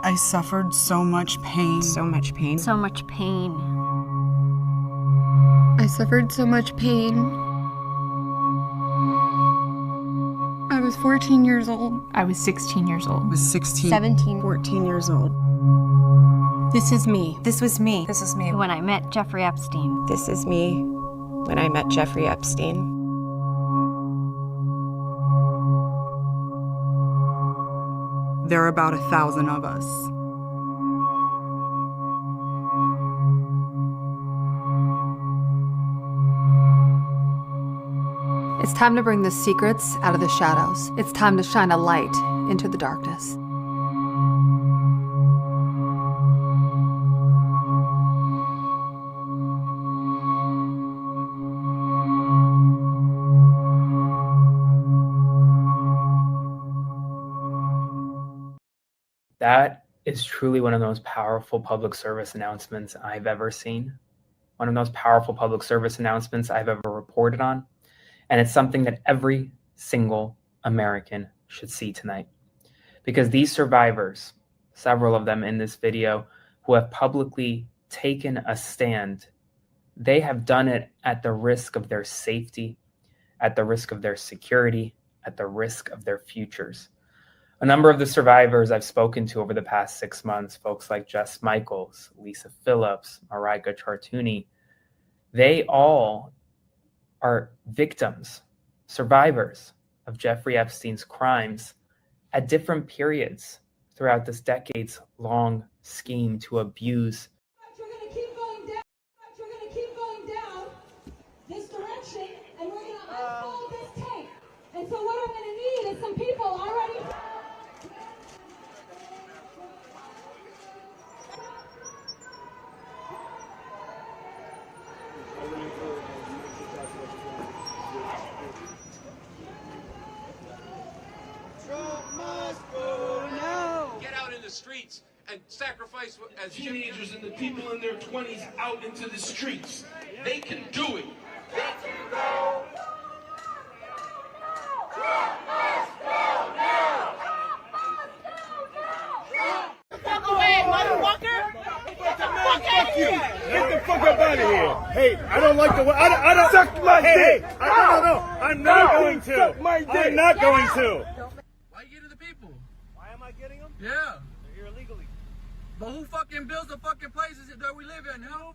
I suffered so much pain. So much pain. So much pain. I suffered so much pain. I was 14 years old. I was 16 years old. I was 16. 17. 14 years old. This is me. This was me. This is me. When I met Jeffrey Epstein. This is me when I met Jeffrey Epstein. There are about 1,000 of us. It's time to bring the secrets out of the shadows. It's time to shine a light into the darkness. That is truly one of the most powerful public service announcements I've ever seen. One of the most powerful public service announcements I've ever reported on. And it's something that every single American should see tonight. Because these survivors, several of them in this video, who have publicly taken a stand, they have done it at the risk of their safety, at the risk of their security, at the risk of their futures. A number of the survivors I've spoken to over the past 6 months, folks like Jess Michaels, Lisa Phillips, Marika Chartouni, they all are victims, survivors of Jeffrey Epstein's crimes at different periods throughout this decades-long scheme to abuse. We're going to keep going down. We're going to keep going down this direction, and we're going to unfold this tape. And so what I'm going to need is some people already. Streets and sacrifice as teenagers and the people in their 20s out into the streets. They can do it. They can go. Fuck away, motherfucker! Fuck you! Get the fuck up out of here! Hey, I don't like the way. I don't suck my dick. No. I'm not going to. Suck my dick. I'm not going to. Why you getting the people? Why am I getting them? Yeah. They're here illegally. But who fucking builds the fucking places that we live in, huh?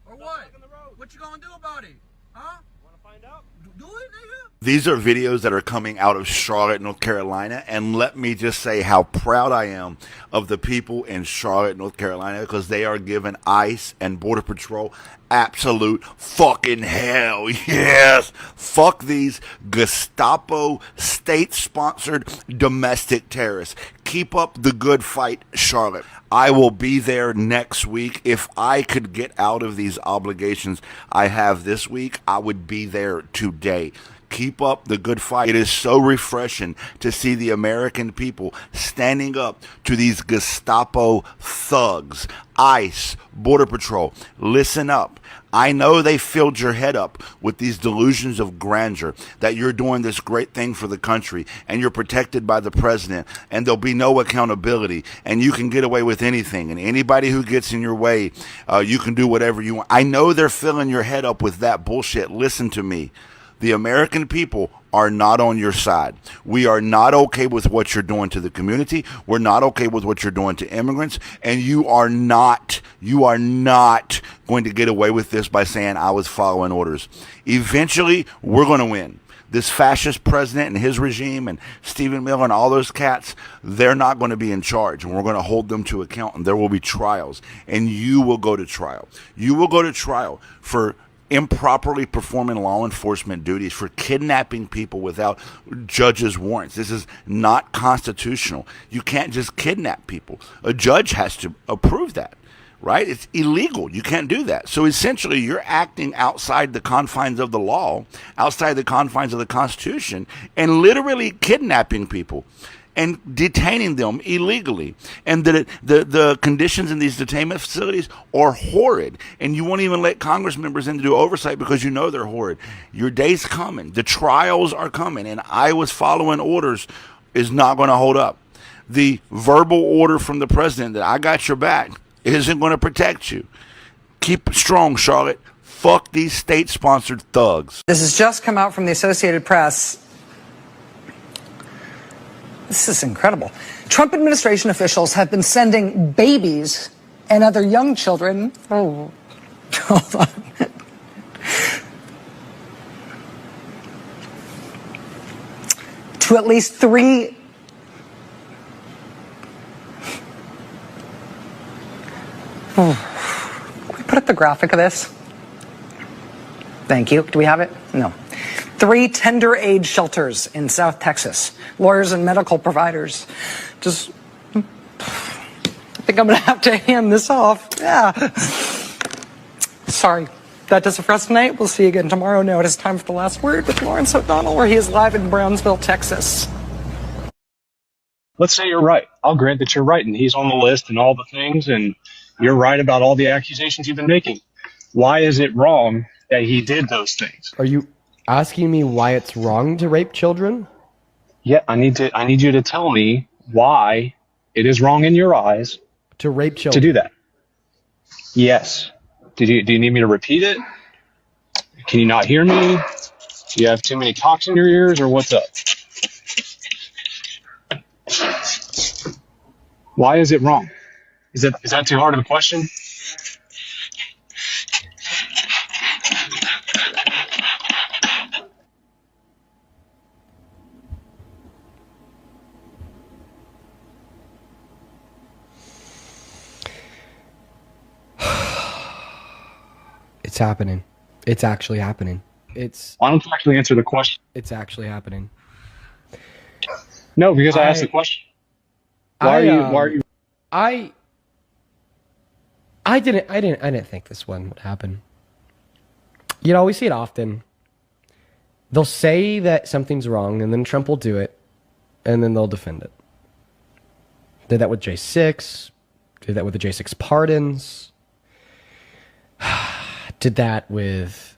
Or what? What you gonna do about it? Huh? Want to find out? Do it, nigga. These are videos that are coming out of Charlotte, North Carolina, and let me just say how proud I am of the people in Charlotte, North Carolina, because they are giving ICE and Border Patrol absolute fucking hell. Yes. Fuck these Gestapo state-sponsored domestic terrorists. Keep up the good fight, Charlotte. I will be there next week. If I could get out of these obligations I have this week, I would be there today. Keep up the good fight. It is so refreshing to see the American people standing up to these Gestapo thugs, ICE, Border Patrol. Listen up. I know they filled your head up with these delusions of grandeur that you're doing this great thing for the country and you're protected by the president and there'll be no accountability and you can get away with anything and anybody who gets in your way, you can do whatever you want. I know they're filling your head up with that bullshit. Listen to me. The American people are not on your side. We are not okay with what you're doing to the community. We're not okay with what you're doing to immigrants. And you are not going to get away with this by saying I was following orders. Eventually, we're going to win. This fascist president and his regime and Stephen Miller and all those cats, they're not going to be in charge. And we're going to hold them to account. And there will be trials. And you will go to trial. You will go to trial for improperly performing law enforcement duties, for kidnapping people without judges' warrants. This is not constitutional. You can't just kidnap people. A judge has to approve that, right? It's illegal. You can't do that. So essentially, you're acting outside the confines of the law, outside the confines of the Constitution, and literally kidnapping people and detaining them illegally. And the conditions in these detainment facilities are horrid. And you won't even let Congress members in to do oversight because you know they're horrid. Your day's coming. The trials are coming. And I was following orders is not going to hold up. the verbal order from the president that I got your back isn't going to protect you. Keep it strong, Charlotte. Fuck these state-sponsored thugs. This has just come out from the Associated Press. This is incredible. Trump administration officials have been sending babies and other young children. Oh, hold on. To at least 3. Can we put up the graphic of this? Thank you. Do we have it? No. 3 tender age shelters in South Texas. Lawyers and medical providers. Just, I think I'm going to have to hand this off. Yeah. Sorry. That does it for us tonight. We'll see you again tomorrow. Now it is time for the last word with Lawrence O'Donnell, where he is live in Brownsville, Texas. Let's say you're right. I'll grant that you're right, and he's on the list and all the things, and you're right about all the accusations you've been making. Why is it wrong that he did those things? Are you asking me why it's wrong to rape children? Yeah, I need you to tell me why it is wrong in your eyes to rape children. To do that. Yes. Do you need me to repeat it? Can you not hear me? Do you have too many cocks in your ears, or what's up? Why is it wrong? Is that too hard of a question? It's happening. It's actually happening. Why don't you actually answer the question? It's actually happening. No, because I asked the question. Why are you? I didn't think this one would happen. You know, we see it often. They'll say that something's wrong, and then Trump will do it, and then they'll defend it. Did that with J6. Did that with the J6 pardons. Did that with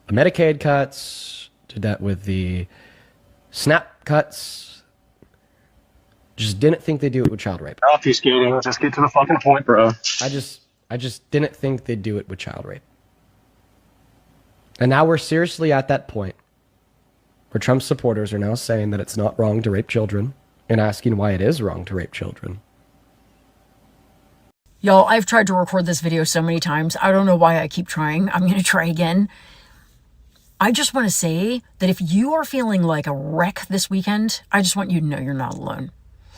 the Medicaid cuts. Did that with the SNAP cuts. Just didn't think they'd do it with child rape. Obfuscating. Let's just get to the fucking point, bro. I just didn't think they'd do it with child rape. And now we're seriously at that point where Trump's supporters are now saying that it's not wrong to rape children and asking why it is wrong to rape children. Y'all, I've tried to record this video so many times. I don't know why I keep trying. I'm going to try again. I just want to say that if you are feeling like a wreck this weekend, I just want you to know you're not alone.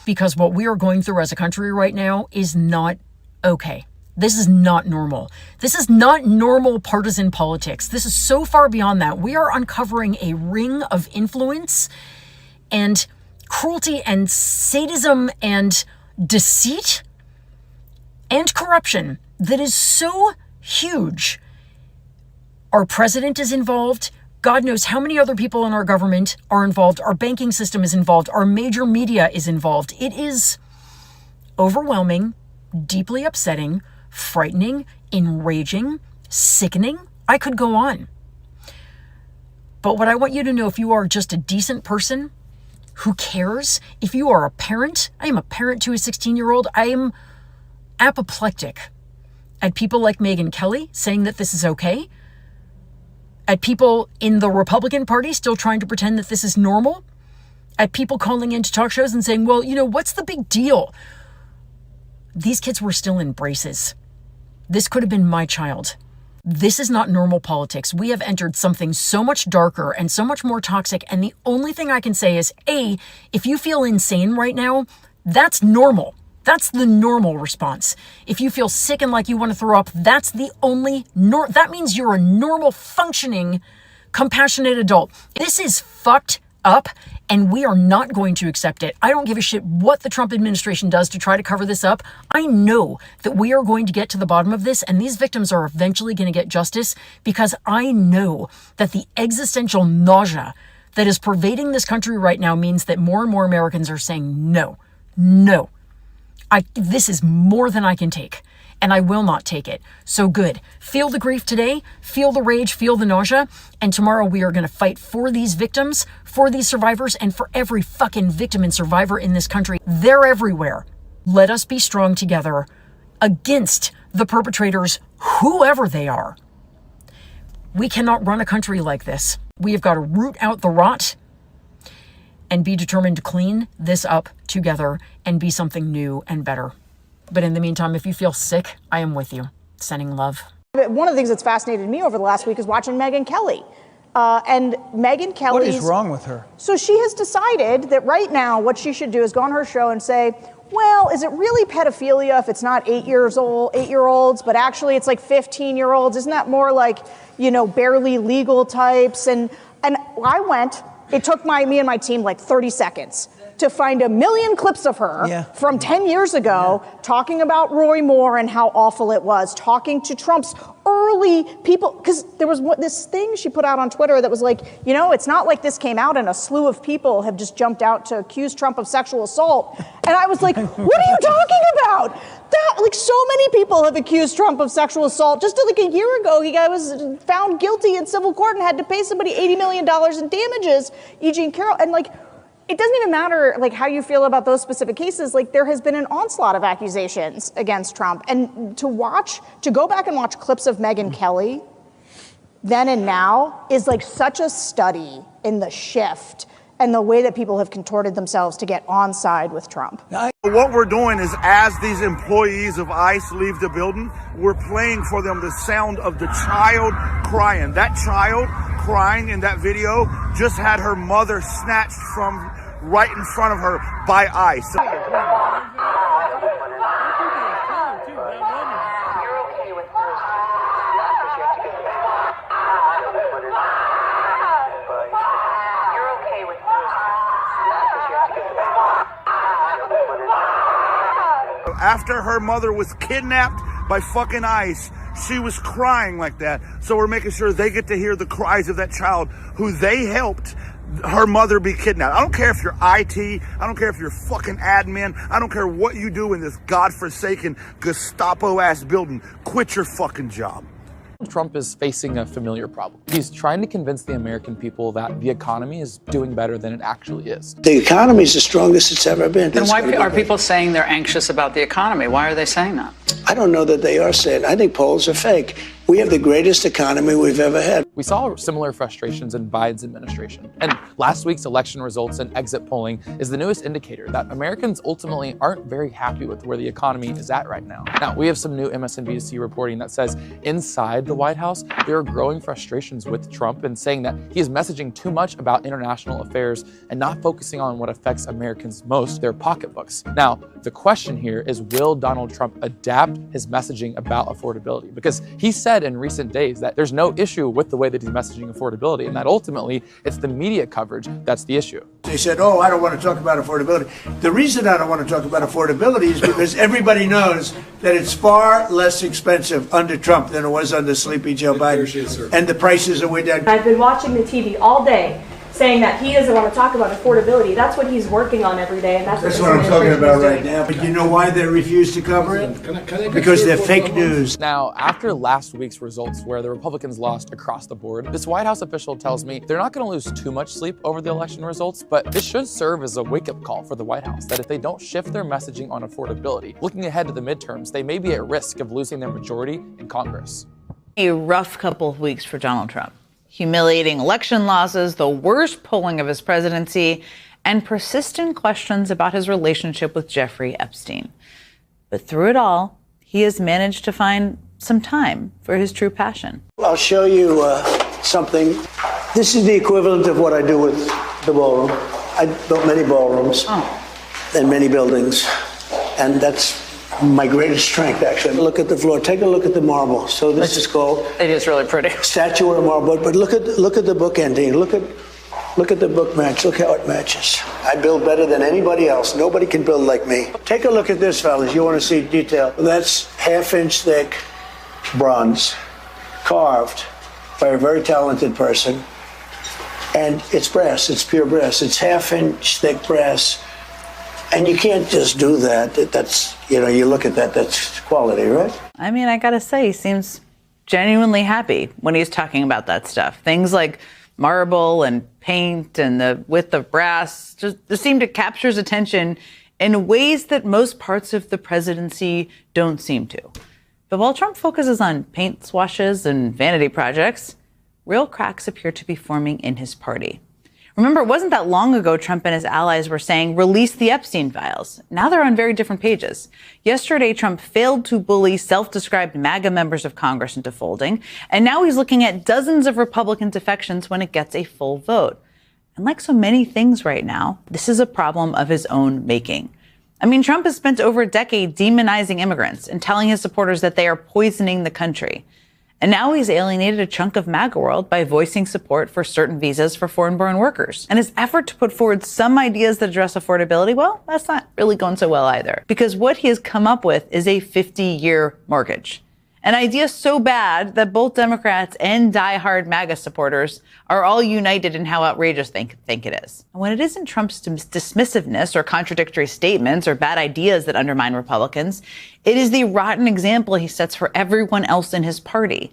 Because what we are going through as a country right now is not okay. This is not normal. This is not normal partisan politics. This is so far beyond that. We are uncovering a ring of influence and cruelty and sadism and deceit and corruption that is so huge. Our president is involved. God knows how many other people in our government are involved. Our banking system is involved. Our major media is involved. It is overwhelming, deeply upsetting, frightening, enraging, sickening. I could go on. But what I want you to know, if you are just a decent person who cares, if you are a parent, I am a parent to a 16-year-old, I am apoplectic at people like Megyn Kelly saying that this is okay, at people in the Republican Party still trying to pretend that this is normal, at people calling into talk shows and saying, well, you know, what's the big deal? These kids were still in braces. This could have been my child. This is not normal politics. We have entered something so much darker and so much more toxic. And the only thing I can say is, A, if you feel insane right now, that's normal. That's the normal response. If you feel sick and like you want to throw up, that's the only that means you're a normal, functioning, compassionate adult. This is fucked up, and we are not going to accept it. I don't give a shit what the Trump administration does to try to cover this up. I know that we are going to get to the bottom of this, and these victims are eventually going to get justice, because I know that the existential nausea that is pervading this country right now means that more and more Americans are saying, no, no. This is more than I can take. and I will not take it. So good. Feel the grief today, feel the rage, feel the nausea, and tomorrow we are going to fight for these victims, for these survivors, and for every fucking victim and survivor in this country. They're everywhere. Let us be strong together against the perpetrators, whoever they are. We cannot run a country like this. We have got to root out the rot and be determined to clean this up together and be something new and better. But in the meantime, if you feel sick, I am with you. Sending love. One of the things that's fascinated me over the last week is watching Megyn Kelly. And Megyn Kelly. What is wrong with her? So she has decided that right now what she should do is go on her show and say, well, is it really pedophilia if it's not 8-year-olds, but actually it's like 15-year-olds? Isn't that more like, barely legal types? And I went, it took me and my team like 30 seconds to find 1 million clips of her from 10 years ago talking about Roy Moore and how awful it was, talking to Trump's early people, because there was this thing she put out on Twitter that was like, it's not like this came out and a slew of people have just jumped out to accuse Trump of sexual assault. And I was like, what are you talking about? So many people have accused Trump of sexual assault. Just like a year ago, he was found guilty in civil court and had to pay somebody $80 million in damages, E.G. and Carroll. And it doesn't even matter how you feel about those specific cases. There has been an onslaught of accusations against Trump. And to go back and watch clips of Megyn Kelly then and now is such a study in the shift and the way that people have contorted themselves to get on side with Trump. What we're doing is, as these employees of ICE leave the building, we're playing for them the sound of the child crying. That child crying in that video just had her mother snatched from right in front of her by ICE. After her mother was kidnapped by fucking ICE, she was crying like that. So we're making sure they get to hear the cries of that child who they helped her mother be kidnapped. I don't care if you're IT. I don't care if you're fucking admin. I don't care what you do in this godforsaken Gestapo-ass building. Quit your fucking job. Trump is facing a familiar problem. He's trying to convince the American people that the economy is doing better than it actually is. The economy is the strongest it's ever been. Then why are people saying they're anxious about the economy? Why are they saying that? I don't know that they are saying. I think polls are fake. We have the greatest economy we've ever had. We saw similar frustrations in Biden's administration. And last week's election results and exit polling is the newest indicator that Americans ultimately aren't very happy with where the economy is at right now. Now, we have some new MSNBC reporting that says inside the White House, there are growing frustrations with Trump and saying that he is messaging too much about international affairs and not focusing on what affects Americans most, their pocketbooks. Now, the question here is, will Donald Trump adapt his messaging about affordability? Because he said in recent days that there's no issue with the way that he's messaging affordability, and that ultimately it's the media coverage that's the issue. They said, oh, I don't want to talk about affordability. The reason I don't want to talk about affordability is because everybody knows that it's far less expensive under Trump than it was under Sleepy Joe Biden. And the prices are way down. I've been watching the TV all day saying that he doesn't want to talk about affordability. That's what he's working on every day, and that's what I'm talking about right now. But you know why they refuse to cover it? Because they're fake news. Now, after last week's results where the Republicans lost across the board, this White House official tells me they're not going to lose too much sleep over the election results, but this should serve as a wake-up call for the White House that if they don't shift their messaging on affordability, looking ahead to the midterms, they may be at risk of losing their majority in Congress. A rough couple of weeks for Donald Trump. Humiliating election losses, the worst polling of his presidency, and persistent questions about his relationship with Jeffrey Epstein. But through it all, he has managed to find some time for his true passion. I'll show you something. This is the equivalent of what I do with the ballroom. I built many ballrooms and many buildings, and that's my greatest strength, actually. Look at the floor. Take a look at the marble. So this is called. It is really pretty. Statue of marble. But look at the book ending. Look at the book match. Look how it matches. I build better than anybody else. Nobody can build like me. Take a look at this, fellas. You want to see detail? That's half-inch thick bronze, carved by a very talented person, and it's brass. It's pure brass. It's half-inch thick brass. And you can't just do that. That's, you look at that, that's quality, right? I mean, I gotta say, he seems genuinely happy when he's talking about that stuff. Things like marble and paint and the width of brass just seem to capture his attention in ways that most parts of the presidency don't seem to. But while Trump focuses on paint swashes and vanity projects, real cracks appear to be forming in his party. Remember, it wasn't that long ago Trump and his allies were saying, release the Epstein files. Now they're on very different pages. Yesterday, Trump failed to bully self-described MAGA members of Congress into folding, and now he's looking at dozens of Republican defections when it gets a full vote. And like so many things right now, this is a problem of his own making. I mean, Trump has spent over a decade demonizing immigrants and telling his supporters that they are poisoning the country. And now he's alienated a chunk of MAGA world by voicing support for certain visas for foreign-born workers. And his effort to put forward some ideas that address affordability, well, that's not really going so well either. Because what he has come up with is a 50-year mortgage. An idea so bad that both Democrats and diehard MAGA supporters are all united in how outrageous they think it is. And when it isn't Trump's dismissiveness or contradictory statements or bad ideas that undermine Republicans, it is the rotten example he sets for everyone else in his party.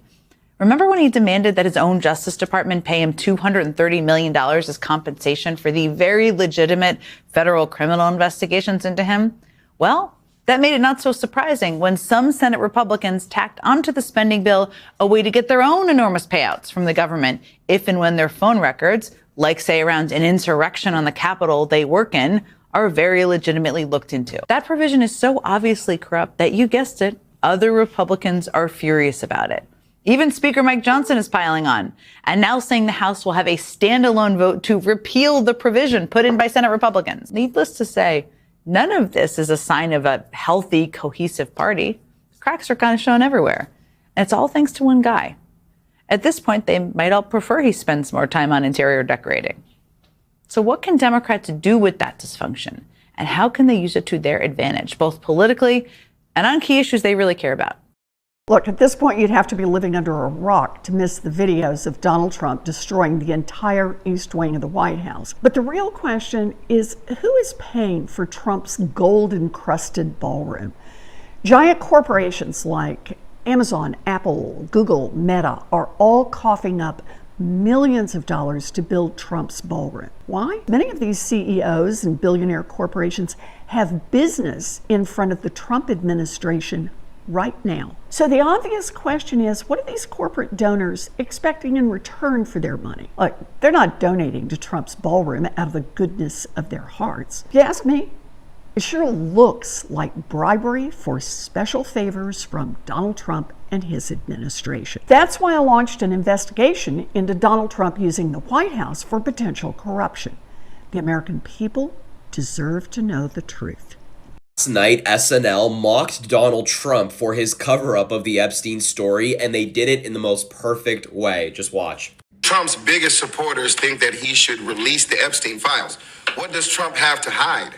Remember when he demanded that his own Justice Department pay him $230 million as compensation for the very legitimate federal criminal investigations into him? Well, that made it not so surprising when some Senate Republicans tacked onto the spending bill a way to get their own enormous payouts from the government if and when their phone records, like say around an insurrection on the Capitol they work in, are very legitimately looked into. That provision is so obviously corrupt that, you guessed it, other Republicans are furious about it. Even Speaker Mike Johnson is piling on, and now saying the House will have a standalone vote to repeal the provision put in by Senate Republicans. Needless to say, none of this is a sign of a healthy, cohesive party. Cracks are kind of shown everywhere. And it's all thanks to one guy. At this point, they might all prefer he spends more time on interior decorating. So what can Democrats do with that dysfunction? And how can they use it to their advantage, both politically and on key issues they really care about? Look, at this point, you'd have to be living under a rock to miss the videos of Donald Trump destroying the entire East Wing of the White House. But the real question is, who is paying for Trump's gold-encrusted ballroom? Giant corporations like Amazon, Apple, Google, Meta are all coughing up millions of dollars to build Trump's ballroom. Why? Many of these CEOs and billionaire corporations have business in front of the Trump administration right now. So the obvious question is, what are these corporate donors expecting in return for their money? Like, they're not donating to Trump's ballroom out of the goodness of their hearts. If you ask me, it sure looks like bribery for special favors from Donald Trump and his administration. That's why I launched an investigation into Donald Trump using the White House for potential corruption. The American people deserve to know the truth. Last night, SNL mocked Donald Trump for his cover-up of the Epstein story, and they did it in the most perfect way. Just watch. Trump's biggest supporters think that he should release the Epstein files. What does Trump have to hide?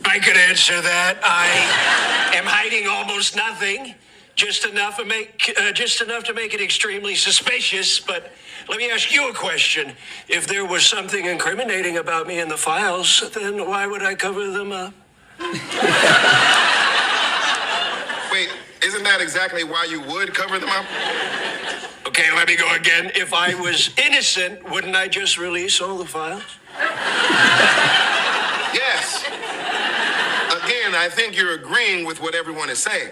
I could answer that. I am hiding almost nothing, just enough to make it extremely suspicious. But let me ask you a question. If there was something incriminating about me in the files, then why would I cover them up? Wait, isn't that exactly why you would cover them up? Okay, let me go again. If I was innocent, wouldn't I just release all the files? Yes. Again, I think you're agreeing with what everyone is saying.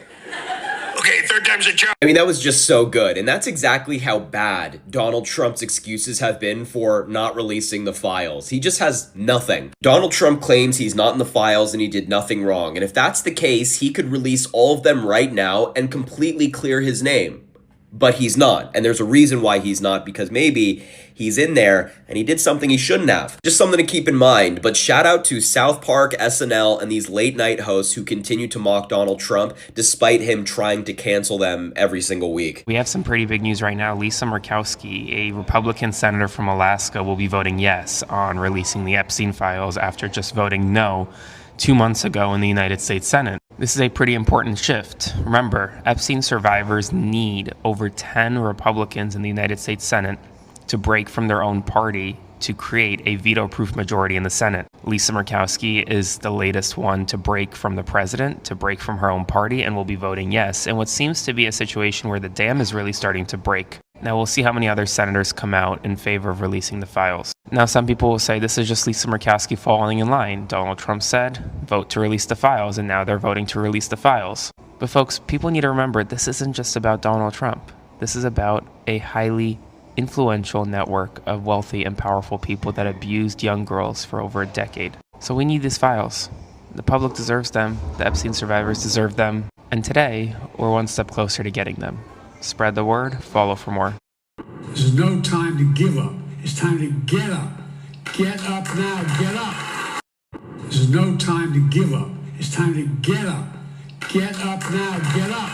Okay, third time's a charm. I mean, that was just so good, and that's exactly how bad Donald Trump's excuses have been for not releasing the files. He just has nothing. Donald Trump claims he's not in the files and he did nothing wrong, and if that's the case, he could release all of them right now and completely clear his name. But he's not, and there's a reason why he's not, because maybe he's in there and he did something he shouldn't have. Just something to keep in mind. But shout out to South Park, SNL, and these late night hosts who continue to mock Donald Trump despite him trying to cancel them every single week. We have some pretty big news right now. Lisa Murkowski, a Republican senator from Alaska, will be voting yes on releasing the Epstein files after just voting no 2 months ago in the United States Senate. This is a pretty important shift. Remember, Epstein survivors need over 10 Republicans in the United States Senate to break from their own party to create a veto-proof majority in the Senate. Lisa Murkowski is the latest one to break from the president, to break from her own party, and will be voting yes, in what seems to be a situation where the dam is really starting to break. Now we'll see how many other senators come out in favor of releasing the files. Now some people will say this is just Lisa Murkowski falling in line. Donald Trump said, vote to release the files, and now they're voting to release the files. But folks, people need to remember this isn't just about Donald Trump. This is about a highly influential network of wealthy and powerful people that abused young girls for over a decade. So we need these files. The public deserves them, the Epstein survivors deserve them, and today, we're one step closer to getting them. Spread the word, follow for more. This is no time to give up. It's time to get up. Get up now, get up. This is no time to give up. It's time to get up. Get up now, get up.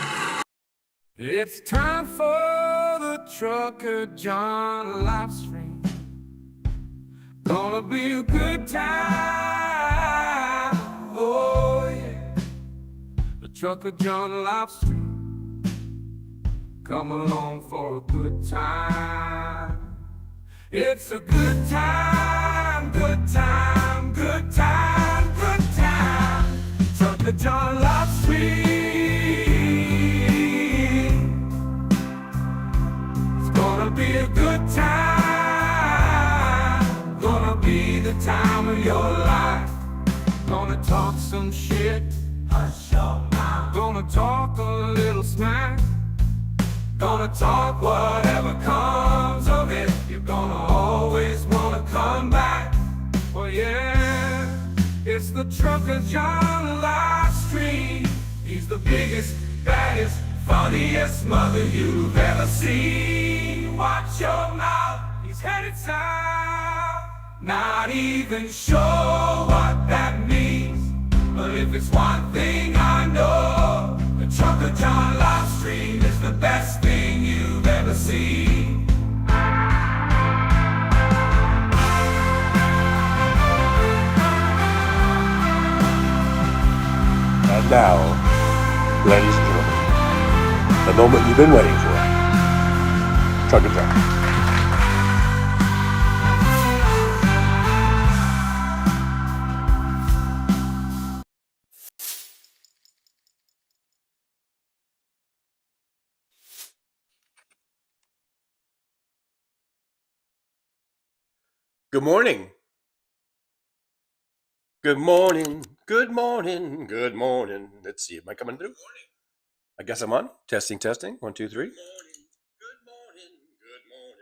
It's time for the Trucker John Livestream. Gonna be a good time. Oh yeah. The Trucker John Livestream. Come along for a good time. It's a good time, good time, good time, good time. Trucker John Livestream. Gonna be a good time. Gonna be the time of your life. Gonna talk some shit. Hush your mouth. Gonna talk a little smack. Gonna talk whatever comes of it. You're gonna always wanna come back. Oh yeah, it's the Trucker John Livestream. He's the biggest, baddest, funniest mother you've ever seen. Watch your mouth, he's headed south. Not even sure what that means, but if it's one thing I know, the Trucker John Livestream is the best thing you've ever seen. And now, ladies and gentlemen, the moment you've been waiting for. Trucker John. Good morning. Good morning. Good morning. Good morning. Let's see. Am I coming through? I guess I'm on. Testing, testing. 1, 2, 3.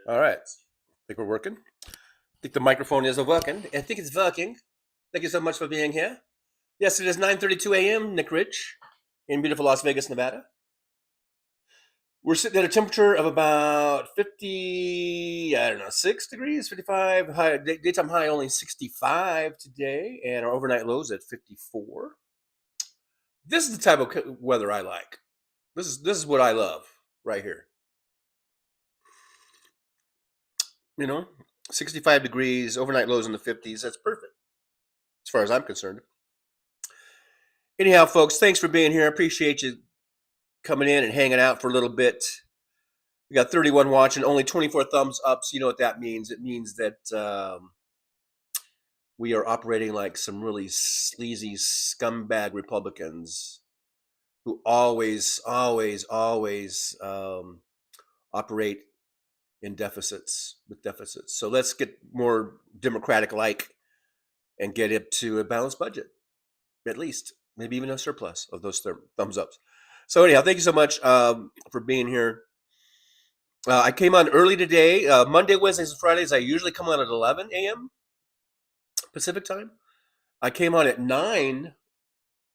All right. Think we're working. I think the microphone is working. I think it's working. Thank you so much for being here. Yes, it is 9:32 a.m. Nick Rich in beautiful Las Vegas, Nevada. We're sitting at a temperature of about 6 degrees, 55. High, daytime high only 65 today, and our overnight lows at 54. This is the type of weather I like. This is what I love right here. 65 degrees, overnight lows in the 50s. That's perfect as far as I'm concerned. Anyhow, folks, thanks for being here. I appreciate you coming in and hanging out for a little bit. We got 31 watching, only 24 thumbs up. So you know what that means. It means that we are operating like some really sleazy scumbag Republicans who always operate in deficits. So let's get more democratic-like and get it to a balanced budget, at least, maybe even a surplus of those thumbs ups. So anyhow, thank you so much for being here. I came on early today. Monday, Wednesdays, and Fridays, I usually come on at 11 a.m. Pacific time. I came on at 9.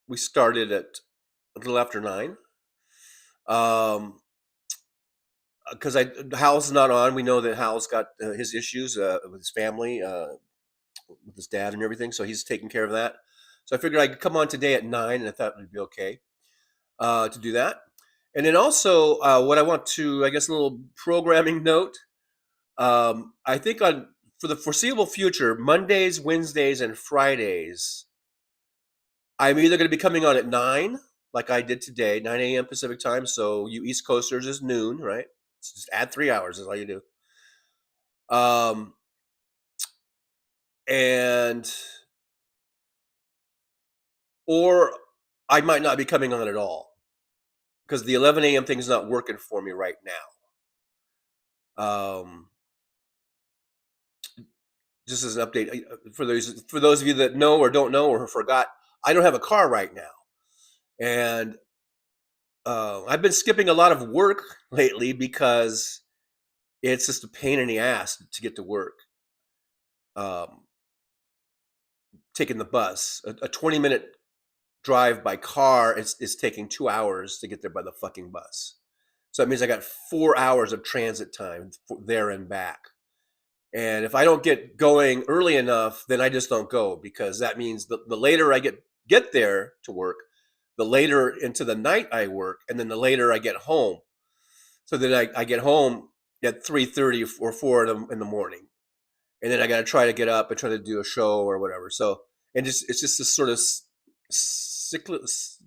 We started at a little after 9. Because Hal's not on. We know that Hal's got his issues with his family, with his dad and everything. So he's taking care of that. So I figured I could come on today at 9, and I thought it would be okay to do that. And then also what I want to, I guess, a little programming note. I think for the foreseeable future, Mondays, Wednesdays, and Fridays, I'm either going to be coming on at 9, like I did today, 9 a.m. Pacific time. So you East Coasters is noon, right? Just add 3 hours is all you do. and or I might not be coming on at all because the 11 a.m. thing is not working for me right now. Just as an update for those of you that know or don't know or forgot, I don't have a car right now, and I've been skipping a lot of work lately because it's just a pain in the ass to get to work. Taking the bus, a 20-minute drive by car is taking 2 hours to get there by the fucking bus. So that means I got 4 hours of transit time there and back. And if I don't get going early enough, then I just don't go, because that means the later I get there to work, the later into the night I work, and then the later I get home. So then I get home at 3:30 or 4 in the morning, and then I got to try to get up and try to do a show or whatever. So and it's just this sort of cyclical. It's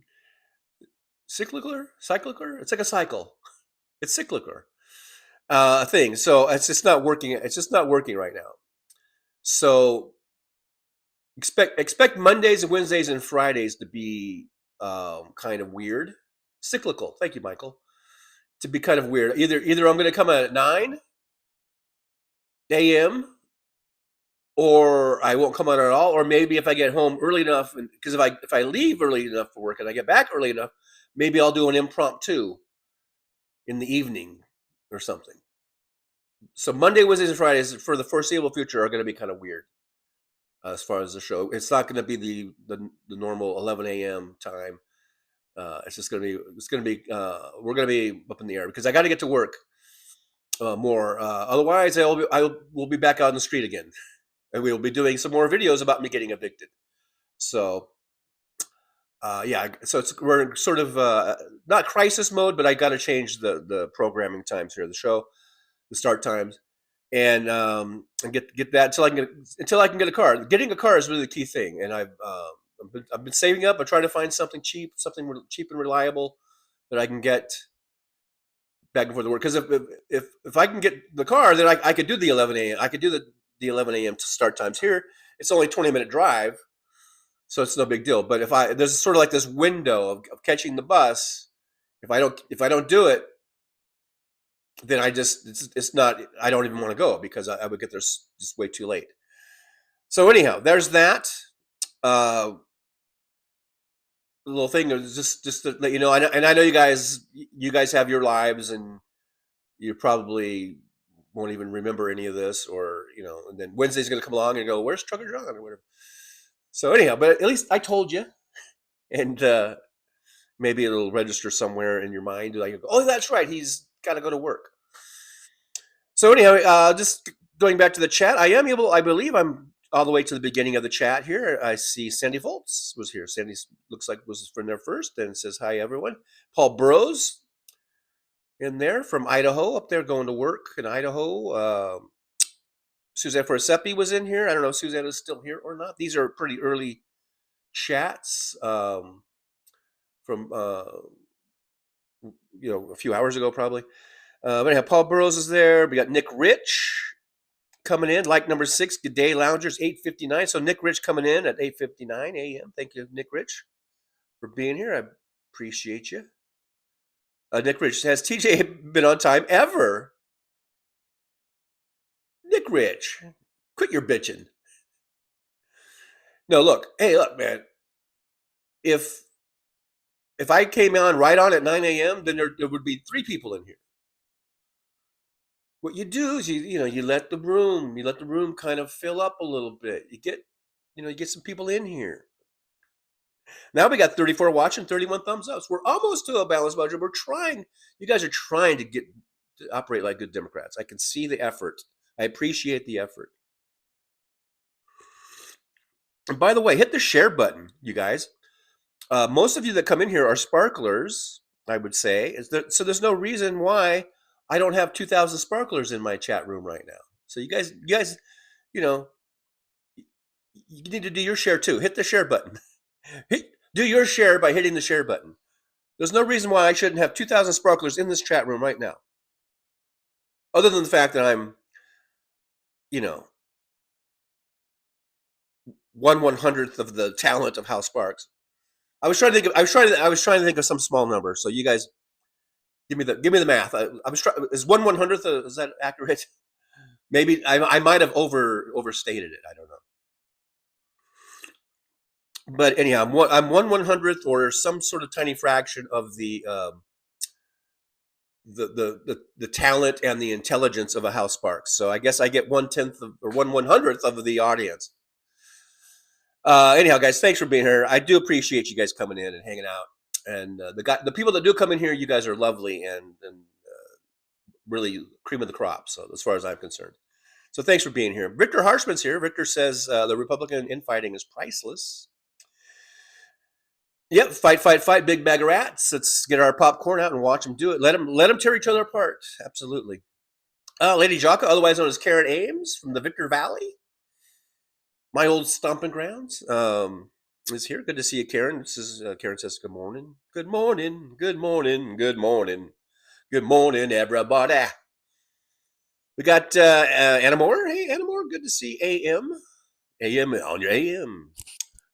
like a cycle. It's cyclical thing. So it's just not working. It's just not working right now. So expect Mondays and Wednesdays and Fridays to be kind of weird, cyclical. Thank you, Michael. To be kind of weird. Either I'm going to come at 9 a.m. or I won't come on at all. Or maybe if I get home early enough, because if I leave early enough for work and I get back early enough, maybe I'll do an impromptu in the evening or something. So Monday, Wednesdays, and Fridays for the foreseeable future are going to be kind of weird as far as the show. It's not going to be the normal 11 a.m. time. It's just going to be we're going to be up in the air because I got to get to work more. Otherwise, I will be back out on the street again, and we will be doing some more videos about me getting evicted. So. Yeah, so we're sort of not crisis mode, but I got to change the programming times here, the show, the start times, and get that until I can get a car. Getting a car is really the key thing, and I've been saving up. I'm trying to find something cheap and reliable that I can get back and forth to work. Because if I can get the car, then I could do the 11 a.m. I could do the 11 a.m. to start times here. It's only a 20-minute drive. So it's no big deal. But there's sort of like this window of catching the bus. If I don't do it, then I don't even want to go because I would get there just way too late. So anyhow, there's that little thing. Just to let you know, and I know you guys have your lives, and you probably won't even remember any of this, or and then Wednesday's going to come along and go, "Where's Trucker John?" or whatever. So anyhow, but at least I told you, and maybe it'll register somewhere in your mind. Like, oh, that's right, he's got to go to work. So anyhow, just going back to the chat, I believe I'm all the way to the beginning of the chat here. I see Sandy Foltz was here. Sandy looks like was from there first and says, hi, everyone. Paul Burrows in there from Idaho, up there going to work in Idaho. Suzanne Forsepi was in here. I don't know if Suzanne is still here or not. These are pretty early chats from a few hours ago probably. But anyhow, Paul Burrows is there. We got Nick Rich coming in, like number 6. Good day, loungers, 8:59. So Nick Rich coming in at 8:59 a.m. Thank you, Nick Rich, for being here. I appreciate you. Nick Rich, has TJ been on time ever? Nick Rich, quit your bitching. No, look, man. If I came on right on at 9 a.m., then there would be 3 people in here. What you do is you let the room kind of fill up a little bit. You get some people in here. Now we got 34 watching, 31 thumbs ups. We're almost to a balanced budget. We're trying. You guys are trying to operate like good Democrats. I can see the effort. I appreciate the effort. And by the way, hit the share button, you guys. Most of you that come in here are sparklers, I would say. So there's no reason why I don't have 2,000 sparklers in my chat room right now. So you guys, you need to do your share too. Hit the share button. Do your share by hitting the share button. There's no reason why I shouldn't have 2,000 sparklers in this chat room right now. Other than the fact that I'm, 1/100th of the talent of Hal Sparks. I was trying to think of some small number. So you guys give me the math. Is 1/100th? Is that accurate? Maybe I might have overstated it. I don't know. But anyhow, I'm 1/100th or some sort of tiny fraction of the talent and the intelligence of a Hal Sparks. So I guess I get 1/10 or 1/100th of the audience. Anyhow, guys, thanks for being here. I do appreciate you guys coming in and hanging out. And the people that do come in here, you guys are lovely and really cream of the crop. So as far as I'm concerned. So thanks for being here. Victor Harshman's here. Victor says the Republican infighting is priceless. Yep, fight, big bag of rats. Let's get our popcorn out and watch them do it. Let them tear each other apart. Absolutely. Lady Jocka, otherwise known as Karen Ames from the Victor Valley, my old stomping grounds, is here. Good to see you, Karen. This is Karen says good morning. Good morning. Good morning. Good morning. Good morning, everybody. We got Anna Moore. Hey, Anna Moore. Good to see AM on your AM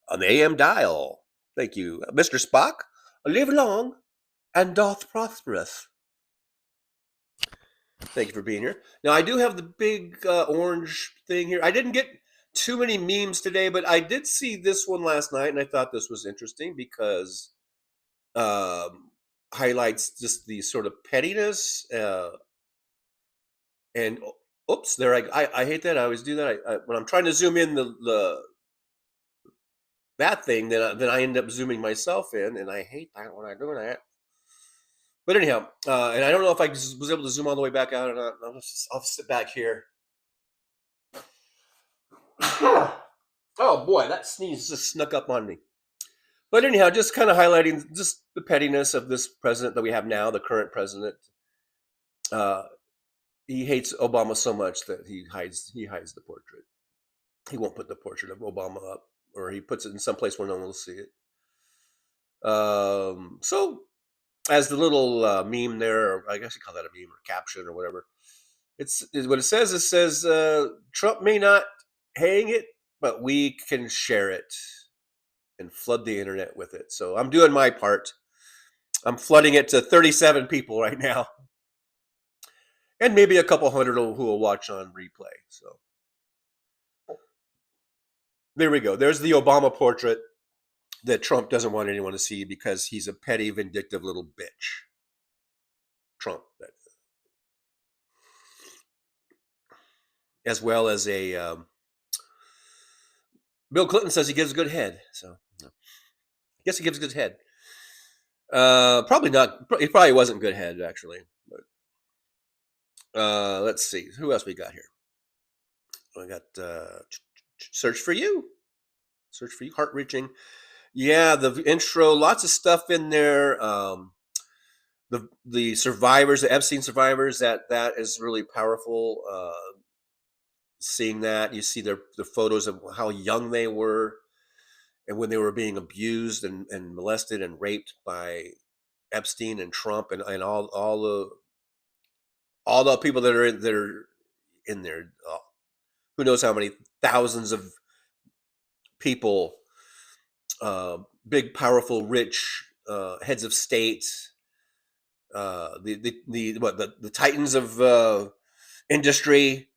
on the AM dial. Thank you, Mr. Spock. Live long and doth prosperous. Thank you for being here. Now, I do have the big orange thing here. I didn't get too many memes today, but I did see this one last night, and I thought this was interesting because highlights just the sort of pettiness and oops, there I hate that. I always do that. When I'm trying to zoom in that thing, then I end up zooming myself in, and I hate that when I do that. But anyhow, and I don't know if I was able to zoom all the way back out or not. I'll sit back here. Oh boy, that sneeze just snuck up on me. But anyhow, just kind of highlighting just the pettiness of this president that we have now, the current president. He hates Obama so much that he hides the portrait. He won't put the portrait of Obama up, or he puts it in some place where no one will see it. So, as the little meme there, or I guess you call that a meme or caption or whatever, it's what it says. It says Trump may not hang it, but we can share it and flood the internet with it. So I'm doing my part. I'm flooding it to 37 people right now. And maybe a couple hundred who will watch on replay. So there we go. There's the Obama portrait that Trump doesn't want anyone to see because he's a petty, vindictive little bitch. Trump. As well as a Bill Clinton says he gives good head. So I guess he gives good head. Probably not. He probably wasn't good head, actually. But let's see. Who else we got here? I got Search for You. Search for You. Heart-reaching. Yeah, the intro. Lots of stuff in there. The survivors, the Epstein survivors. That is really powerful. Seeing that, you see the photos of how young they were and when they were being abused and molested and raped by Epstein and Trump and all the people that are in there. Who knows how many thousands of people, big, powerful, rich heads of state, the titans of industry.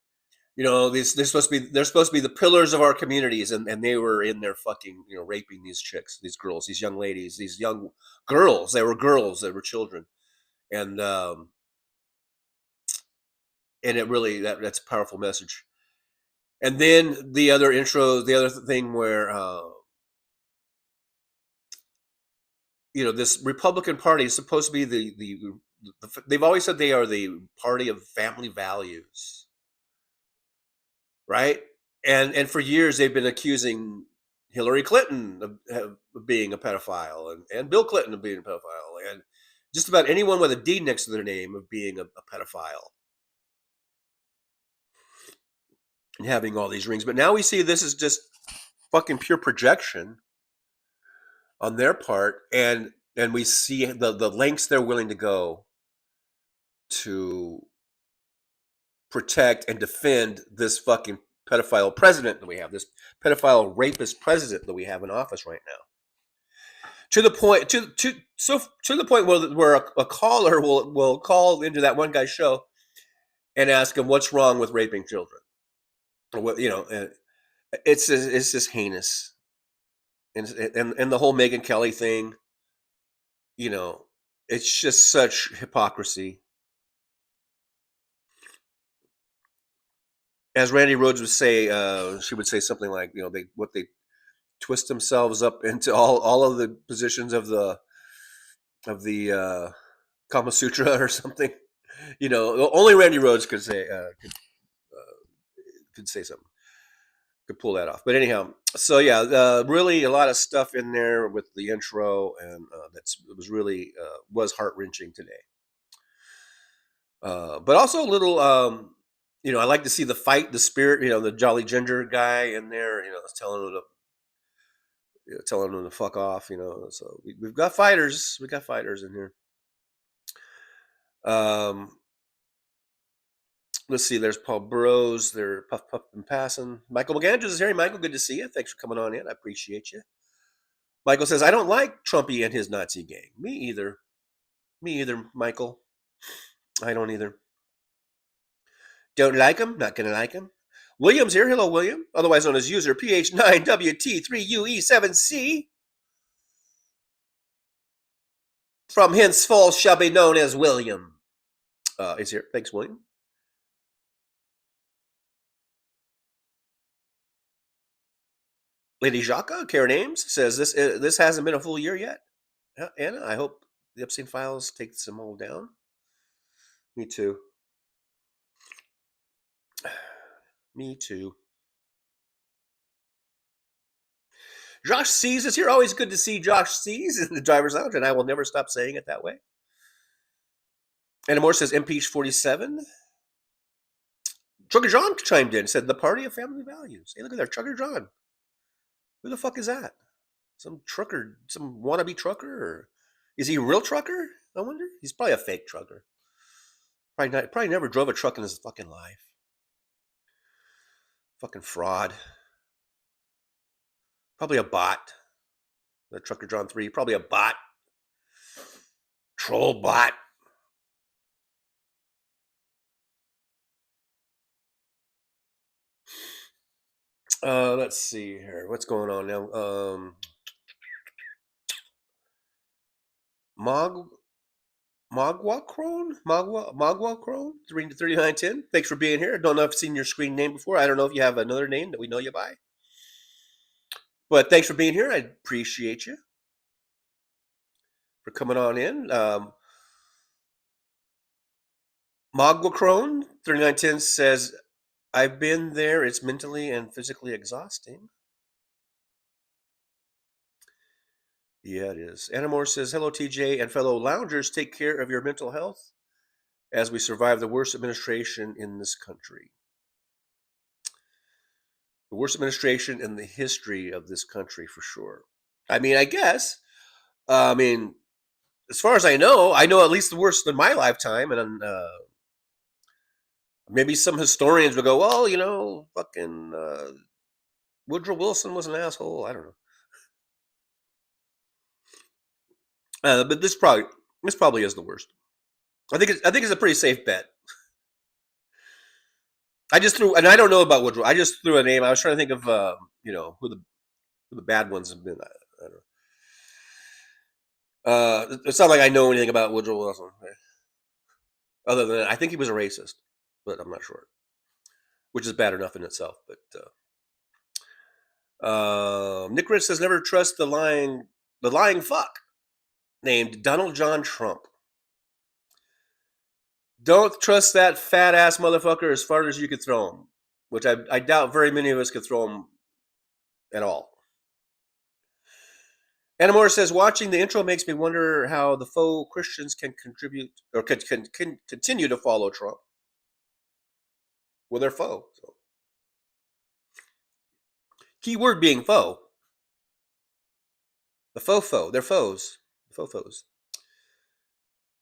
You know, they're supposed to be the pillars of our communities, and they were in there fucking, raping these chicks, these girls, these young ladies, these young girls. They were girls, they were children, and it really that's a powerful message. And then the other intro, the other thing where this Republican Party is supposed to be they've always said they are the party of family values. Right? And for years they've been accusing Hillary Clinton of being a pedophile and Bill Clinton of being a pedophile and just about anyone with a D next to their name of being a pedophile and having all these rings. But now we see this is just fucking pure projection on their part, and we see the lengths they're willing to go to protect and defend this fucking pedophile president that we have, this pedophile rapist president that we have in office right now. To the point, to the point where a caller will call into that one guy's show and ask him what's wrong with raping children. What, you know, it's just heinous, and the whole Megyn Kelly thing. You know, it's just such hypocrisy. As Randy Rhoads would say, she would say something like, you know, they twist themselves up into all of the positions of the Kama Sutra or something. You know, only Randy Rhoads could say something, could pull that off. But anyhow, so yeah, really a lot of stuff in there with the intro, and it was really was heart wrenching today. But also a little, you know, I like to see the fight, the spirit. You know, the Jolly Ginger guy in there. You know, telling them to fuck off. You know, so we've got fighters. We got fighters in here. Let's see. There's Paul Burrows. They're puff and passing. Michael McAndrews is here. Michael, good to see you. Thanks for coming on in. I appreciate you. Michael says, I don't like Trumpy and his Nazi gang. Me either. Me either, Michael. I don't either. Don't like him. Not gonna like him. William's here. Hello, William. Otherwise known as user PH9WT3UE7C. From henceforth shall be known as William. Is here. Thanks, William. Lady Jaka, Karen Ames, says this hasn't been a full year yet. Anna, I hope the Epstein files take them all down. Me too. Me too. Josh Sees is here. Always good to see Josh Sees in the driver's lounge, and I will never stop saying it that way. And Moore says impeach 47. Trucker John chimed in, said the party of family values. Hey, look at that, Trucker John. Who the fuck is that? Some trucker, some wannabe trucker? Or is he a real trucker? I wonder. He's probably a fake trucker. Probably never drove a truck in his fucking life. Fucking fraud. Probably a bot. The Trucker John 3, probably a bot. Troll bot. Let's see here. What's going on now? Magua Crone? 3910. Thanks for being here. I don't know if I've seen your screen name before. I don't know if you have another name that we know you by. But thanks for being here. I appreciate you for coming on in. Magua Crone 3910 says, I've been there. It's mentally and physically exhausting. Yeah, it is. Anna Moore says, hello, TJ and fellow loungers. Take care of your mental health as we survive the worst administration in this country. The worst administration in the history of this country, for sure. I mean, I guess. I mean, as far as I know at least the worst in my lifetime. And maybe some historians will go, well, you know, fucking Woodrow Wilson was an asshole. I don't know. But this probably is the worst. I think it's a pretty safe bet. I just threw, and I don't know about Woodrow. I just threw a name. I was trying to think of you know, who the bad ones have been. I don't know. It's not like I know anything about Woodrow Wilson. Other than I think he was a racist, but I'm not sure. Which is bad enough in itself. But Nick Rich says never trust the lying fuck named Donald John Trump. Don't trust that fat ass motherfucker as far as you could throw him, which I doubt very many of us could throw him at all. Anna Moore says, watching the intro makes me wonder how the faux Christians can contribute or can continue to follow Trump. Well, they're faux. So. Key word being faux. The faux. They're foes. The faux.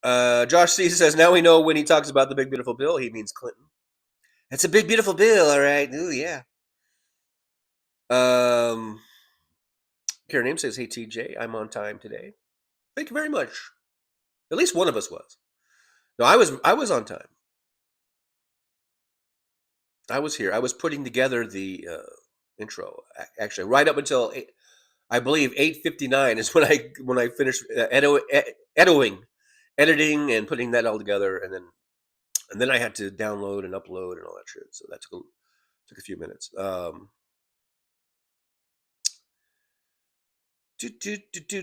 Josh C says, now we know when he talks about the big beautiful bill, he means Clinton. It's a big beautiful bill, all right. Ooh, yeah. Karen Name says, "Hey TJ, I'm on time today. Thank you very much. At least one of us was. No, I was on time. I was here. I was putting together the intro. Actually, right up until I believe 8:59 is when I finished editing and putting that all together, and then I had to download and upload and all that shit. So that took a few minutes.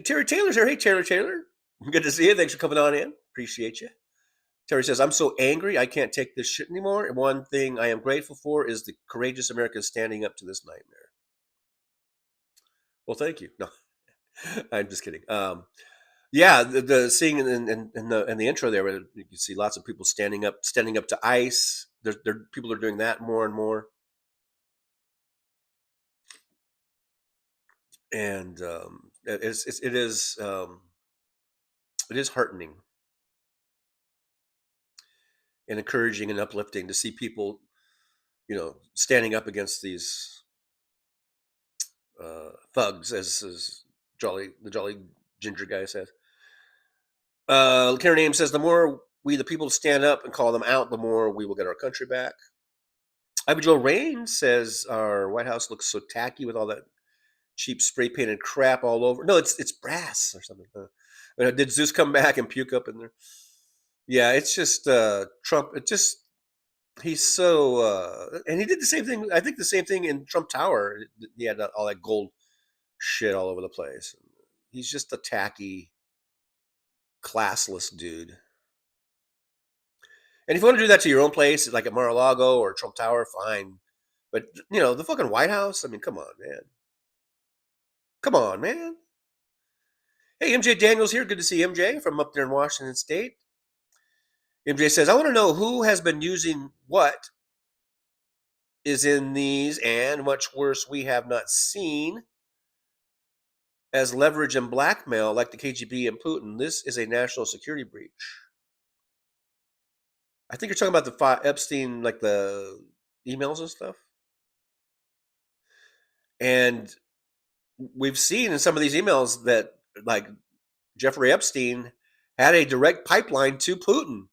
Terry Taylor's here. Hey, Taylor. Good to see you. Thanks for coming on in. Appreciate you. Terry says, "I'm so angry. I can't take this shit anymore. And one thing I am grateful for is the courageous Americans standing up to this nightmare." Well, thank you. No, I'm just kidding. Yeah, the seeing in the intro there, where you can see lots of people standing up to ICE. People are doing that more and more. And it is heartening and encouraging and uplifting to see people, standing up against these thugs, as the jolly ginger guy says. Karen Ames says, "The more we the people stand up and call them out, the more we will get our country back." Ivy Joe Rain says, "Our White House looks so tacky with all that cheap spray painted crap all over." No, it's brass or something. Did Zeus come back and puke up in there? Yeah, it's just Trump. He's so and he did the same thing. I think the same thing in Trump Tower. He had all that gold shit all over the place. He's just a tacky, classless dude. And if you want to do that to your own place, like at Mar-a-Lago or Trump Tower, fine. But the fucking White House. I mean, come on, man. Come on, man. Hey, MJ Daniels here. Good to see MJ from up there in Washington State. MJ says, "I want to know who has been using what is in these, and much worse, we have not seen, as leverage and blackmail like the KGB and Putin. This is a national security breach." I think you're talking about the Epstein, like the emails and stuff. And we've seen in some of these emails that, like, Jeffrey Epstein had a direct pipeline to Putin.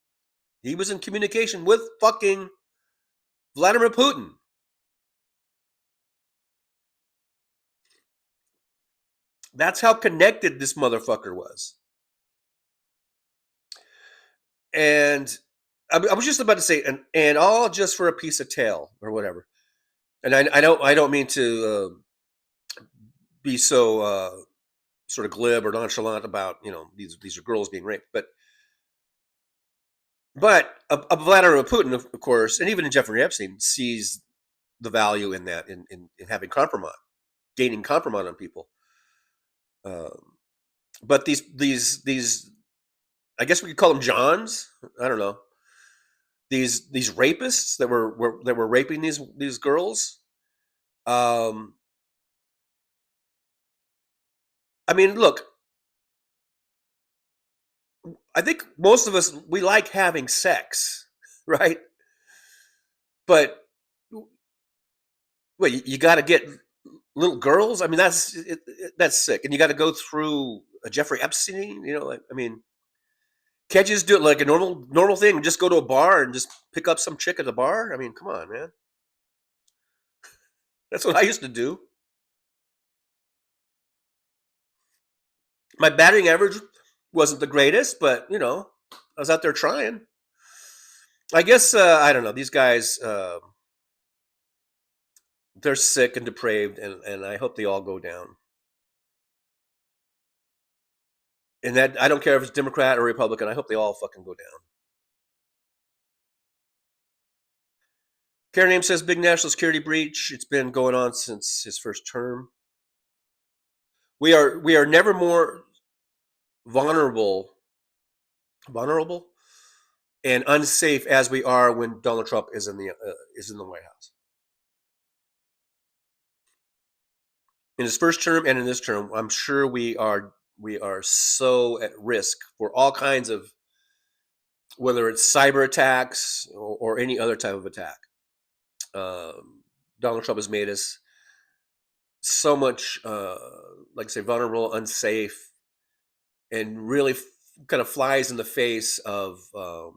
He was in communication with fucking Vladimir Putin. That's how connected this motherfucker was. And I was just about to say, and all just for a piece of tail or whatever. And I don't mean to be so sort of glib or nonchalant about these are girls being raped, but Vladimir Putin, of course, and even Jeffrey Epstein sees the value in that, in having compromise, gaining compromise on people. But these, I guess we could call them Johns. I don't know. These rapists that were raping these girls. I mean, look. I think most of us, we like having sex, right? But wait, you got to get little girls? I mean, that's sick, and you got to go through a Jeffrey Epstein. I mean, can't you just do it like a normal thing and just go to a bar and just pick up some chick at the bar? I mean, come on, man. That's what I used to do. My batting average wasn't the greatest, but I was out there trying. I guess I don't know. These guys, they're sick and depraved, and I hope they all go down. And that, I don't care if it's Democrat or Republican. I hope they all fucking go down. Karen Ames says, "Big national security breach. It's been going on since his first term. We are never more vulnerable and unsafe as we are when Donald Trump is in the White House. In his first term and in this term, I'm sure we are so at risk for all kinds of, whether it's cyber attacks or any other type of attack. Donald Trump has made us so much, like I say, vulnerable, unsafe, and really kind of flies in the face of, what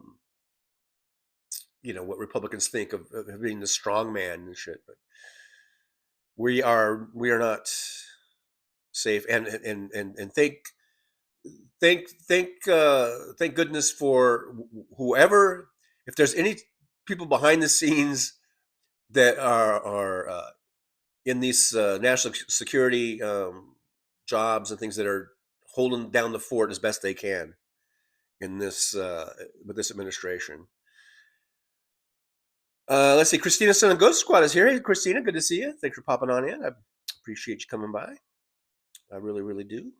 Republicans think of being the strong man and shit. But we are not safe, and thank goodness for whoever. If there's any people behind the scenes that are in these national security jobs and things that are holding down the fort as best they can in this with this administration. Let's see. Christina Son and Ghost Squad is here. Hey, Christina, good to see you. Thanks for popping on in. I appreciate you coming by. I really, really do.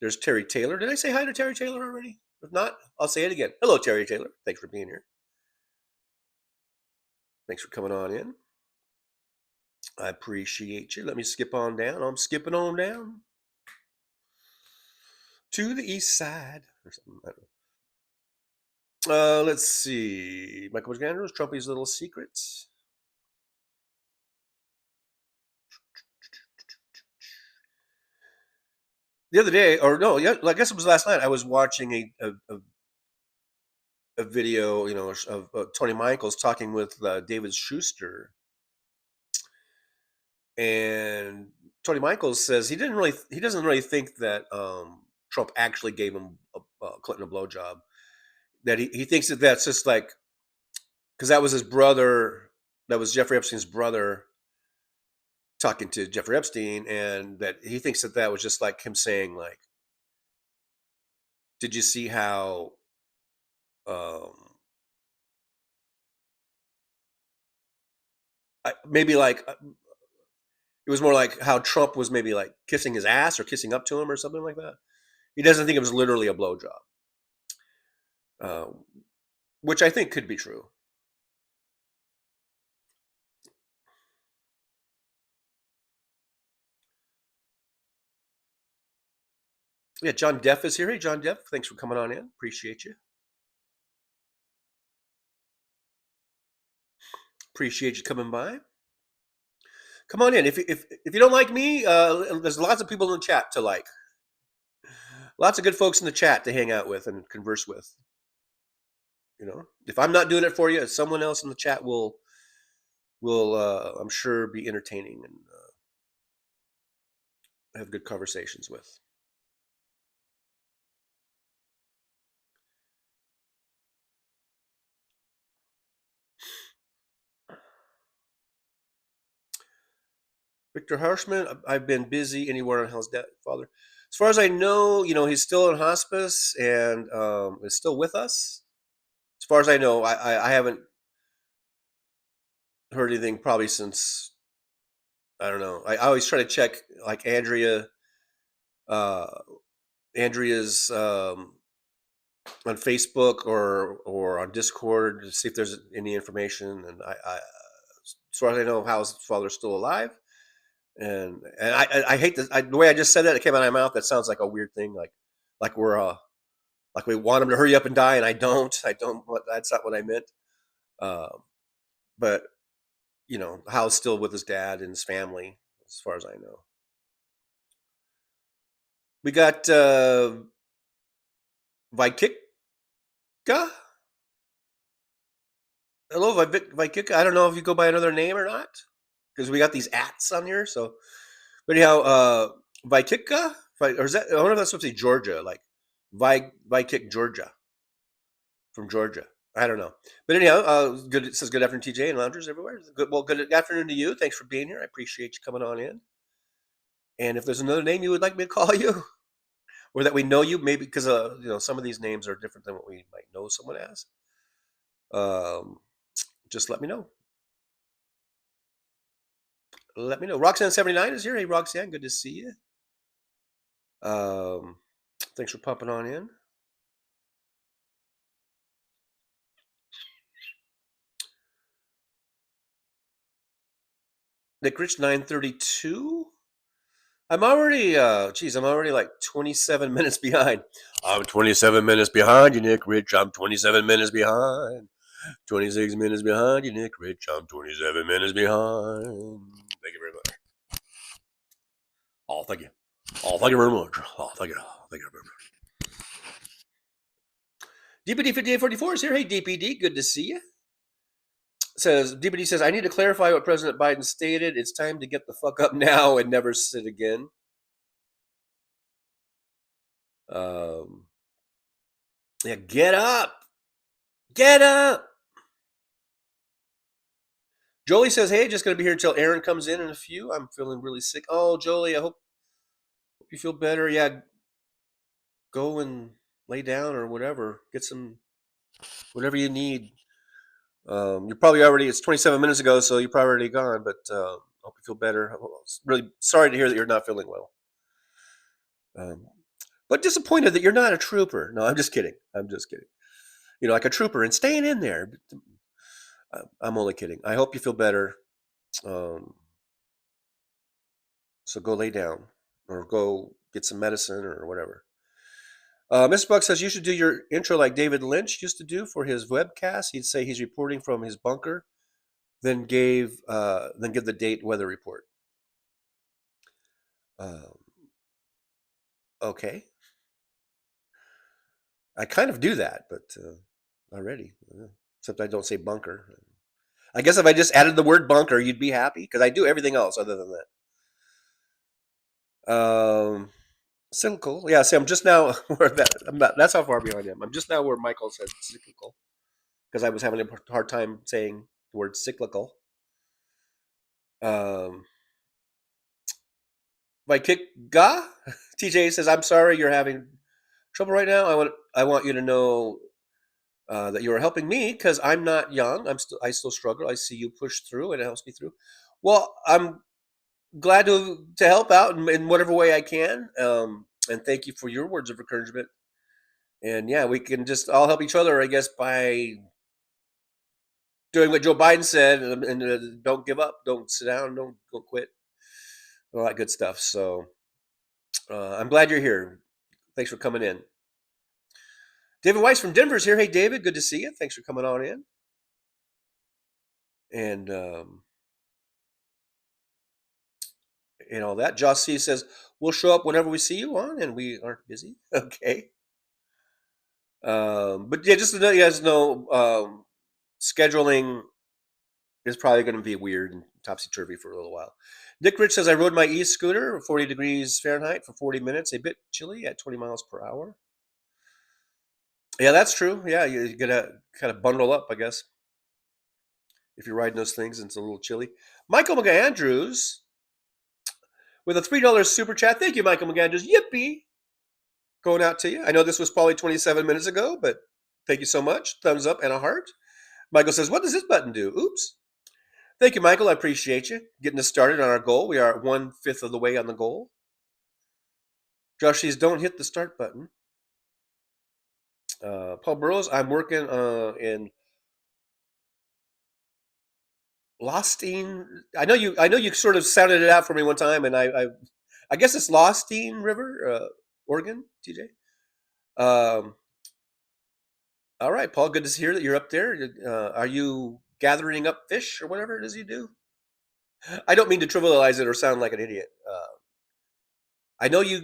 There's Terry Taylor. Did I say hi to Terry Taylor already? If not, I'll say it again. Hello, Terry Taylor. Thanks for being here. Thanks for coming on in. I appreciate you. Let me skip on down. I'm skipping on down to the east side or something. I don't know. Let's see. Michael Andrews, Trumpy's Little Secrets. The other day, or no, yeah, I guess it was last night. I was watching a video, of Tony Michaels talking with David Schuster, and Tony Michaels says he doesn't really think that Trump actually gave him Clinton a blowjob. That he thinks that that's just like, because that was his brother, that was Jeffrey Epstein's brother talking to Jeffrey Epstein, and that he thinks that that was just like him saying, like, did you see how maybe like it was more like how Trump was maybe like kissing his ass or kissing up to him or something like that. He doesn't think it was literally a blowjob, which I think could be true. Yeah, John Deff is here. Hey, John Deff, thanks for coming on in. Appreciate you. Appreciate you coming by. Come on in. If you don't like me, there's lots of people in the chat to like. Lots of good folks in the chat to hang out with and converse with. If I'm not doing it for you, someone else in the chat will I'm sure be entertaining and have good conversations with. Victor Harshman, I've been busy anywhere on Hell's father. As far as I know, he's still in hospice and is still with us. As far as I know, I haven't heard anything probably since, I don't know. I always try to check like Andrea's on Facebook or on Discord to see if there's any information. And I as far as I know, Hal's father's still alive. And I hate this. The way I just said that, it came out of my mouth. That sounds like a weird thing, like we're like we want him to hurry up and die, and I don't. That's not what I meant. But Hal's still with his dad and his family, as far as I know. We got Vaikika. Hello, Vaikika. I don't know if you go by another name or not, because we got these ats on here. So, but anyhow, Vaikika, or is that? I wonder if that's supposed to be Georgia, like Vaikik, Georgia, from Georgia. I don't know. But anyhow, good. It says good afternoon, TJ and loungers everywhere. Good afternoon to you. Thanks for being here. I appreciate you coming on in. And if there's another name you would like me to call you, or that we know you, maybe because some of these names are different than what we might know someone as. Just let me know. Let me know. Roxanne79 is here. Hey, Roxanne, good to see you. Thanks for popping on in. Nick Rich 932. I'm already like 27 minutes behind. I'm 27 minutes behind you, Nick Rich. I'm 27 minutes behind. 26 minutes behind you, Nick Rich. I'm 27 minutes behind. Thank you very much. Oh, thank you. Oh, thank you very much. Oh, thank you. Thank you very much. DPD 5844 is here. Hey, DPD, good to see you. DPD says, I need to clarify what President Biden stated. It's time to get the fuck up now and never sit again. Yeah, get up. Get up. Jolie says, hey, just going to be here until Aaron comes in a few. I'm feeling really sick. Oh, Jolie, I hope you feel better. Yeah, go and lay down or whatever. Get some, whatever you need. You're probably already, it's 27 minutes ago, so you're probably already gone, but hope you feel better. Really sorry to hear that you're not feeling well. But disappointed that you're not a trooper. No, I'm just kidding. I'm just kidding. You know, like a trooper and staying in there. I'm only kidding. I hope you feel better. So go lay down or go get some medicine or whatever. Mr. Buck says you should do your intro like David Lynch used to do for his webcast. He'd say he's reporting from his bunker, then give the date weather report. Okay. I kind of do that, but already, except I don't say bunker. I guess if I just added the word bunker, you'd be happy because I do everything else other than that. Cyclical, yeah. See, I'm just now where that. I'm not. That's how far behind I am. I'm just now where Michael said cyclical because I was having a hard time saying the word cyclical. By kick ga, TJ says, "I'm sorry you're having trouble right now. I want you to know that you are helping me because I'm not young. I still struggle. I see you push through, and it helps me through. Well, I'm glad to help out in whatever way I can. And thank you for your words of encouragement. And yeah, we can just all help each other, I guess, by doing what Joe Biden said and don't give up, don't sit down, don't quit, all that good stuff. So I'm glad you're here. Thanks for coming in. David Weiss from Denver's here. Hey, David, good to see you. Thanks for coming on in. And all that. Josh C says, we'll show up whenever we see you on, and we aren't busy. Okay. But yeah, just to let you guys know, scheduling is probably going to be weird and topsy-turvy for a little while. Dick Rich says, I rode my e-scooter, 40 degrees Fahrenheit for 40 minutes, a bit chilly at 20 miles per hour. Yeah, that's true. Yeah, you got to kind of bundle up, I guess. If you're riding those things, and it's a little chilly. Michael McAndrews with a $3 super chat. Thank you, Michael McAndrews. Yippee. Going out to you. I know this was probably 27 minutes ago, but thank you so much. Thumbs up and a heart. Michael says, what does this button do? Oops. Thank you, Michael. I appreciate you getting us started on our goal. We are 1/5 of the way on the goal. Josh says, don't hit the start button. Paul Burrows, I'm working in Lostine. I know you sort of sounded it out for me one time, and I guess it's Lostine River, Oregon, TJ. All right, Paul, good to hear that you're up there. Are you gathering up fish or whatever it is you do? I don't mean to trivialize it or sound like an idiot. I know you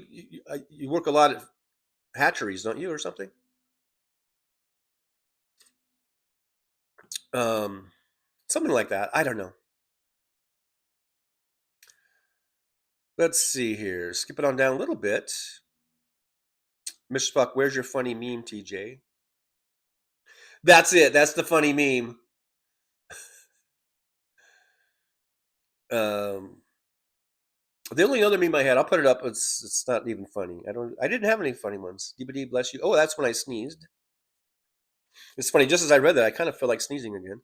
work a lot at hatcheries, don't you, or something? Something like that. I don't know. Let's see here. Skip it on down a little bit. Mr. Fuck, where's your funny meme, TJ? That's it. That's the funny meme. The only other meme I had, I'll put it up. It's not even funny. I didn't have any funny ones. DBD, bless you. Oh, that's when I sneezed. It's funny. Just as I read that, I kind of feel like sneezing again.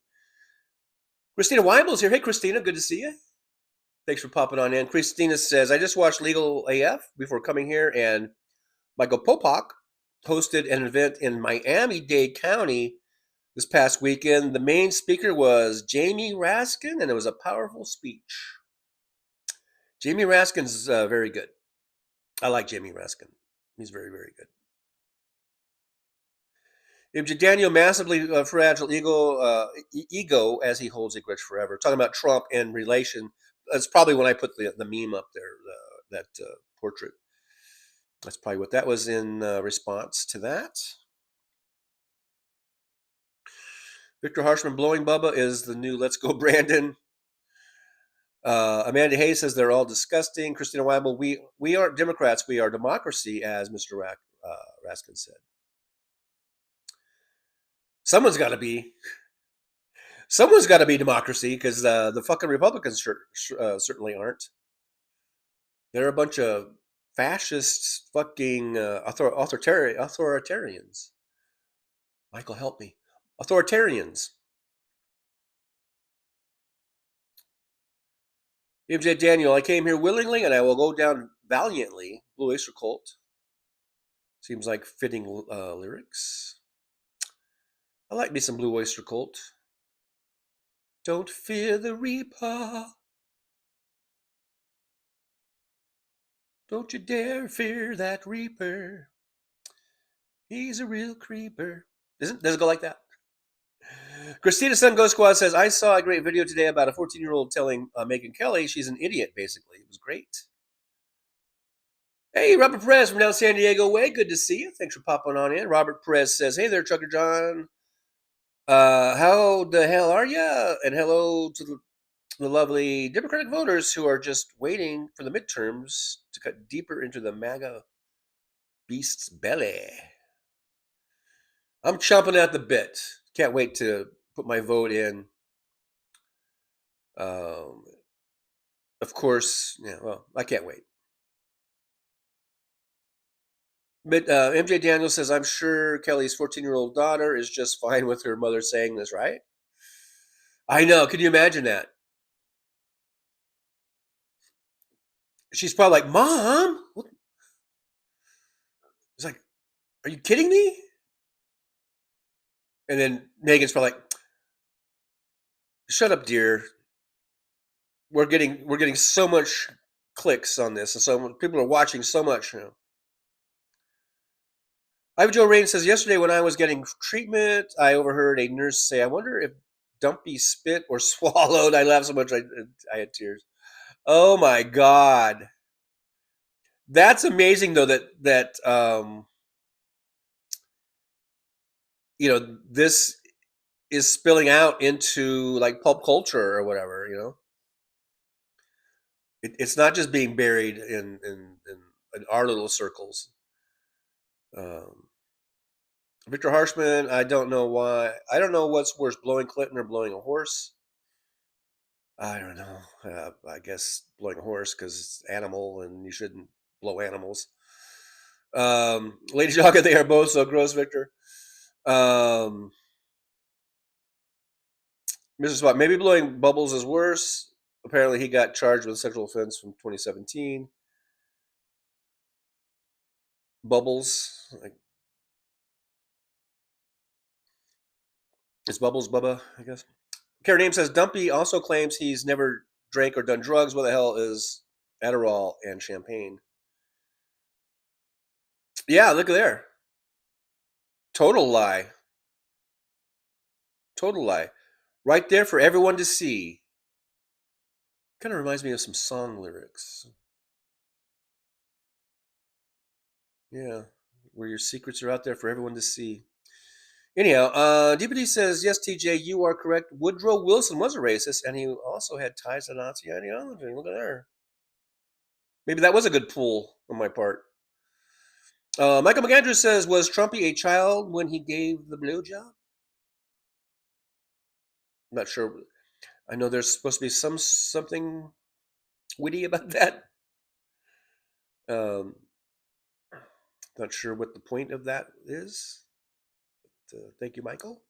Christina Weibel's here. Hey, Christina, good to see you. Thanks for popping on in. Christina says, I just watched Legal AF before coming here, and Michael Popak hosted an event in Miami-Dade County this past weekend. The main speaker was Jamie Raskin, and it was a powerful speech. Jamie Raskin's very good. I like Jamie Raskin. He's very, very good. If Daniel massively fragile ego as he holds a grudge forever. Talking about Trump and relation. That's probably when I put the meme up there. portrait. That's probably what that was in response to that. Victor Harshman, blowing Bubba is the new Let's Go Brandon. Amanda Hayes says they're all disgusting. Christina Weibel, we aren't Democrats, we are democracy, as Mr. Raskin said. Someone's got to be democracy, because the fucking Republicans certainly aren't. They're a bunch of fascist fucking authoritarians. Michael, help me. Authoritarians. MJ Daniel, I came here willingly and I will go down valiantly. Blue Oyster Cult. Seems like fitting lyrics. I like me some Blue Oyster Cult. Don't fear the Reaper. Don't you dare fear that Reaper. He's a real creeper. Does it go like that? Christina Sun Ghost Squad says, I saw a great video today about a 14-year-old telling Megyn Kelly she's an idiot, basically. It was great. Hey, Robert Perez from down San Diego way. Good to see you. Thanks for popping on in. Robert Perez says, hey there, Trucker John. How the hell are ya? And hello to the lovely Democratic voters who are just waiting for the midterms to cut deeper into the MAGA beast's belly. I'm chomping at the bit. Can't wait to put my vote in. Of course, yeah, well, I can't wait. But MJ Daniel says, I'm sure Kelly's 14-year-old daughter is just fine with her mother saying this, right? I know. Can you imagine that? She's probably like, Mom? What? It's like, are you kidding me? And then Megan's probably like, shut up, dear. We're getting so much clicks on this, and so people are watching so much now. Ivy Joe Rain says, yesterday when I was getting treatment, I overheard a nurse say, I wonder if Dumpy spit or swallowed. I laughed so much I had tears. Oh my God. That's amazing though that this is spilling out into like pulp culture or whatever, It's not just being buried in our little circles. Victor Harshman, I don't know why. I don't know what's worse, blowing Clinton or blowing a horse. I don't know. I guess blowing a horse because it's animal and you shouldn't blow animals. Lady Jogga, they are both so gross, Victor. Mr. Spot, maybe blowing bubbles is worse. Apparently he got charged with a sexual offense from 2017. Bubbles, like, it's Bubbles Bubba, I guess. Karen Name says Dumpy also claims he's never drank or done drugs. What the hell is Adderall and champagne? Yeah, look at there. Total lie. Total lie. Right there for everyone to see. Kind of reminds me of some song lyrics. Yeah, where your secrets are out there for everyone to see. Anyhow, DPD says, yes, TJ, you are correct. Woodrow Wilson was a racist, and he also had ties to Nazi ideology. Look at there. Maybe that was a good pull on my part. Michael McAndrew says, was Trumpy a child when he gave the blowjob? I'm not sure. I know there's supposed to be something witty about that. Not sure what the point of that is. But, thank you, Michael.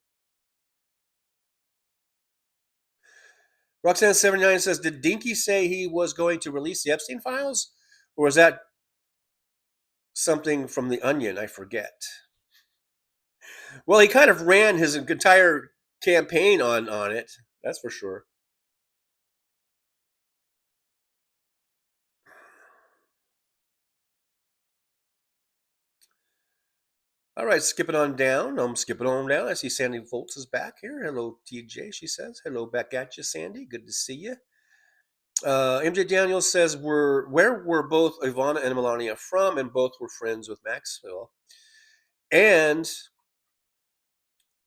Roxanne79 says, did Dinky say he was going to release the Epstein files? Or was that something from The Onion? I forget. Well, he kind of ran his entire campaign on it. That's for sure. All right, skipping on down. I see Sandy Foltz is back here. Hello, TJ, she says. Hello back at you, Sandy. Good to see you. MJ Daniels says, where were both Ivana and Melania from? And both were friends with Maxwell. And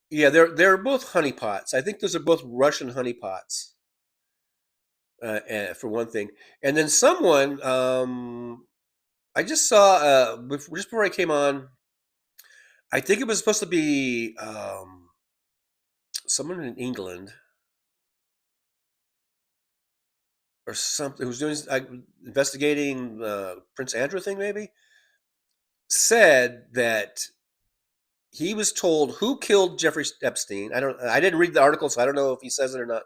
yeah, they're both honeypots. I think those are both Russian honeypots. For one thing, and then someone I just saw just before I came on. I think it was supposed to be someone in England or something who's doing investigating Prince Andrew thing. Maybe said that he was told who killed Jeffrey Epstein. I didn't read the article, so I don't know if he says it or not.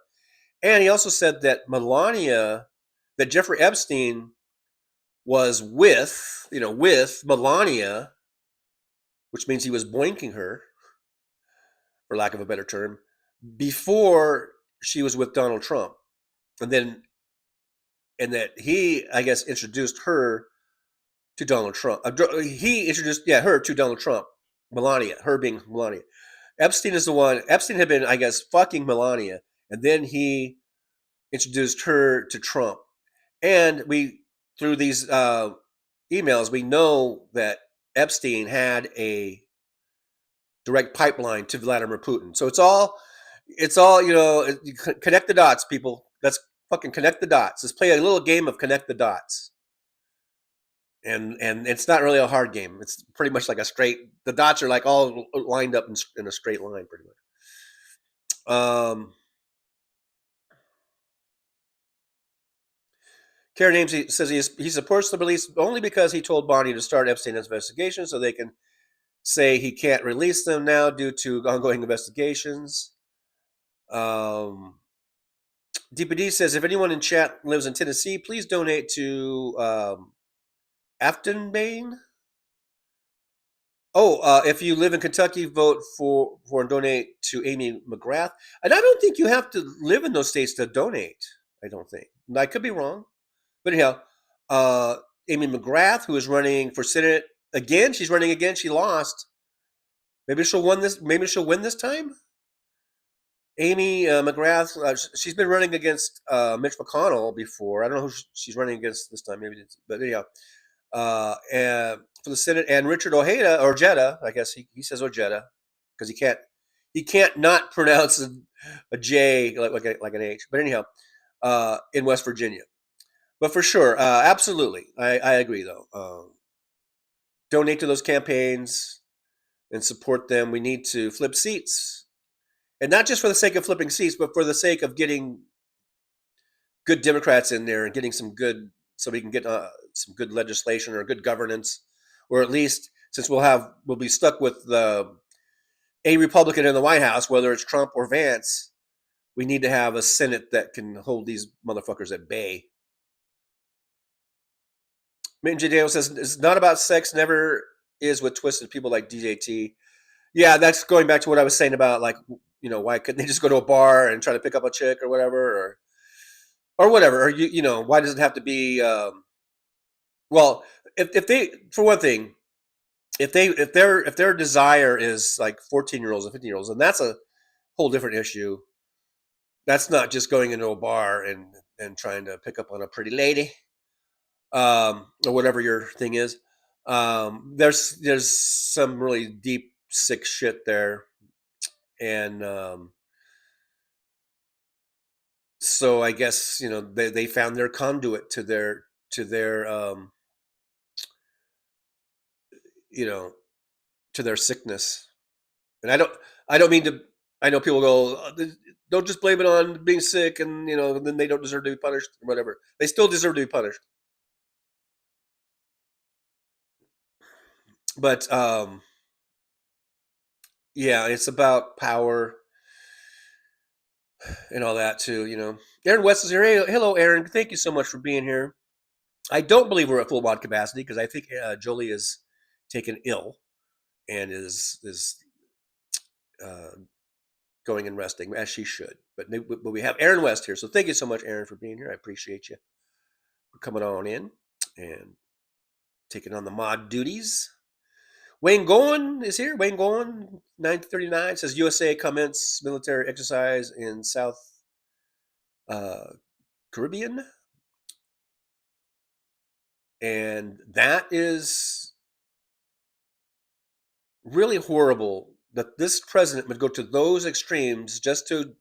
And he also said that that Jeffrey Epstein was with Melania, which means he was boinking her, for lack of a better term, before she was with Donald Trump. And that he, I guess, introduced her to Donald Trump. He introduced, her to Donald Trump. Melania, her being Melania. Epstein is the one. Epstein had been, I guess, fucking Melania, and then he introduced her to Trump. And through these emails, we know that Epstein had a direct pipeline to Vladimir Putin. So it's all connect the dots, people. Let's fucking connect the dots. Let's play a little game of connect the dots. And it's not really a hard game. It's pretty much like the dots are like all lined up in a straight line, pretty much. Karen Ames says he supports the release only because he told Bonnie to start Epstein's investigation so they can say he can't release them now due to ongoing investigations. DPD says, if anyone in chat lives in Tennessee, please donate to Aftonbane. If you live in Kentucky, vote for and donate to Amy McGrath. And I don't think you have to live in those states to donate. I don't think. I could be wrong. But anyhow, Amy McGrath, who is running for Senate again, she's running again. She lost. Maybe she'll win this. Maybe she'll win this time. Amy McGrath, she's been running against Mitch McConnell before. I don't know who she's running against this time. Maybe, but anyhow, and for the Senate, and Richard Ojeda, I guess he says Ojeda because he can't not pronounce a J like an H. But anyhow, in West Virginia. But for sure, absolutely, I agree though. Donate to those campaigns and support them. We need to flip seats. And not just for the sake of flipping seats, but for the sake of getting good Democrats in there and getting so we can get some good legislation or good governance, or at least since we'll be stuck with a Republican in the White House, whether it's Trump or Vance, we need to have a Senate that can hold these motherfuckers at bay. Minton J. Daniel says, it's not about sex, never is with twisted people like DJT. Yeah, that's going back to what I was saying about, like, why couldn't they just go to a bar and try to pick up a chick or whatever, or whatever, or why does it have to be? Well, if they, for one thing, if their desire is like 14-year-olds and 15-year-olds, and that's a whole different issue. That's not just going into a bar and trying to pick up on a pretty lady, or whatever your thing is. There's some really deep, sick shit there. And so I guess they found their conduit to their to their sickness. And I don't mean to. I know people go, don't just blame it on being sick, and then they don't deserve to be punished or whatever. They still deserve to be punished. But yeah, it's about power and all that too, Aaron West is here. Hey, hello, Aaron. Thank you so much for being here. I don't believe we're at full mod capacity because I think Jolie is taken ill and is going and resting, as she should. But we have Aaron West here. So thank you so much, Aaron, for being here. I appreciate you for coming on in and taking on the mod duties. Wayne Goen is here. Wayne Goen, 939, says USA commence military exercise in South Caribbean. And that is really horrible that this president would go to those extremes just to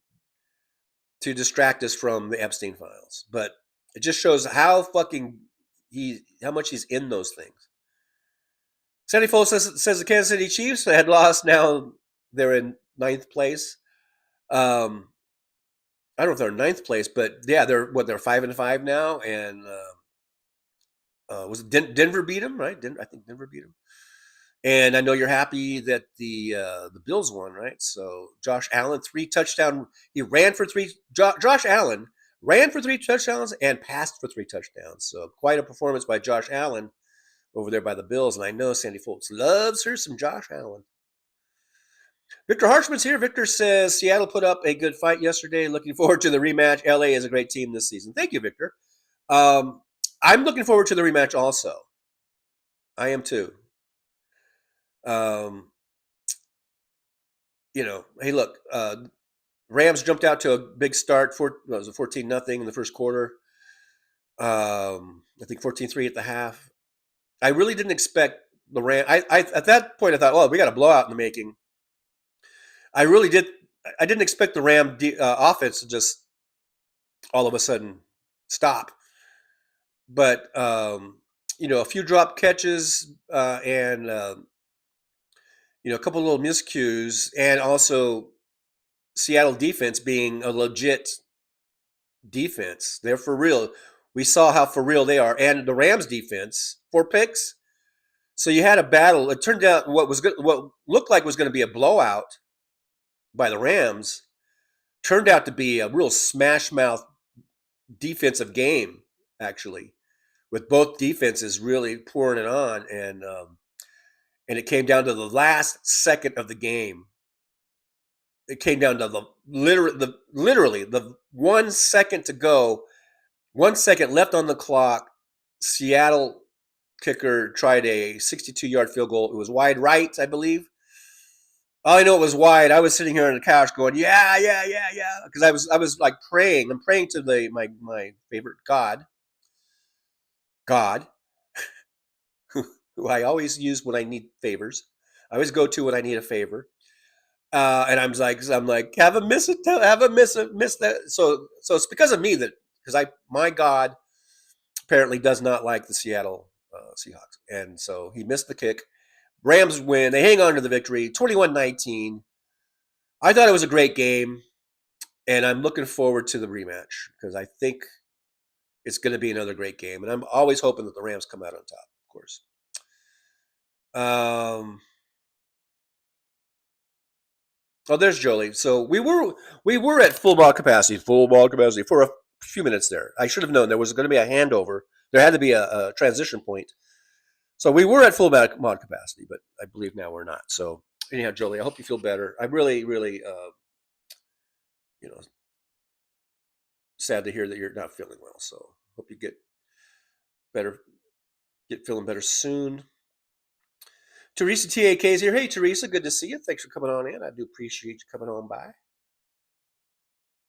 distract us from the Epstein files. But it just shows how much he's in those things. Sandy Foles says the Kansas City Chiefs had lost. Now they're in 9th place. I don't know if they're in 9th place, but yeah, they're 5-5 now. And was it Denver beat them, right? I think Denver beat them. And I know you're happy that the Bills won, right? So Josh Allen, 3 touchdowns. He ran for 3. Josh Allen ran for 3 touchdowns and passed for 3 touchdowns. So quite a performance by Josh Allen over there by the Bills. And I know Sandy Foltz loves her some Josh Allen. Victor Harshman's here. Victor says Seattle put up a good fight yesterday. Looking forward to the rematch. LA is a great team this season. Thank you, Victor. I'm looking forward to the rematch also. I am too. Hey, look, Rams jumped out to a big start. It was a 14-0 in the first quarter. I think 14-3 at the half. I really didn't expect the Rams. At that point, I thought, oh, we got a blowout in the making. I really did. I didn't expect the Ram offense to just all of a sudden stop. But, a few drop catches and, a couple of little miscues, and also Seattle defense being a legit defense. They're for real. We saw how for real they are. And the Rams defense, 4 picks. So you had a battle. It turned out what looked like was going to be a blowout by the Rams turned out to be a real smash mouth defensive game, actually, with both defenses really pouring it on. And it came down to the last second of the game. It came down to literally the 1 second to go, 1 second left on the clock. Seattle kicker tried a 62-yard field goal. It was wide right, I believe. All I know it was wide. I was sitting here on the couch going, yeah, because I was like praying. I'm praying to my favorite God, who I always use when I need favors. I always go to when I need a favor. And I'm like, have a miss that. So it's because of me because my God apparently does not like the Seattle Seahawks. And so he missed the kick. Rams win. They hang on to the victory, 21-19. I thought it was a great game, and I'm looking forward to the rematch because I think it's going to be another great game. And I'm always hoping that the Rams come out on top, of course. Oh, there's Jolie. So we were at full mod capacity for a few minutes there. I should have known there was going to be a handover. There had to be a transition point. So we were at full mod capacity, but I believe now we're not. So anyhow, Jolie, I hope you feel better. I'm really, really, sad to hear that you're not feeling well. So hope you get feeling better soon. Teresa TAK is here. Hey, Teresa, good to see you. Thanks for coming on in. I do appreciate you coming on by.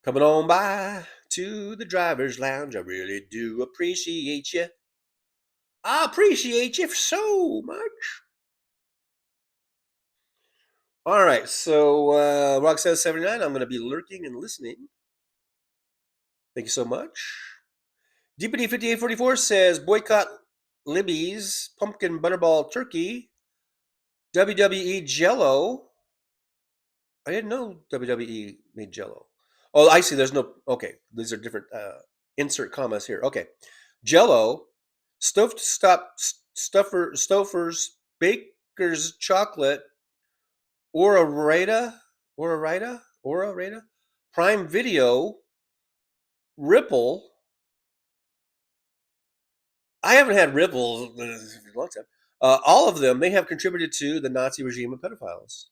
Coming on by to the driver's lounge. I really do appreciate you. I appreciate you so much. All right, so Rock says 79. I'm going to be lurking and listening. Thank you so much. DPD 5844 says boycott Libby's pumpkin butterball turkey. WWE Jello. I didn't know WWE made Jello. Oh, I see. There's no. Okay, these are different. Insert commas here. Okay, Jello. Stouffer's Baker's Chocolate, Ora Rita, Prime Video, Ripple. I haven't had Ripple in a long time. All of them, they have contributed to the Nazi regime of pedophiles.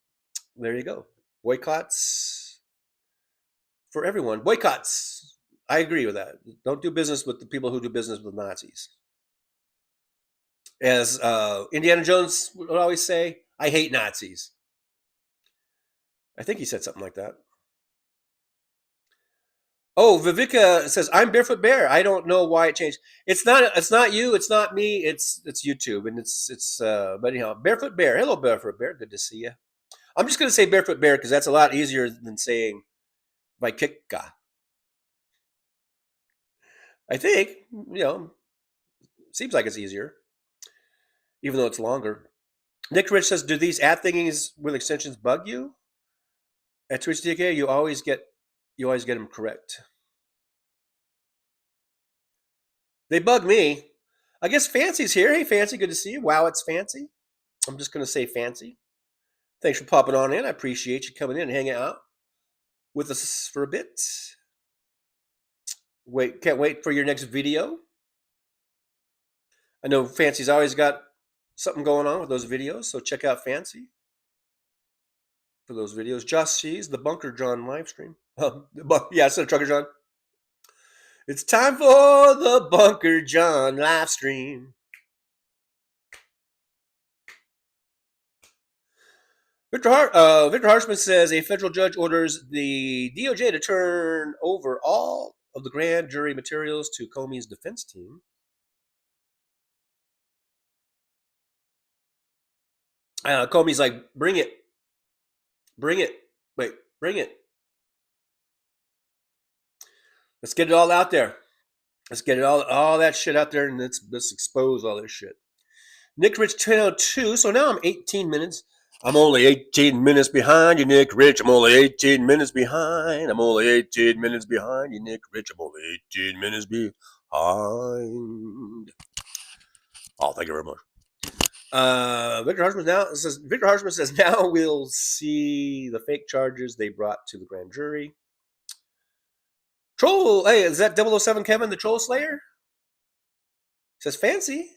There you go. Boycotts for everyone. Boycotts. I agree with that. Don't do business with the people who do business with Nazis. As Indiana Jones would always say, I hate Nazis. I think he said something like that. Oh, Viveka says, I'm Barefoot Bear. I don't know why it changed. It's not you, it's not me, it's YouTube. And but anyhow, Barefoot Bear. Hello, Barefoot Bear. Good to see you. I'm just gonna say Barefoot Bear because that's a lot easier than saying Vaikika. I think, seems like it's easier, even though it's longer. Nick Rich says, do these ad thingies with extensions bug you? At Twitch DK, you always get them correct. They bug me. I guess Fancy's here. Hey, Fancy, good to see you. Wow, it's Fancy. I'm just going to say Fancy. Thanks for popping on in. I appreciate you coming in and hanging out with us for a bit. Can't wait for your next video. I know Fancy's always got something going on with those videos, so check out Fancy for those videos. Josh sees the Bunker John Livestream. Yeah, so Trucker John. It's time for the Bunker John Livestream. Victor Harshman says a federal judge orders the DOJ to turn over all of the grand jury materials to Comey's defense team. Comey's like, bring it. Bring it. Wait, bring it. Let's get it all out there. Let's get it all that shit out there, and let's expose all this shit. Nick Rich 1002. So now I'm 18 minutes. I'm only 18 minutes behind you, Nick Rich. I'm only 18 minutes behind. I'm only 18 minutes behind you, Nick Rich. I'm only 18 minutes behind. Oh, thank you very much. Victor Harshman says now we'll see the fake charges they brought to the grand jury. Troll, hey, is that 007 Kevin, the Troll Slayer? Says fancy.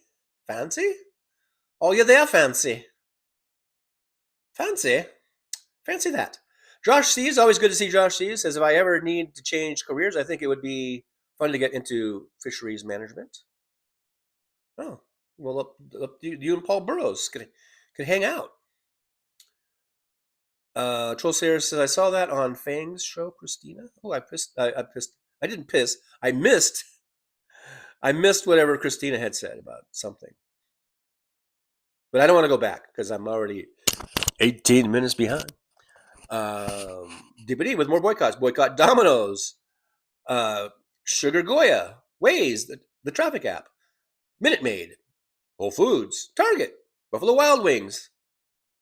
Fancy? Oh, yeah, they are fancy. Fancy? Fancy that. Josh C is always good to see Josh C. Says if I ever need to change careers, I think it would be fun to get into fisheries management. Oh, well, you and Paul Burrows could hang out. Troll Slayer says I saw that on Fang's show, Christina. Oh, I didn't piss. I missed whatever Christina had said about something. But I don't want to go back because I'm already 18 minutes behind. DPD with more boycotts. Boycott Domino's. Sugar Goya. Waze, the traffic app. Minute Maid. Whole Foods. Target. Buffalo Wild Wings.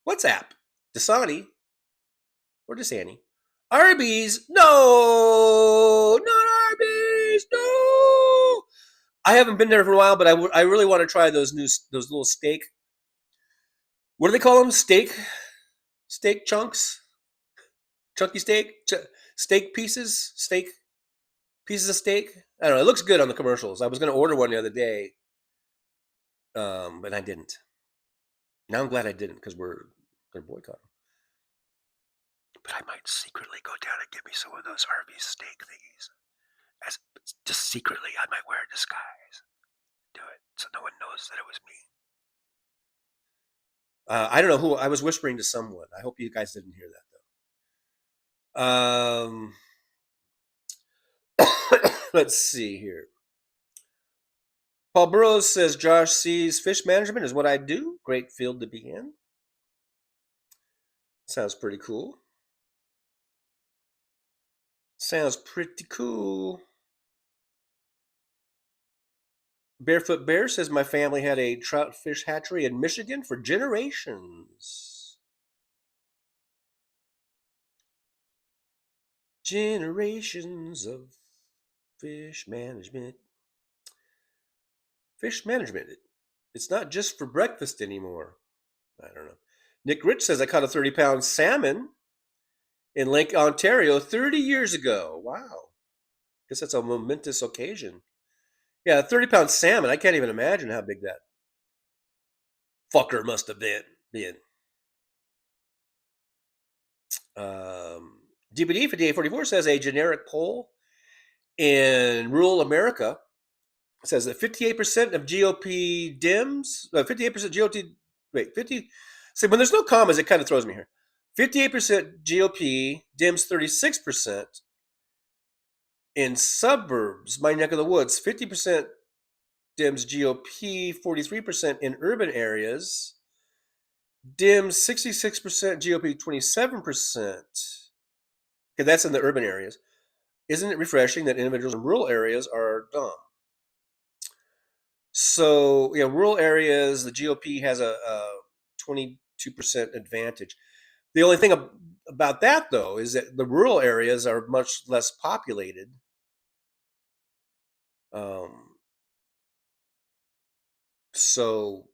WhatsApp. Dasani. Or Dasani. Arby's. No! Not Arby's! No! I haven't been there for a while, but I really want to try those little steak. What do they call them? Steak chunks? Chunky steak? Steak pieces? Pieces of steak? I don't know. It looks good on the commercials. I was going to order one the other day, but I didn't. Now I'm glad I didn't because we're going to boycott them. But I might secretly go down and get me some of those Arby's steak thingies. Just secretly, I might wear a disguise. Do it so no one knows that it was me. I don't know who. I was whispering to someone. I hope you guys didn't hear that, though. Let's see here. Paul Burrows says, Josh sees fish management is what I do. Great field to be in. Sounds pretty cool. Sounds pretty cool. Barefoot Bear says, my family had a trout fish hatchery in Michigan for generations. Generations of fish management. Fish management. It's not just for breakfast anymore. I don't know. Nick Rich says, I caught a 30-pound salmon in Lake Ontario 30 years ago. Wow. Guess that's a momentous occasion. Yeah, a 30-pound salmon. I can't even imagine how big that fucker must have been. DPD for DA44 says a generic poll in rural America says that 58% of GOP Dems, 58% GOP, see, when there's no commas, it kind of throws me here. 58% GOP, Dems 36%, In suburbs, my neck of the woods, 50% Dems GOP, 43% in urban areas. Dems 66%, GOP 27%. Okay, that's in the urban areas. Isn't it refreshing that individuals in rural areas are dumb? So, rural areas, the GOP has a 22% advantage. The only thing about that, though, is that the rural areas are much less populated. So,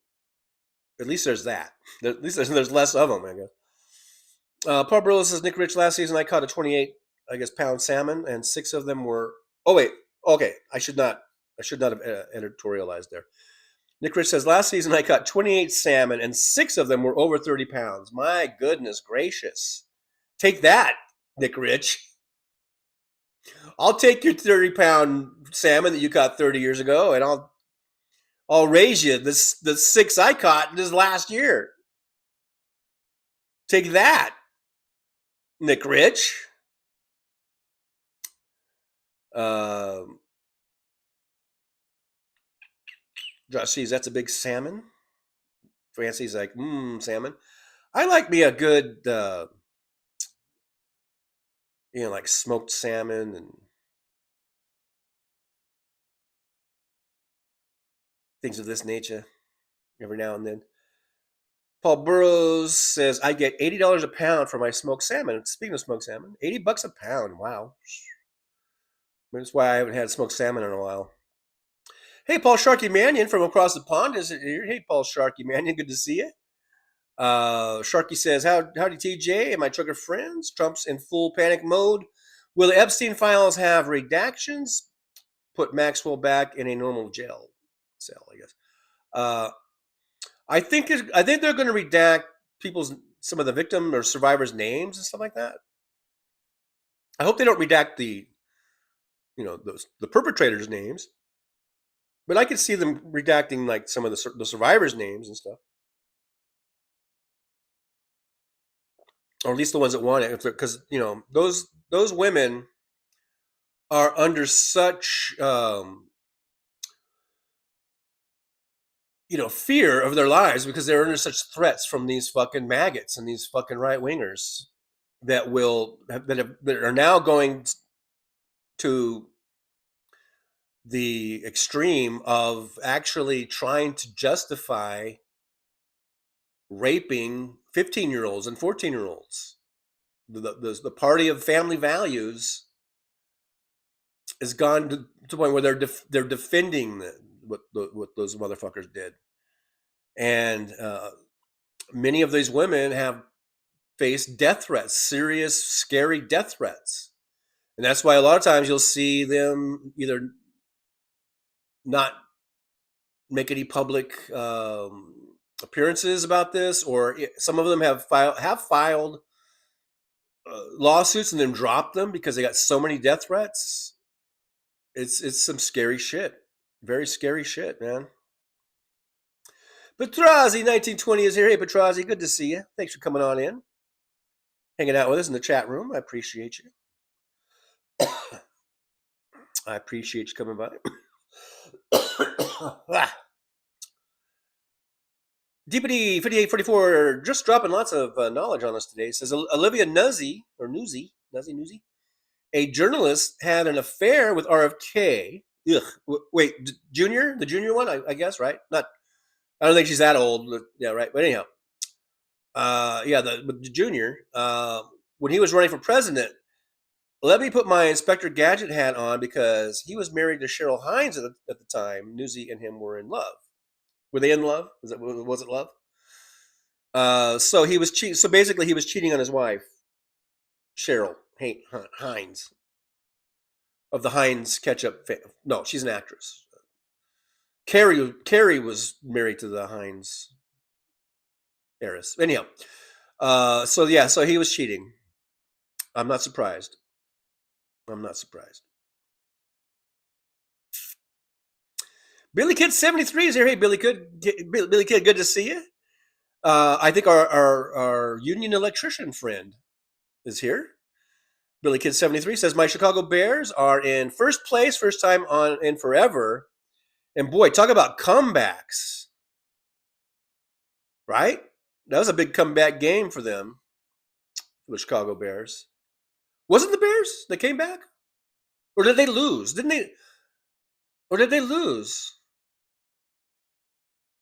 at least there's that. At least there's less of them, I guess. Paul Brillo says, Nick Rich, last season I caught a 28, pound salmon, and 6 of them were. Oh wait, okay. I should not have editorialized there. Nick Rich says, last season I caught 28 salmon, and 6 of them were over 30 pounds. My goodness gracious! Take that, Nick Rich. I'll take your 30-pound salmon that you caught 30 years ago, and I'll raise you the 6 I caught this last year. Take that, Nick Rich. Josh sees that's a big salmon. Francie's like, salmon. I like me a good, like smoked salmon and things of this nature every now and then. Paul Burrows says, I get $80 a pound for my smoked salmon. Speaking of smoked salmon, $80 a pound. Wow. That's why I haven't had smoked salmon in a while. Hey, Paul Sharky Mannion from across the pond is here. Hey, Paul Sharky Mannion, good to see you. Sharky says, howdy TJ and my trucker friends. Trump's in full panic mode. Will the Epstein files have redactions? Put Maxwell back in a normal jail cell, I guess. I think they're going to redact some of the victim or survivors' names and stuff like that. I hope they don't redact the perpetrators' names, but I could see them redacting like some of the survivors' names and stuff, or at least the ones that want it, because those women are under such fear of their lives because they're under such threats from these fucking maggots and these fucking right wingers that are now going to the extreme of actually trying to justify raping 15-year-olds and 14-year-olds. The party of family values has gone to the point where they're defending what those motherfuckers did, and many of these women have faced death threats, serious, scary death threats, and that's why a lot of times you'll see them either not make any public appearances about this, or some of them have filed lawsuits and then dropped them because they got so many death threats. It's some scary shit. Very scary shit, man. Petrazi 1920 is here. Hey, Petrazi, good to see you. Thanks for coming on in, hanging out with us in the chat room. I appreciate you. I appreciate you coming by. DPD 5844 just dropping lots of knowledge on us today. Says Olivia Nuzzy, a journalist, had an affair with RFK. Ugh. Wait, Junior? The Junior one, I guess, right? I don't think she's that old. But yeah, right. But anyhow, the Junior, when he was running for president, let me put my Inspector Gadget hat on because he was married to Cheryl Hines at the time. Newsy and him were in love. Were they in love? Was it love? So he was So basically, he was cheating on his wife, Cheryl Hines, of the Heinz ketchup. No, she's an actress. Carrie was married to the Heinz heiress. Anyhow, so he was cheating. I'm not surprised. Billy Kid 73 is here. Hey, Billy Kid, good to see you. I think our union electrician friend is here. Billy Kid 73 says, my Chicago Bears are in first place, first time on in forever. And boy, talk about comebacks. Right? That was a big comeback game for them, for the Chicago Bears. Was it the Bears that came back? Or did they lose? Did they lose?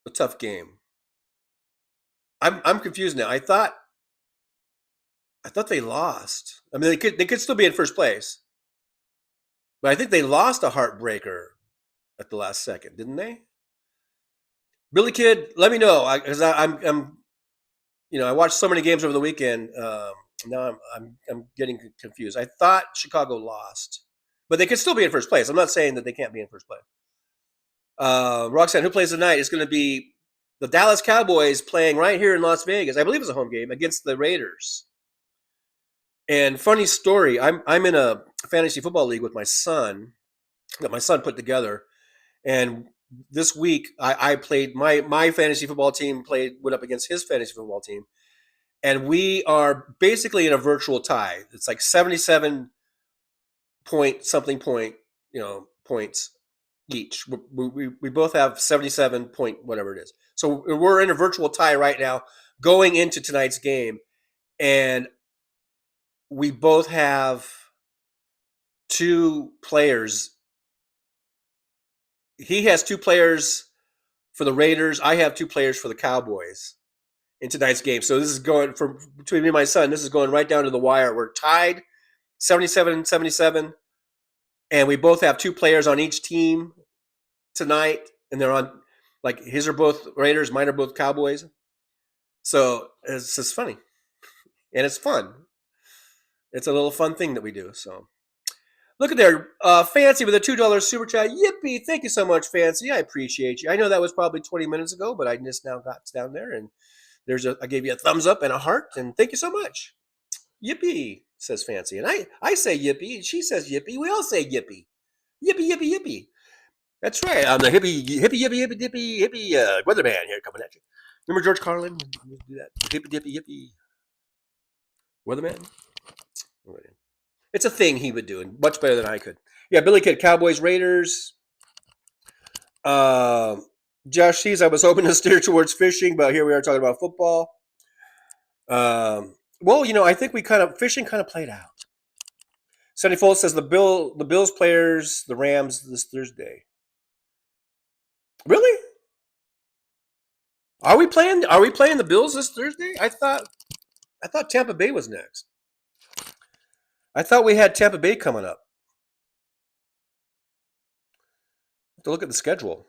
A tough game. I'm confused now. I thought they lost. I mean, they could still be in first place, but I think they lost a heartbreaker at the last second, didn't they? Billy Kid, let me know, because I'm I watched so many games over the weekend. Now I'm getting confused. I thought Chicago lost, but they could still be in first place. I'm not saying that they can't be in first place. Roxanne, who plays tonight? It's going to be the Dallas Cowboys playing right here in Las Vegas. I believe it's a home game against the Raiders. And funny story, I'm in a fantasy football league with my son that my son put together. And this week I played my fantasy football team went up against his fantasy football team. And we are basically in a virtual tie. It's like 77 points each. We both have 77 point whatever it is. So we're in a virtual tie right now going into tonight's game. And we both have two players. He has two players for the Raiders. I have two players for the Cowboys in tonight's game. So this is going between me and my son. This is going right down to the wire. We're tied 77-77. And we both have two players on each team tonight. And they're on, like, his are both Raiders, mine are both Cowboys. So it's just funny. And it's fun. It's a little fun thing that we do. So look at there. Fancy with a $2 super chat. Yippee. Thank you so much, Fancy. I appreciate you. I know that was probably 20 minutes ago, but I just now got down there and I gave you a thumbs up and a heart, and thank you so much. Yippee, says Fancy. And I say yippee, and she says yippee. We all say yippee. Yippee, yippee, yippee. That's right. I'm the hippie weatherman here coming at you. Remember George Carlin? Do that. Hippie, yippee, yippee. Weatherman? It's a thing he would do, and much better than I could. Yeah, Billy Kid, Cowboys, Raiders. Josh sees I was hoping to steer towards fishing, but here we are talking about football. Well, I think fishing kind of played out. Sonny Foles says the Bills players, the Rams this Thursday. Really? Are we playing the Bills this Thursday? I thought Tampa Bay was next. I thought we had Tampa Bay coming up. Have to look at the schedule.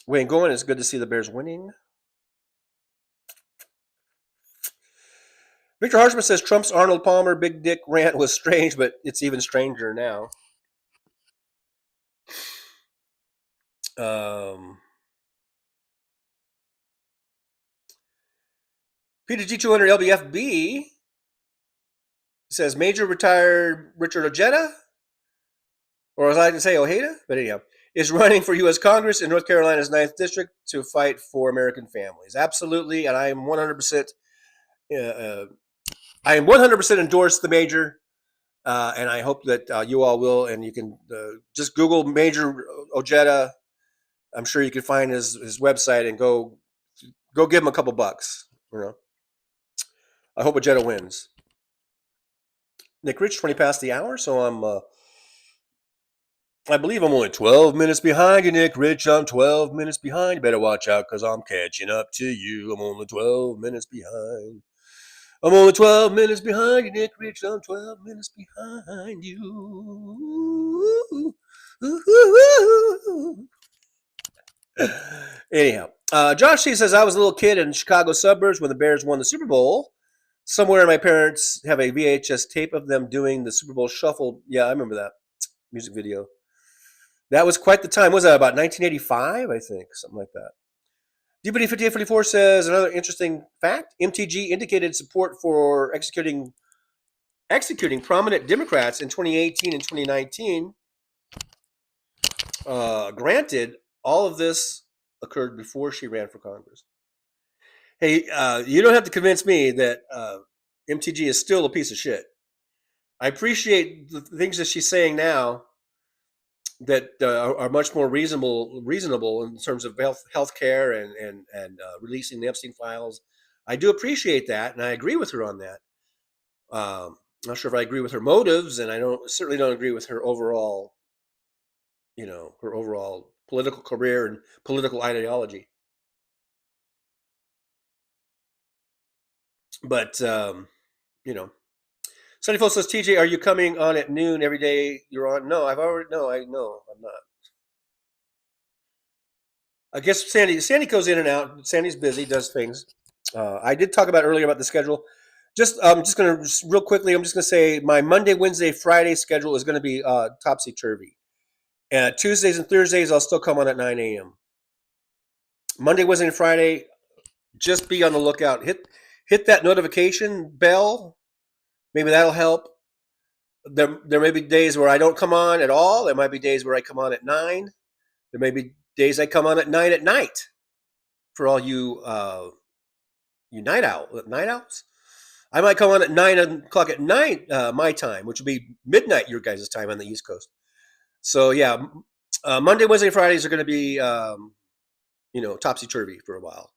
Wayne Goin, it's good to see the Bears winning. Victor Harshman says Trump's Arnold Palmer big dick rant was strange, but it's even stranger now. Peter G200 LBFB says Major retired Richard Ojeda, or as I can say, Ojeda, but anyhow, is running for U.S. Congress in North Carolina's 9th District to fight for American families. Absolutely, and I am 100%. I am 100% endorse the Major, and I hope that you all will. And you can just Google Major Ojeda. I'm sure you can find his website and go give him a couple bucks. I hope Ojeda wins. Nick Rich, 20 past the hour, so I believe I'm only 12 minutes behind you, Nick Rich. I'm 12 minutes behind. You better watch out because I'm catching up to you. I'm only 12 minutes behind. I'm only 12 minutes behind you, Nick Rich. I'm 12 minutes behind you. Anyhow, Josh C says, I was a little kid in Chicago suburbs when the Bears won the Super Bowl. Somewhere my parents have a VHS tape of them doing the Super Bowl shuffle. Yeah, I remember that music video. That was quite the time. Was that about 1985? I think, something like that. DPD 5854 says, another interesting fact, MTG indicated support for executing prominent Democrats in 2018 and 2019. Granted, all of this occurred before she ran for Congress. Hey, you don't have to convince me that MTG is still a piece of shit. I appreciate the things that she's saying now that are much more reasonable in terms of health care and releasing the Epstein files. I do appreciate that, and I agree with her on that. I'm not sure if I agree with her motives, and I certainly don't agree with her overall, her overall political career and political ideology. But Sunny Phil says, TJ, are you coming on at noon every day you're on? No, I'm not. I guess Sandy goes in and out. Sandy's busy, does things. I did talk about earlier about the schedule. I'm just gonna real quickly. I'm just gonna say my Monday, Wednesday, Friday schedule is gonna be topsy turvy. Tuesdays and Thursdays I'll still come on at 9 a.m. Monday, Wednesday, and Friday, just be on the lookout. Hit that notification bell. Maybe that'll help. There may be days where I don't come on at all. There might be days where I come on at 9. There may be days I come on at 9 at night. For all you night owls, I might come on at 9 o'clock at night, my time, which would be midnight your guys' time on the East Coast. So yeah, Monday, Wednesday, Fridays are going to be topsy turvy for a while.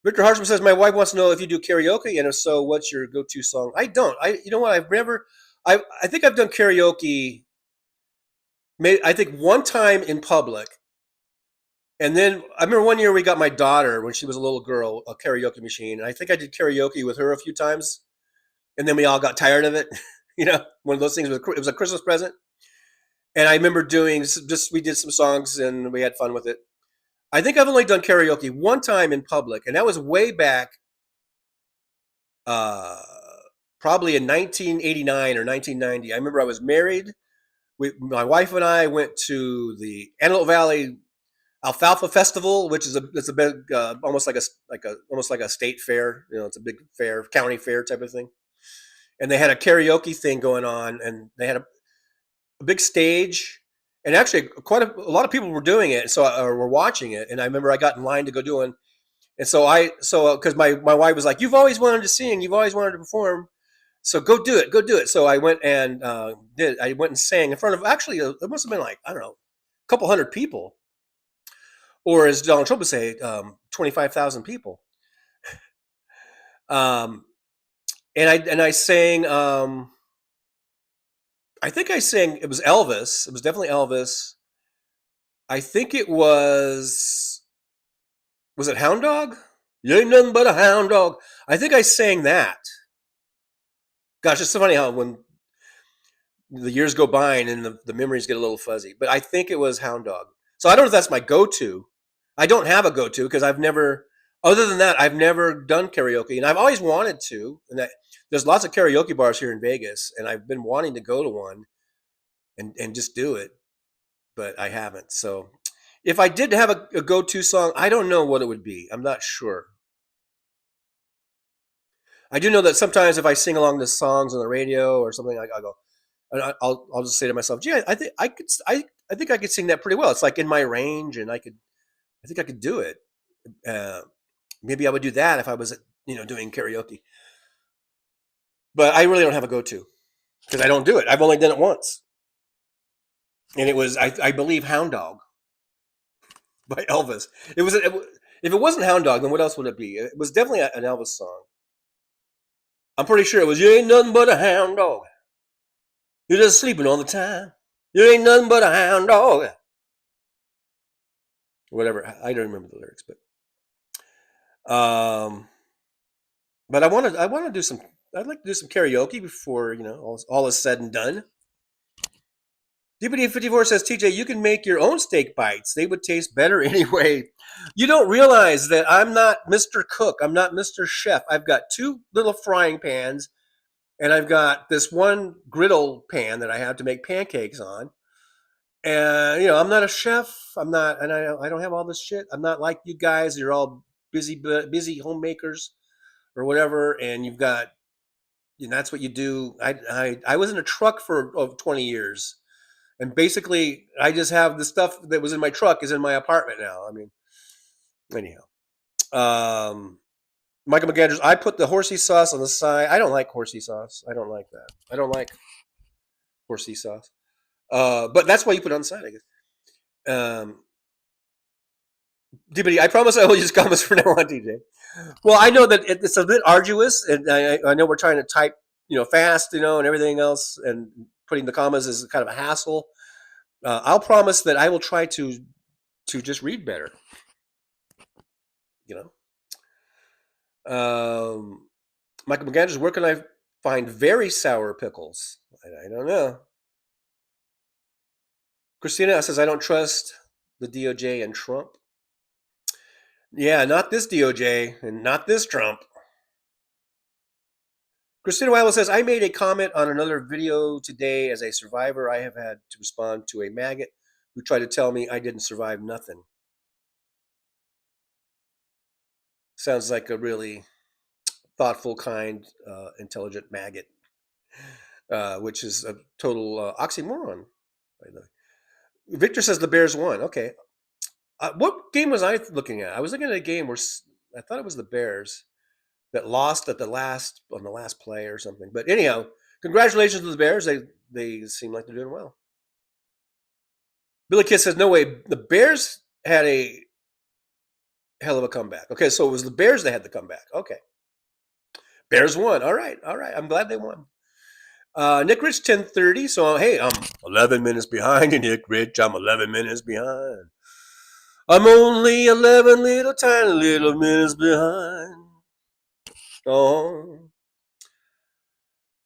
Victor Harshman says, my wife wants to know if you do karaoke, and if so, what's your go-to song? I don't. You know what? I think I've done karaoke. I think one time in public, and then I remember one year we got my daughter when she was a little girl a karaoke machine, and I think I did karaoke with her a few times, and then we all got tired of it. One of those things. It was a Christmas present, and I remember we did some songs and we had fun with it. I think I've only done karaoke one time in public, and that was way back, probably in 1989 or 1990. I remember I was married. My wife and I went to the Antelope Valley Alfalfa Festival, which is a big, almost like a state fair. It's a big fair, county fair type of thing. And they had a karaoke thing going on, and they had a big stage. And actually, quite a lot of people were doing it, so were watching it. And I remember I got in line to go do one. And so because my wife was like, "You've always wanted to sing, you've always wanted to perform, so go do it." So I went and did. I went and sang in front of it must have been like, I don't know, a couple hundred people, or as Donald Trump would say, 25,000 people. And I sang. I think I sang. It was Elvis. It was definitely Elvis. I think it was. Was it Hound Dog? You ain't nothing but a hound dog. I think I sang that. Gosh, it's so funny how when the years go by and the memories get a little fuzzy. But I think it was Hound Dog. So I don't know if that's my go-to. I don't have a go-to because other than that, I've never done karaoke. And I've always wanted to. And there's lots of karaoke bars here in Vegas. And I've been wanting to go to one and just do it. But I haven't. So if I did have a go-to song, I don't know what it would be. I'm not sure. I do know that sometimes if I sing along to songs on the radio or something, I go, I'll just say to myself, "Gee, I think I could sing that pretty well. It's like in my range, and I think I could do it. Maybe I would do that if I was, doing karaoke. But I really don't have a go-to because I don't do it. I've only done it once, and it was, I believe, Hound Dog by Elvis. If it wasn't Hound Dog, then what else would it be? It was definitely an Elvis song. I'm pretty sure it was, "You ain't nothing but a hound dog. You're just sleeping all the time. You ain't nothing but a hound dog." Whatever. I don't remember the lyrics, but I want to do some. I'd like to do some karaoke before all is said and done. DPD54 says, TJ, you can make your own steak bites. They would taste better anyway. You don't realize that I'm not Mr. Cook. I'm not Mr. Chef. I've got 2 little frying pans, and I've got this one griddle pan that I have to make pancakes on. And, I'm not a chef. I don't have all this shit. I'm not like you guys. You're all busy homemakers or whatever. And you've got, that's what you do. I was in a truck for 20 years. And basically, I just have the stuff that was in my truck is in my apartment now. I mean, anyhow. Michael McAndrews, I put the horsey sauce on the side. I don't like horsey sauce. I don't like that. I don't like horsey sauce. But that's why you put it on the side, I guess. DBD, I promise I will use comments from now on, DJ. Well, I know that it's a bit arduous, and I know we're trying to type, fast, and everything else, and putting the commas is kind of a hassle. I'll promise that I will try to just read better. Michael McAndrews, where can I find very sour pickles? I don't know. Christina says, I don't trust the DOJ and Trump. Yeah, not this DOJ and not this Trump. Christina Weiler says, I made a comment on another video today. As a survivor, I have had to respond to a maggot who tried to tell me I didn't survive nothing. Sounds like a really thoughtful, kind, intelligent maggot, which is a total oxymoron, by the way. Victor says the Bears won. Okay. What game was I looking at? I was looking at a game where I thought it was the Bears that lost on the last play or something. But anyhow, congratulations to the Bears. They seem like they're doing well. Billy Kiss says, no way. The Bears had a hell of a comeback. Okay, so it was the Bears that had the comeback. Okay. Bears won. All right. I'm glad they won. Nick Rich, 10:30. So, hey, I'm 11 minutes behind. And Nick Rich, I'm 11 minutes behind. I'm only 11 tiny little minutes behind. Oh.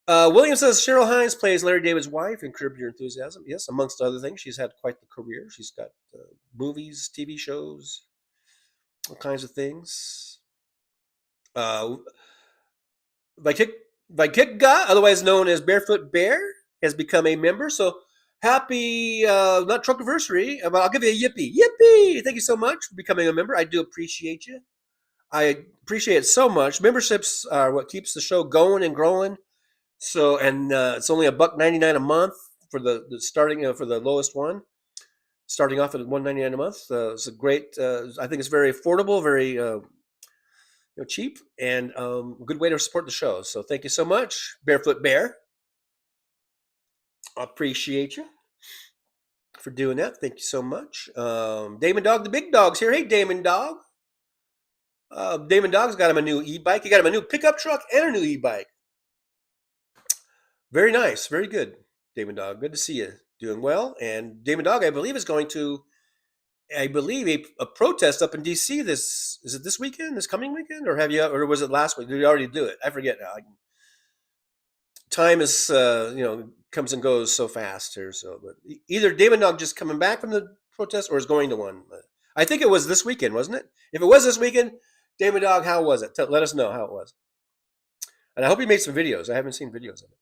William says Cheryl Hines plays Larry David's wife in Curb Your Enthusiasm. Yes, amongst other things, she's had quite the career. She's got movies, TV shows, all kinds of things. Vaikikga, otherwise known as Barefoot Bear, has become a member. So happy, not Truckiversary, but I'll give you a yippee. Yippee! Thank you so much for becoming a member. I do appreciate you. I appreciate it so much. Memberships are what keeps the show going and growing. So, and it's only $1.99 a month for the starting for the lowest one. Starting off at $1.99 a month. It's a great. I think it's very affordable, very cheap, and a good way to support the show. So, thank you so much, Barefoot Bear. I appreciate you for doing that. Thank you so much, Damon Dog. The big dog's here. Hey, Damon Dog. Damon Dog's got him a new e-bike. He got him a new pickup truck and a new e-bike. Very nice. Very good, Damon Dog. Good to see you. Doing well. And Damon Dog, I believe, is going to, a protest up in D.C. Is it this weekend, this coming weekend? Or was it last week? Did you already do it? I forget now. Time is, comes and goes so fast here. So, but either Damon Dog just coming back from the protest or is going to one. I think it was this weekend, wasn't it? If it was this weekend, Damon Dog, how was it? Let us know how it was. And I hope he made some videos. I haven't seen videos of it.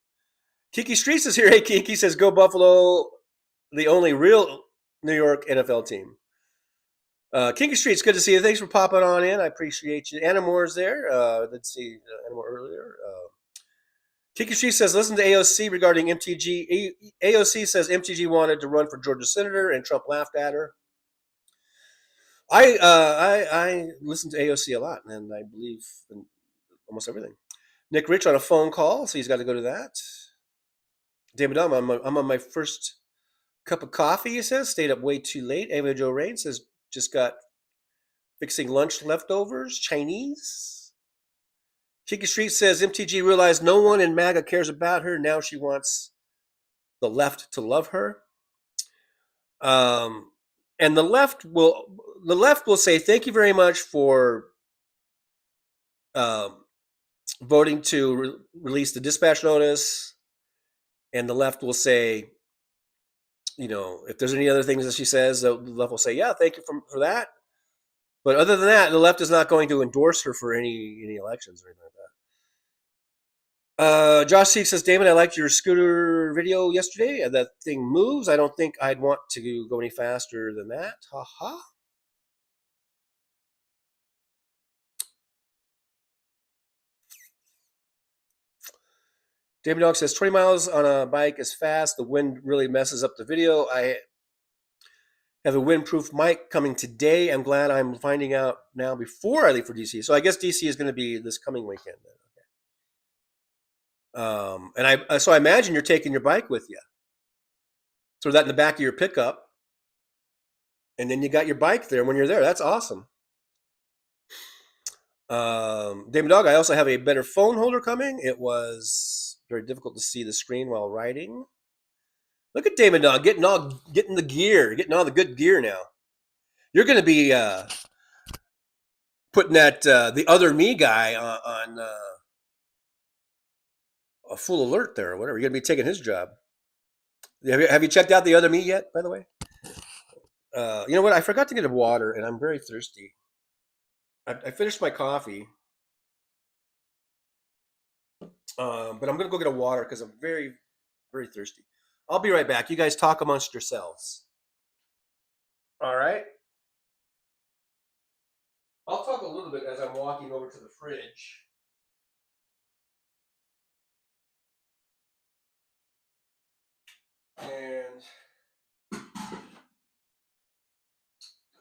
Kiki Streets is here. Hey, Kiki says, go Buffalo, the only real New York NFL team. Kiki Streets, good to see you. Thanks for popping on in. I appreciate you. Anna Moore's there. Let's see Anna Moore earlier. Kiki Streets says, listen to AOC regarding MTG. AOC says MTG wanted to run for Georgia senator, and Trump laughed at her. I listen to AOC a lot, and I believe in almost everything. Nick Rich on a phone call, so he's got to go to that. David, I'm on my first cup of coffee, he says. Stayed up way too late. Ava Jo Rain says, just got fixing lunch leftovers, Chinese. Kiki Street says, MTG realized no one in MAGA cares about her. Now she wants the left to love her. And the left will say, thank you very much for voting to release the dispatch notice. And the left will say, if there's any other things that she says, the left will say, yeah, thank you for that. But other than that, the left is not going to endorse her for any elections or anything like that. Josh C says, Damon, I liked your scooter video yesterday. That thing moves. I don't think I'd want to go any faster than that. Ha ha. David Dog says 20 miles on a bike is fast. The wind really messes up the video. Have a windproof mic coming today. I'm glad I'm finding out now before I leave for DC. So I guess DC is going to be this coming weekend. Okay. And I imagine you're taking your bike with you. Throw that in the back of your pickup, and then you got your bike there when you're there. That's awesome. Damon Dog, I also have a better phone holder coming. It was very difficult to see the screen while riding. Look at Damon Dog getting the gear, getting all the good gear now. You're going to be putting that the other me guy on a full alert there or whatever. You're going to be taking his job. Have you checked out the other me yet, by the way? You know what? I forgot to get a water, and I'm very thirsty. I finished my coffee, but I'm going to go get a water because I'm very, very thirsty. I'll be right back. You guys talk amongst yourselves. All right? I'll talk a little bit as I'm walking over to the fridge. And put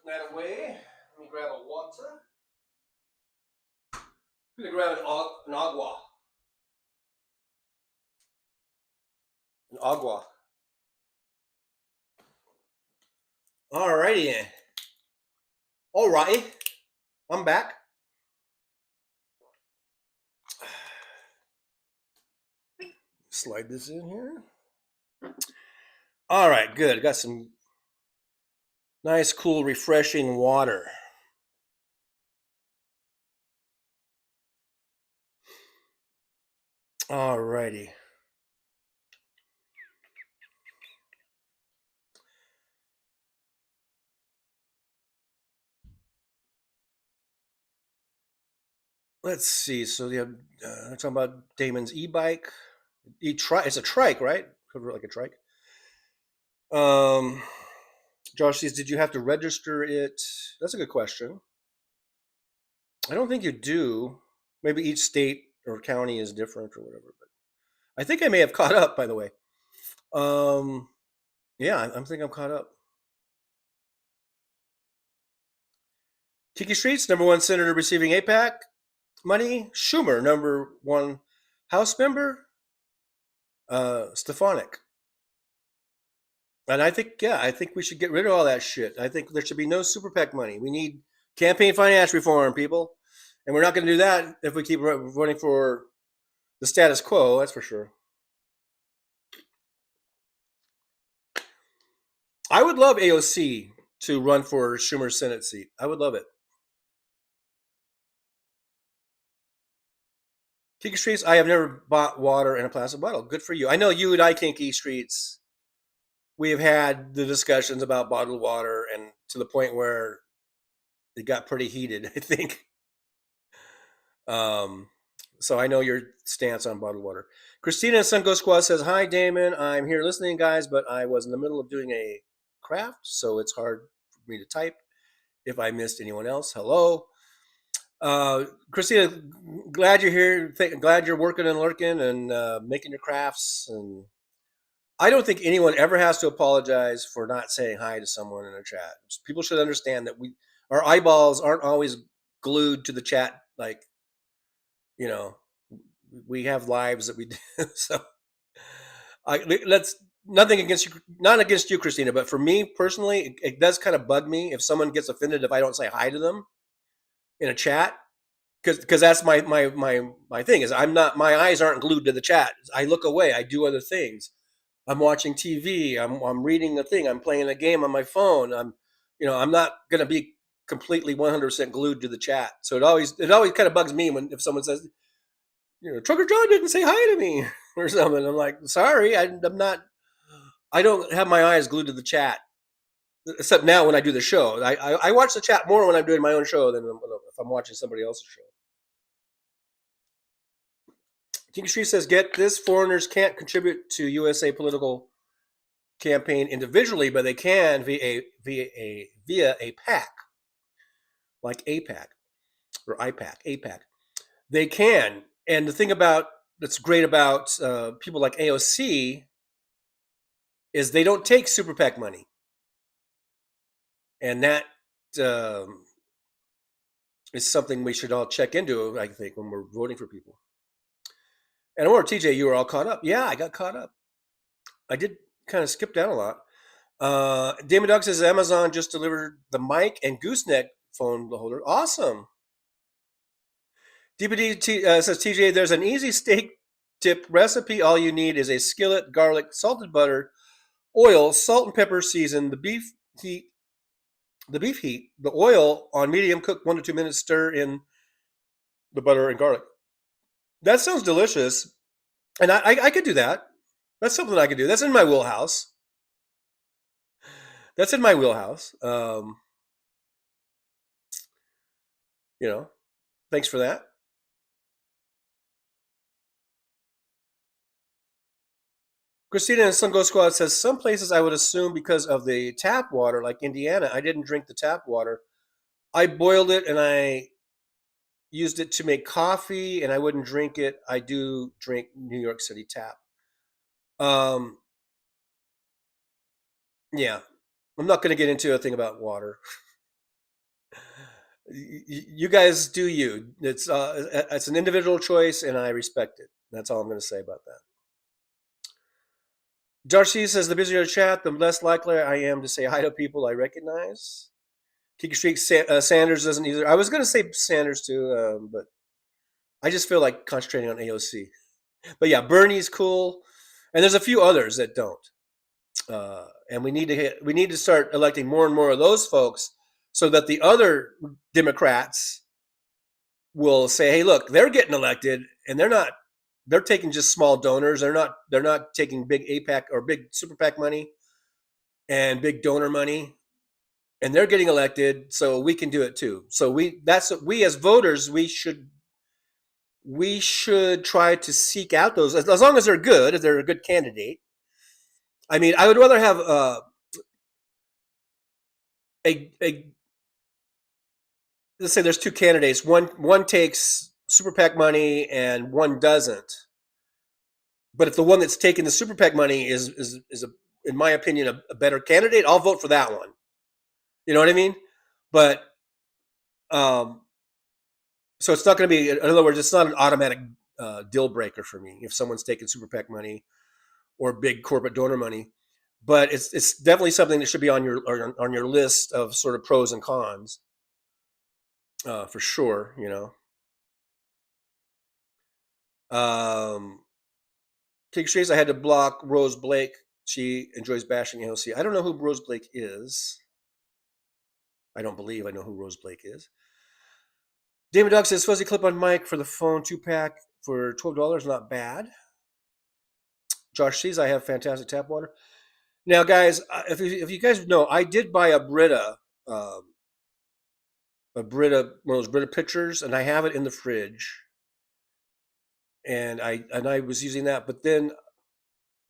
that away. Let me grab a water. I'm going to grab an agua. An agua. Alrighty. Alrighty. I'm back. Slide this in here. All right, good. Got some nice, cool, refreshing water. All righty. Let's see. So we're talking about Damon's e-bike. It's a trike, right? Cover it like a trike. Josh says, did you have to register it? That's a good question. I don't think you do. Maybe each state or county is different or whatever. But I think I may have caught up, by the way. Yeah, I think I'm caught up. Tiki Streets, #1 senator receiving AIPAC money. Schumer, #1 House member. Stefanik. And I think we should get rid of all that shit. I think there should be no super PAC money. We need campaign finance reform, people. And we're not going to do that if we keep running for the status quo, that's for sure. I would love AOC to run for Schumer's Senate seat. I would love it. Kinky Streets, I have never bought water in a plastic bottle. Good for you. I know you and I, Kinky Streets, we have had the discussions about bottled water, and to the point where it got pretty heated, I think. So I know your stance on bottled water. Christina Sungo Squad says, hi, Damon. I'm here listening, guys, but I was in the middle of doing a craft, so it's hard for me to type. If I missed anyone else, hello. Christina, glad you're here. Glad you're working and lurking and making your crafts. And I don't think anyone ever has to apologize for not saying hi to someone in a chat. People should understand that our eyeballs aren't always glued to the chat. Like, you know, we have lives that we do. So nothing against you, not against you, Christina, but for me personally, it does kind of bug me if someone gets offended if I don't say hi to them in a chat, because that's my thing is my eyes aren't glued to the chat. I look away. I do other things. I'm watching TV. I'm reading a thing. I'm playing a game on my phone. I'm not gonna be completely 100% glued to the chat. So it always kind of bugs me if someone says, Trucker John didn't say hi to me or something. I'm like, sorry, I'm not. I don't have my eyes glued to the chat. Except now when I do the show. I watch the chat more when I'm doing my own show than if I'm watching somebody else's show. King Street says, get this, foreigners can't contribute to USA political campaign individually, but they can via a PAC, like APAC or APAC. They can. And the thing that's great about people like AOC is they don't take super PAC money. And that is something we should all check into, I think, when we're voting for people. And I wonder, TJ, you were all caught up. Yeah, I got caught up. I did kind of skip down a lot. Damon Doug says Amazon just delivered the mic and gooseneck phone holder. Awesome. DPD says, TJ, there's an easy steak tip recipe. All you need is a skillet, garlic, salted butter, oil, salt and pepper season, the beef heat, the oil on medium, cook 1 to 2 minutes, stir in the butter and garlic. That sounds delicious. And I could do that. That's something I could do. That's in my wheelhouse. That's in my wheelhouse. Thanks for that. Christina and Sun Go Squad says, some places I would assume because of the tap water, like Indiana, I didn't drink the tap water. I boiled it and I used it to make coffee, and I wouldn't drink it. I do drink New York City tap. Yeah, I'm not going to get into a thing about water. You guys do you. It's an individual choice, and I respect it. That's all I'm going to say about that. Darcy says, the busier the chat, the less likely I am to say hi to people I recognize. Kiki Streak, Sanders doesn't either. I was going to say Sanders too, but I just feel like concentrating on AOC. But yeah, Bernie's cool, and there's a few others that don't. And we need to start electing more and more of those folks, so that the other Democrats will say, "Hey, look, they're getting elected, and they're taking just small donors. They're not taking big APAC or big super PAC money and big donor money, and they're getting elected, so we can do it too." So we as voters, we should try to seek out those, as long as they're good, if they're a good candidate. I mean, I would rather have let's say there's two candidates. One takes super PAC money and one doesn't. But if the one that's taking the super PAC money is in my opinion, a better candidate, I'll vote for that one. You know what I mean? But so it's not going to be. In other words, it's not an automatic deal breaker for me if someone's taking super PAC money or big corporate donor money. But it's definitely something that should be on your list of sort of pros and cons, for sure. King Streets, I had to block Rose Blake. She enjoys bashing AOC. I don't know who Rose Blake is. I don't believe I know who Rose Blake is. David Duck says, fuzzy clip on mic for the phone 2-pack for $12. Not bad. Josh sees I have fantastic tap water. Now, guys, if you guys know, I did buy a Brita, one of those Brita pitchers, and I have it in the fridge. And I was using that, but then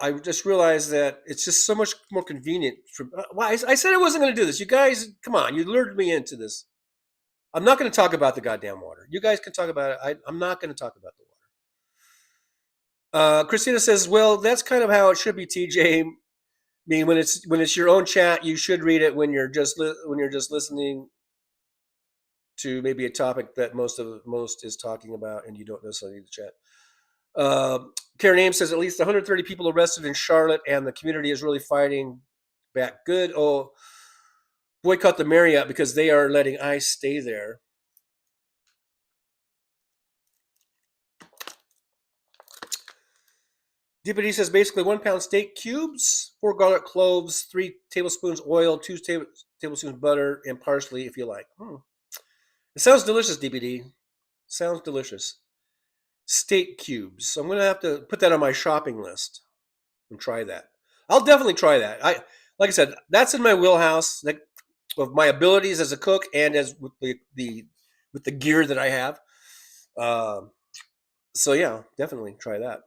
I just realized that it's just so much more convenient. I said I wasn't going to do this. You guys, come on, you lured me into this. I'm not going to talk about the goddamn water. You guys can talk about it. I'm not going to talk about the water. Christina says, well, that's kind of how it should be, TJ. I mean, when it's your own chat, you should read it when you're just listening to maybe a topic that most is talking about, and you don't necessarily need to chat. Karen Ames says at least 130 people arrested in Charlotte, and the community is really fighting back. Good. Oh, boycott the Marriott because they are letting ICE stay there. DPD says basically 1 pound steak cubes, 4 garlic cloves, 3 tablespoons oil, 2 tablespoons butter, and parsley if you like. It sounds delicious, DPD. Sounds delicious. Steak cubes. So I'm going to have to put that on my shopping list and try that. I'll definitely try that. Like I said, that's in my wheelhouse of my abilities as a cook and as with the gear that I have. So yeah, definitely try that.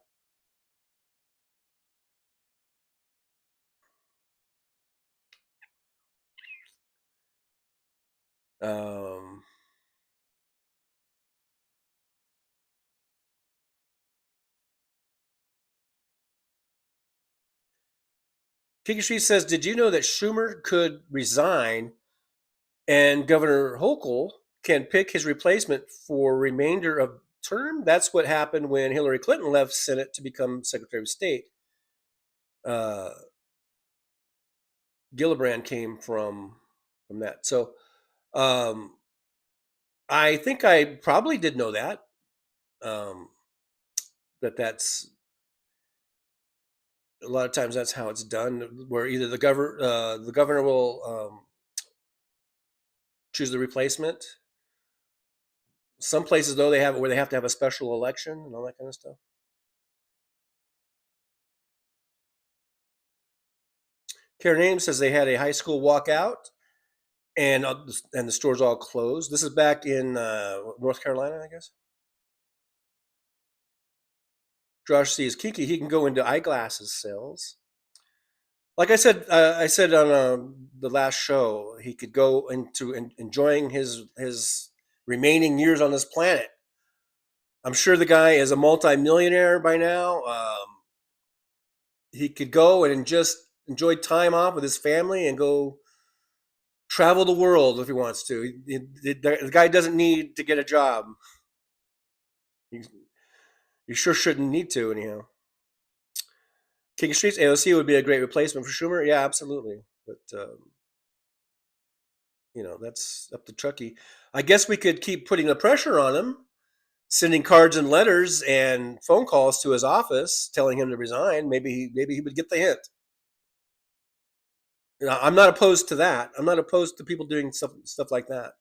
Kiki Street says, did you know that Schumer could resign And Governor Hochul can pick his replacement for remainder of term. That's what happened when Hillary Clinton left Senate to become Secretary of State. Gillibrand came from that. So I think I probably did know that. That's a lot of times that's how it's done, where either the governor will choose the replacement. Some places though they have where they have to have a special election and all that kind of stuff. Karen Ames says they had a high school walkout, and the stores all closed. This is back in North Carolina, I guess. Josh sees Kiki. He can go into eyeglasses sales. Like I said on the last show, he could go into enjoying his remaining years on this planet. I'm sure the guy is a multi-millionaire by now. He could go and just enjoy time off with his family and go travel the world if he wants to. The guy doesn't need to get a job. You sure shouldn't need to, anyhow. King Street's AOC would be a great replacement for Schumer. Yeah, absolutely. But that's up to Chucky. I guess we could keep putting the pressure on him, sending cards and letters and phone calls to his office telling him to resign. Maybe he would get the hint. I'm not opposed to that. I'm not opposed to people doing stuff like that.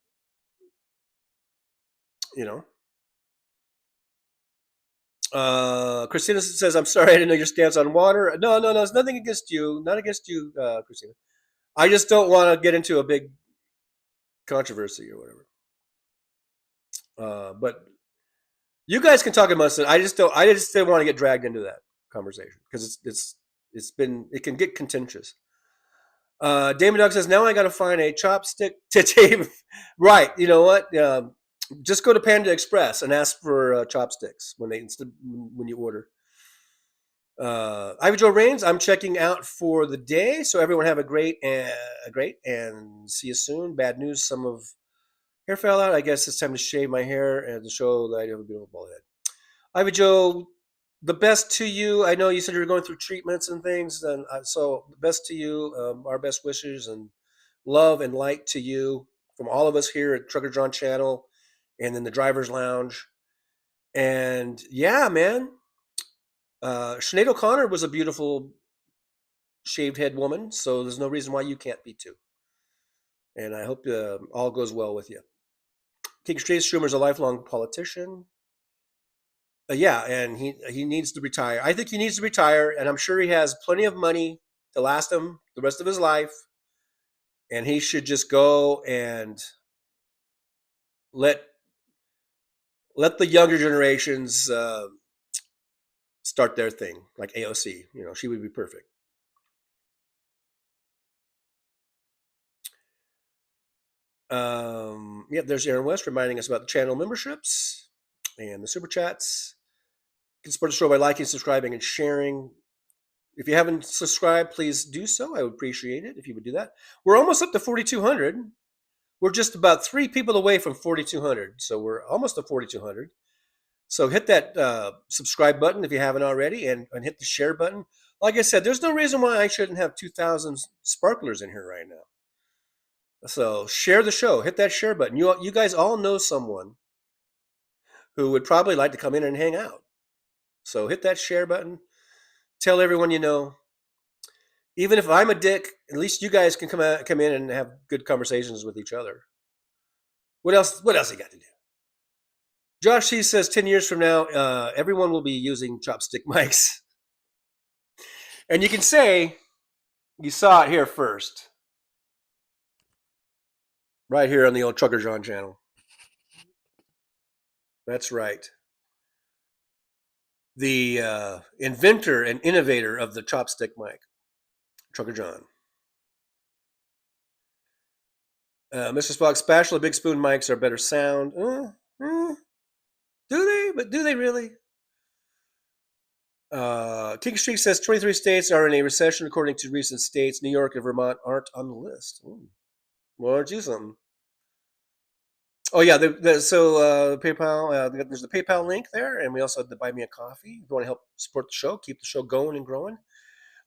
Christina says, "I'm sorry, I didn't know your stance on water." No, it's nothing against you. Not against you, Christina. I just don't want to get into a big controversy or whatever. But you guys can talk amongst it. I just don't want to get dragged into that conversation because it can get contentious. Damon Dog says, now I got to find a chopstick to tape. Right. You know what? Just go to Panda Express and ask for chopsticks when you order. Ivy Joe Rains, I'm checking out for the day. So everyone have a great and see you soon. Bad news. Some of hair fell out. I guess it's time to shave my hair and to show that I have a beautiful bald head. Ivy Joe, the best to you. I know you said you were going through treatments and things, and so the best to you. Our best wishes and love and light to you from all of us here at Trucker John Channel and in the Driver's Lounge. And yeah, man, Sinead O'Connor was a beautiful shaved head woman, so there's no reason why you can't be too. And I hope all goes well with you. King Street Schumer's a lifelong politician. Yeah, and he needs to retire. I think he needs to retire, and I'm sure he has plenty of money to last him the rest of his life. And he should just go and let the younger generations start their thing, like AOC. She would be perfect. There's Aaron West reminding us about the channel memberships and the super chats. You can support the show by liking, subscribing, and sharing. If you haven't subscribed, please do so. I would appreciate it if you would do that. We're almost up to 4,200. We're just about 3 people away from 4,200. So we're almost to 4,200. So hit that subscribe button if you haven't already and hit the share button. Like I said, there's no reason why I shouldn't have 2,000 sparklers in here right now. So share the show. Hit that share button. You guys all know someone who would probably like to come in and hang out. So hit that share button. Tell everyone you know. Even if I'm a dick, at least you guys can come in and have good conversations with each other. What else you got to do? Josh C says 10 years from now, everyone will be using chopstick mics. And you can say you saw it here first. Right here on the old Trucker John channel. That's right. The inventor and innovator of the chopstick mic, Trucker John. Mr. Spock, Spatula Big Spoon mics are better sound. Do they? But do they really? King Street says 23 states are in a recession according to recent states. New York and Vermont aren't on the list. Well, aren't you something? Oh yeah, PayPal. There's the PayPal link there, and we also have the Buy Me a Coffee. If you want to help support the show, keep the show going and growing.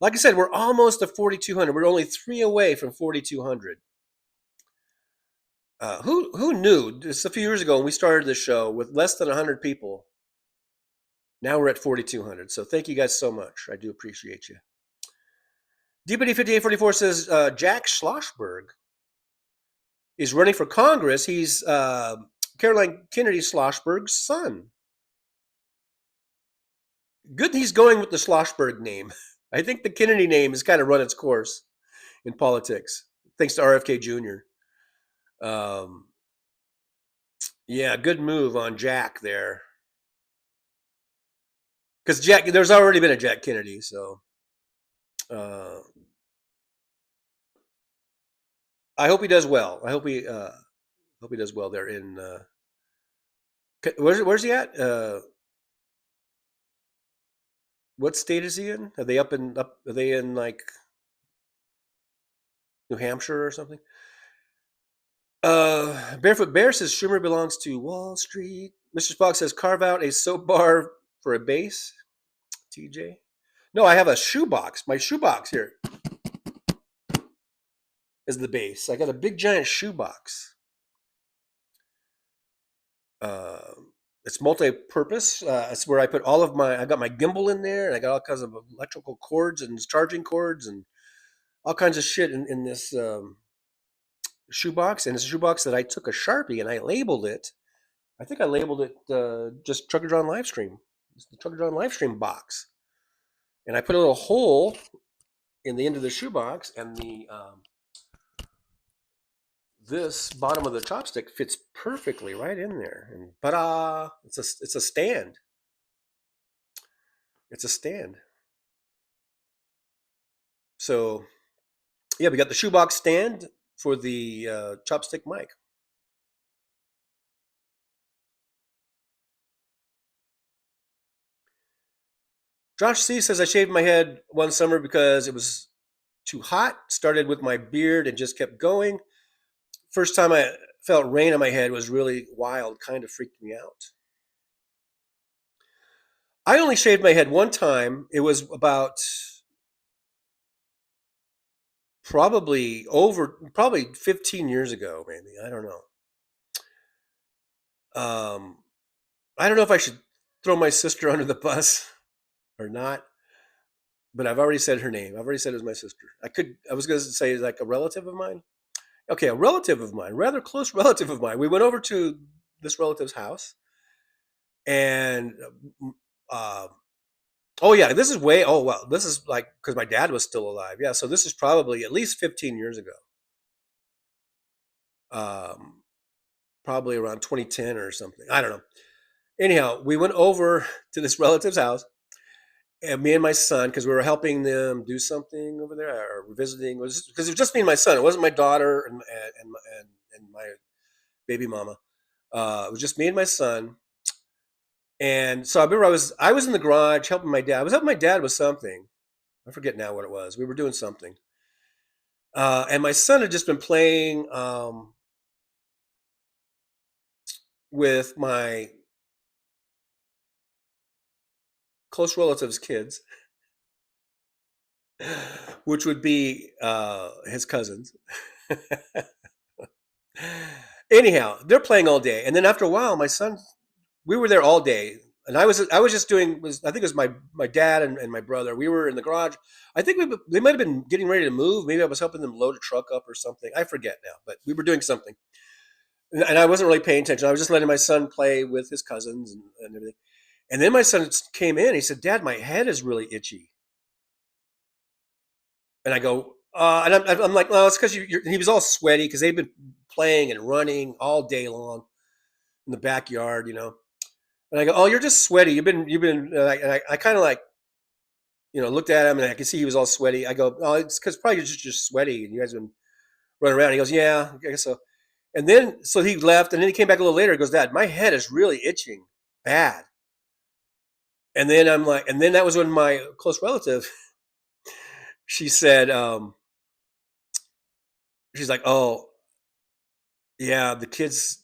Like I said, we're almost to 4,200. We're only 3 away from 4,200. Who knew just a few years ago when we started the show with less than 100 people? Now we're at 4,200. So thank you guys so much. I do appreciate you. DPD5844 says Jack Schlossberg is running for Congress. He's Caroline Kennedy Schlossberg's son. Good he's going with the Schlossberg name. I think the Kennedy name has kind of run its course in politics, thanks to RFK Jr. Yeah, good move on Jack there. Because there's already been a Jack Kennedy, so I hope he does well. I hope he does well there in where's he at? What state is he in? Are they are they in like New Hampshire or something? Barefoot Bear says Schumer belongs to Wall Street. Mr. Spock says carve out a soap bar for a base. TJ. No, I have a shoebox. My shoebox here is the base. I got a big giant shoebox. It's multi-purpose. It's where I put all of I got my gimbal in there, and I got all kinds of electrical cords and charging cords and all kinds of shit in this shoebox. And it's a shoebox that I took a Sharpie and I labeled it. I think I labeled it just Trucker John Livestream. It's the Trucker John Livestream box. And I put a little hole in the end of the shoebox, and this bottom of the chopstick fits perfectly right in there. And ta-da! It's a stand. It's a stand. So yeah, we got the shoebox stand for the chopstick mic. Josh C says I shaved my head one summer because it was too hot. Started with my beard and just kept going. First time I felt rain on my head was really wild, kind of freaked me out. I only shaved my head one time. It was about probably 15 years ago, maybe. I don't know. I don't know if I should throw my sister under the bus or not, but I've already said her name. I've already said it was my sister. I was going to say like a relative of mine. Okay, a relative of mine, rather close relative of mine. We went over to this relative's house, and this is like because my dad was still alive. Yeah, so this is probably at least 15 years ago. Probably around 2010 or something. I don't know. Anyhow, we went over to this relative's house, and me and my son, because we were helping them do something over there, or visiting, because it was just me and my son. It wasn't my daughter and my baby mama. It was just me and my son. And so I remember I was in the garage helping my dad. I was helping my dad with something. I forget now what it was. We were doing something. And my son had just been playing with my close relatives' kids, which would be his cousins. Anyhow, they're playing all day, and then after a while, my son, we were there all day, and I was just doing I think it was my dad and my brother. We were in the garage. I think they might have been getting ready to move. Maybe I was helping them load a truck up or something. I forget now, but we were doing something, and I wasn't really paying attention. I was just letting my son play with his cousins and everything. And then my son came in. He said, "Dad, my head is really itchy." And I go, and I'm like, "No, it's because he was all sweaty because they've been playing and running all day long in the backyard, you know." And I go, "Oh, you're just sweaty. You've been." And I kind of like, looked at him, and I could see he was all sweaty. I go, "Oh, it's because probably you're just sweaty, and you guys have been running around." He goes, "Yeah, I guess so." And then so he left, and then he came back a little later. He goes, "Dad, my head is really itching bad." And then I'm like, and then that was when my close relative, she said, she's like, "Oh, yeah, the kids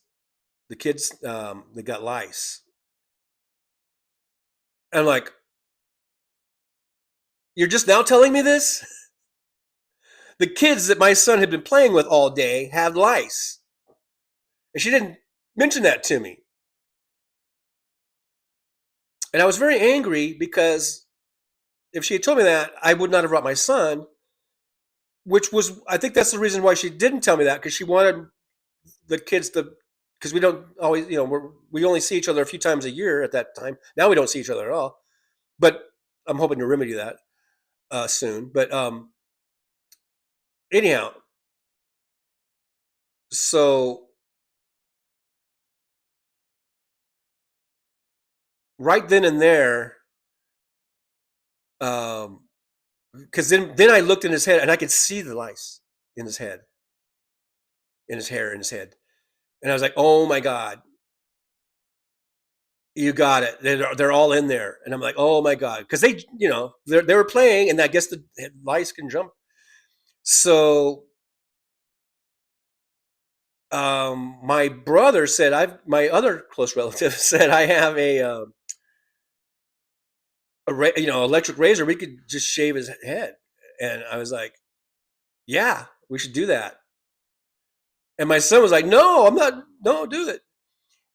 the kids they got lice. And I'm like, you're just now telling me this? The kids that my son had been playing with all day had lice. And she didn't mention that to me. And I was very angry because if she had told me that, I would not have brought my son, which was, I think that's the reason why she didn't tell me that, because she wanted the kids to, because we don't always, we only see each other a few times a year at that time. Now we don't see each other at all. But I'm hoping to remedy that soon. But anyhow, so right then and there, because then I looked in his head and I could see the lice in his head, in his hair, in his head. And I was like, oh my God, you got it. They're all in there. And I'm like, oh my God. Because they were playing, and I guess the lice can jump. So my brother said, my other close relative said, I have a electric razor. We could just shave his head. And I was like, yeah, we should do that. And my son was like, no, do it.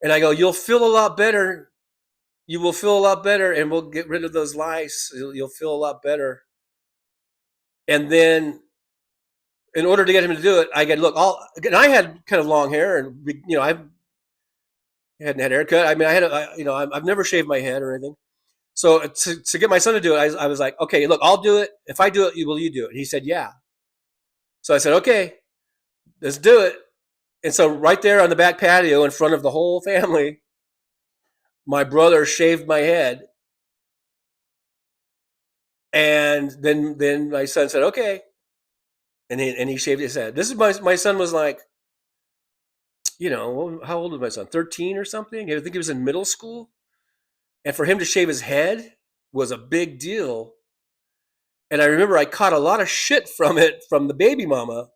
And I go, you'll feel a lot better. You will feel a lot better, and we'll get rid of those lice. You'll feel a lot better. And then in order to get him to do it, I get, look, I had kind of long hair, and I hadn't had a haircut. I mean, I've never shaved my head or anything. So to get my son to do it, I was like, okay, look, I'll do it. If I do it, will you do it? And he said, yeah. So I said, okay, let's do it. And so right there on the back patio in front of the whole family, my brother shaved my head. And then my son said, okay. And he shaved his head. This is my son was like, how old was my son? 13 or something? I think he was in middle school. And for him to shave his head was a big deal. And I remember I caught a lot of shit from the baby mama,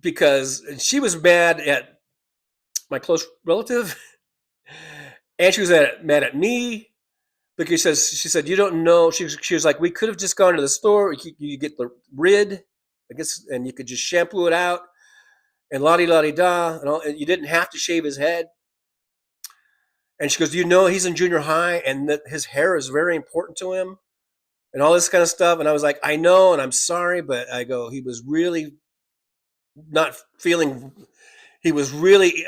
because she was mad at my close relative, and she was mad at me, because she said, you don't know. She was like, we could have just gone to the store. You get the rid, I guess, and you could just shampoo it out, and la-di-la-di-da, and you didn't have to shave his head. And she goes, he's in junior high, and that his hair is very important to him, and all this kind of stuff. And I was like, I know, and I'm sorry, but I go, he was really not feeling, he was really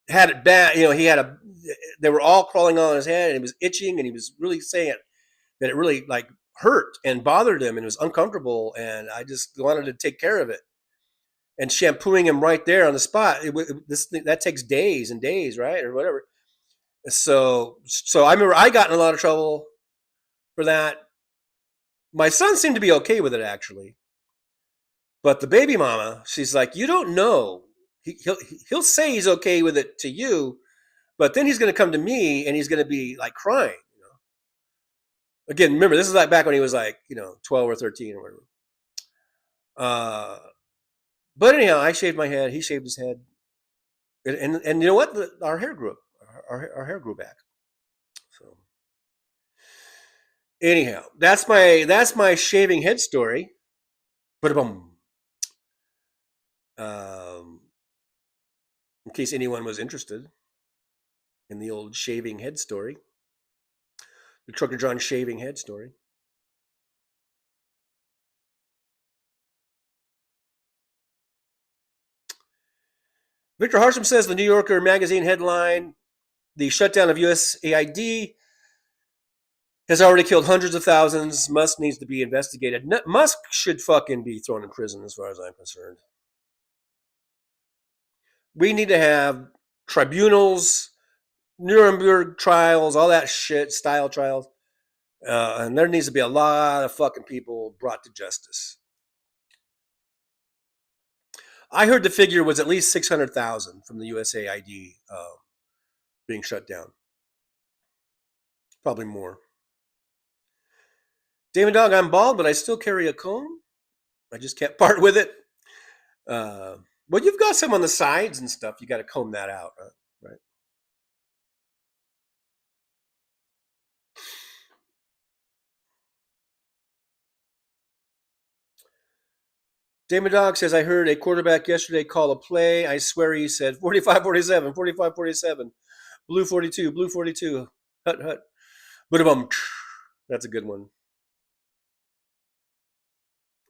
had it bad. They were all crawling on his head, and he was itching, and he was really saying that it really like hurt and bothered him, and it was uncomfortable. And I just wanted to take care of it, and shampooing him right there on the spot. That takes days and days, right? Or whatever. So I remember I got in a lot of trouble for that. My son seemed to be okay with it, actually. But the baby mama, she's like, you don't know. He'll say he's okay with it to you, but then he's going to come to me and he's going to be like crying. Again, remember, this is like back when he was like, 12 or 13 or whatever. But anyhow, I shaved my head. He shaved his head. And you know what? Our hair grew up. Our hair grew back. So anyhow, that's my shaving head story. In case anyone was interested in the old shaving head story, the Trucker John shaving head story. Victor Harsham says the New Yorker magazine headline, the shutdown of USAID has already killed hundreds of thousands. Musk needs to be investigated. Musk should fucking be thrown in prison as far as I'm concerned. We need to have tribunals, Nuremberg trials, all that shit, style trials. And there needs to be a lot of fucking people brought to justice. I heard the figure was at least 600,000 from the USAID being shut down. Probably more. Damon Dog, I'm bald, but I still carry a comb. I just can't part with it. Well, you've got some on the sides and stuff. You got to comb that out, right? Damon Dog says, I heard a quarterback yesterday call a play. I swear he said 45-47, 45-47, blue 42, blue 42, hut, hut. But that's a good one.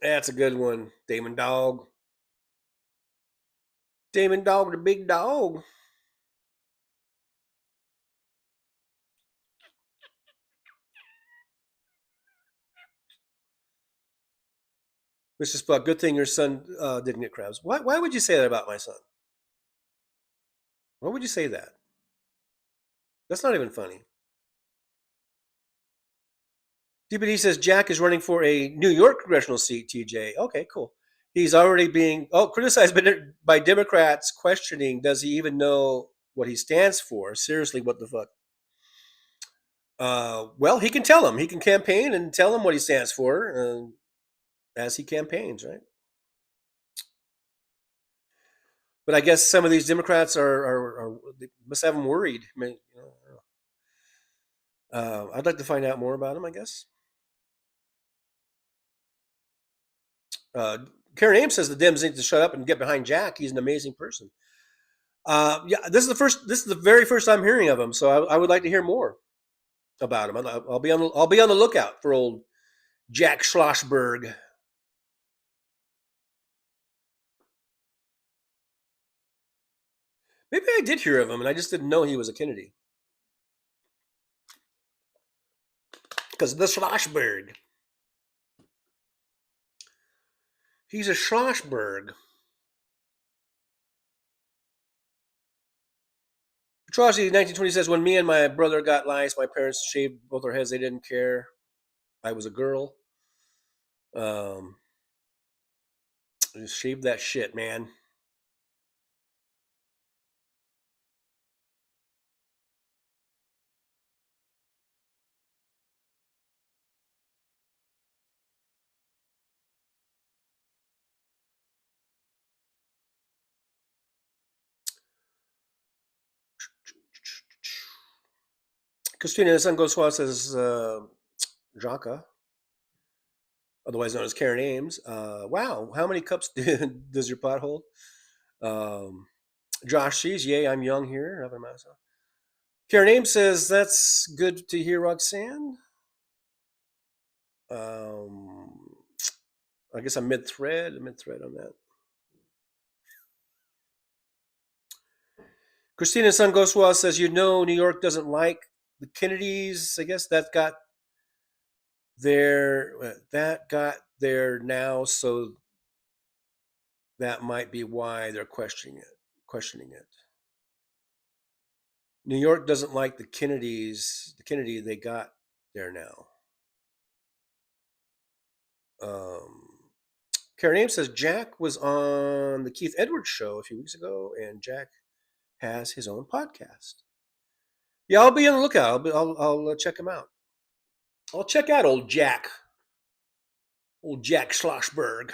That's a good one, Damon Dog. Damon Dog, the big dog. Mr. Spuck, good thing your son didn't get crabs. Why would you say that about my son? Why would you say that? That's not even funny. DPD says Jack is running for a New York congressional seat, TJ. Okay, cool. He's already being criticized by Democrats questioning, does he even know what he stands for? Seriously, what the fuck? Well, he can tell them. He can campaign and tell them what he stands for as he campaigns, right? But I guess some of these Democrats are they must have them worried. I mean, I'd like to find out more about him, I guess. Karen Ames says the Dems need to shut up and get behind Jack. He's an amazing person. Yeah, this is the very first I'm hearing of him, so I would like to hear more about him. I'll be on the lookout for old Jack Schlossberg. Maybe I did hear of him, and I just didn't know he was a Kennedy. Because the Schlossberg. He's a Schlossberg. Atrocity 1920 says, when me and my brother got lice, my parents shaved both our heads. They didn't care. I was a girl. Just shave that shit, man. Christina Sangoswa says, Jaka, otherwise known as Karen Ames. Wow, how many cups does your pot hold? Josh sees, yay, I'm young here. Karen Ames says, that's good to hear, Roxanne. I guess I'm mid-thread on that. Christina Sangoswa says, New York doesn't like the Kennedys. I guess that got there now, so that might be why they're questioning it. New York doesn't like the Kennedys. The Kennedy they got there now. Karen Ames says Jack was on the Keith Edwards show a few weeks ago, and Jack has his own podcast. Yeah, I'll be on the lookout. I'll check him out. I'll check out old Jack Schlossberg.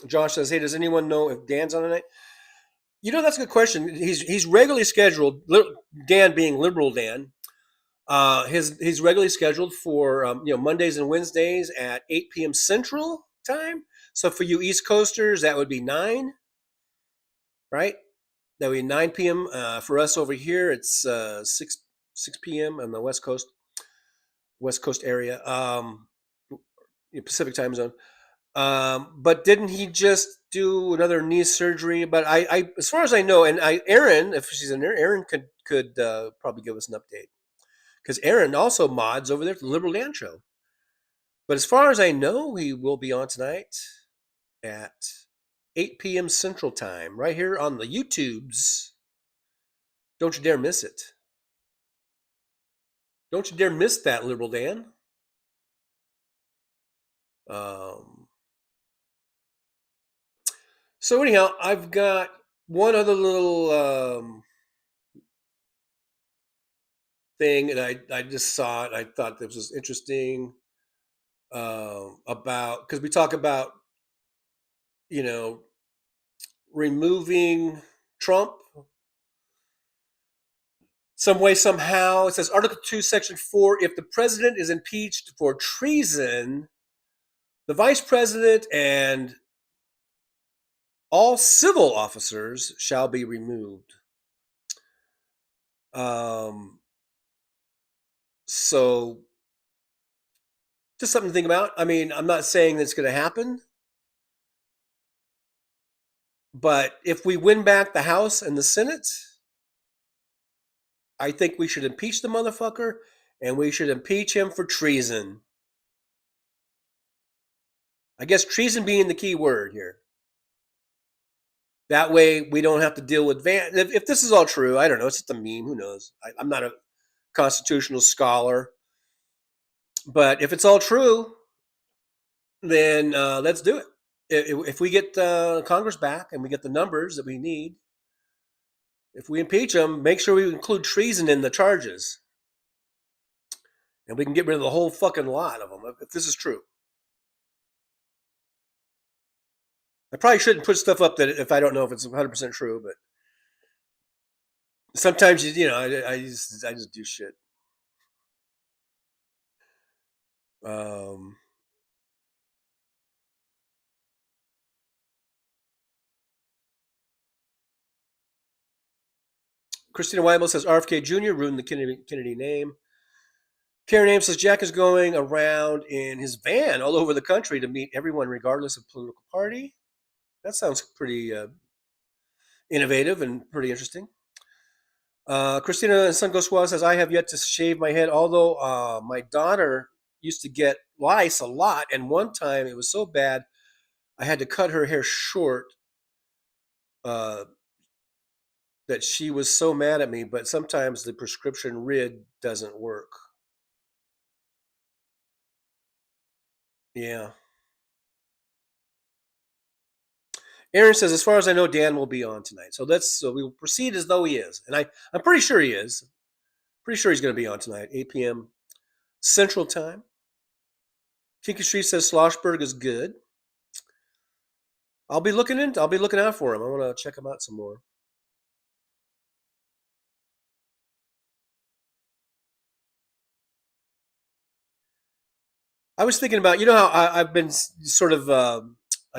Josh says, hey, does anyone know if Dan's on tonight? That's a good question. He's regularly scheduled, Dan being liberal Dan. He's regularly scheduled for Mondays and Wednesdays at 8 p.m. Central time. So for you East Coasters, that would be 9, right? That would be 9 p.m. For us over here, it's 6 p.m. on the West Coast area, Pacific time zone. But didn't he just do another knee surgery? But I as far as I know, and Erin, if she's in there, Erin could probably give us an update. Because Erin also mods over there at the Liberal Dan Show. But as far as I know, he will be on tonight at 8 p.m. Central Time, right here on the YouTubes. Don't you dare miss it. Don't you dare miss that, Liberal Dan. So anyhow, I've got one other little thing, and I just saw it. I thought this was interesting about, because we talk about, you know, removing Trump some way, somehow. It says Article 2, Section 4, if the president is impeached for treason, the vice president and all civil officers shall be removed. So just something to think about. I mean, I'm not saying that's going to happen, but if we win back the House and the Senate, I think we should impeach the motherfucker, and we should impeach him for treason. I guess treason being the key word here. That way we don't have to deal with if this is all true, I don't know, it's just a meme, who knows? I'm not a constitutional scholar. But if it's all true, then let's do it. If we get Congress back and we get the numbers that we need, if we impeach them, make sure we include treason in the charges. And we can get rid of the whole fucking lot of them, if this is true. I probably shouldn't put stuff up that if I don't know if it's 100% true, but sometimes, I just do shit. Christina Weibel says RFK Jr. ruined the Kennedy name. Karen Ames says Jack is going around in his van all over the country to meet everyone regardless of political party. That sounds pretty innovative and pretty interesting. Christina Sungoswa says, I have yet to shave my head, although my daughter used to get lice a lot, and one time it was so bad I had to cut her hair short that she was so mad at me, but sometimes the prescription rid doesn't work. Yeah. Aaron says, as far as I know, Dan will be on tonight. So we will proceed as though he is. And I'm pretty sure he is. Pretty sure he's going to be on tonight, 8 p.m. Central Time. Kinky Street says Schlossberg is good. I'll be looking out for him. I want to check him out some more. I was thinking about, how I've been sort of, I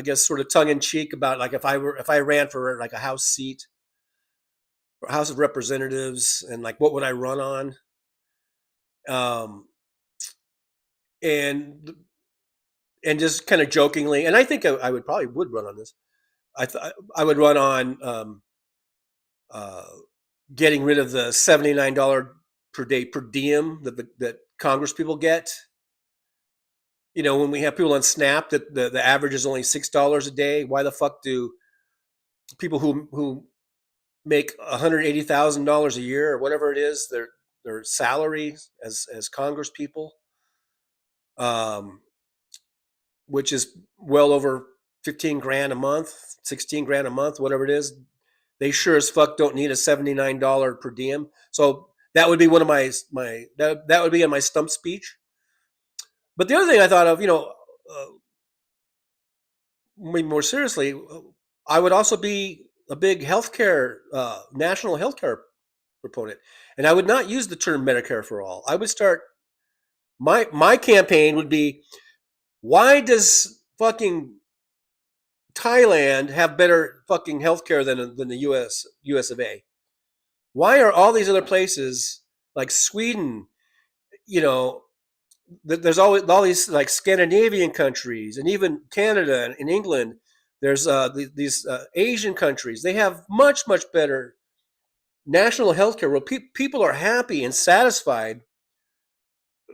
guess, sort of tongue in cheek about, like, if I ran for like a House seat, or House of Representatives, and like what would I run on, and just kind of jokingly, and I think I would run on this. I would run on getting rid of the $79 per day per diem that Congress people get. When we have people on SNAP that the average is only $6 a day, why the fuck do people who make $180,000 a year or whatever it is, their salary as Congress people, which is well over 15 grand a month, 16 grand a month, whatever it is, they sure as fuck don't need a $79 per diem. So that would be one of that would be in my stump speech. But the other thing I thought of, maybe more seriously, I would also be a big healthcare, national healthcare proponent, and I would not use the term Medicare for all. I would start my campaign would be, why does fucking Thailand have better fucking healthcare than the US of A? Why are all these other places like Sweden, there's always all these like Scandinavian countries, and even Canada and England. There's these Asian countries. They have much, much better national health care where people are happy and satisfied,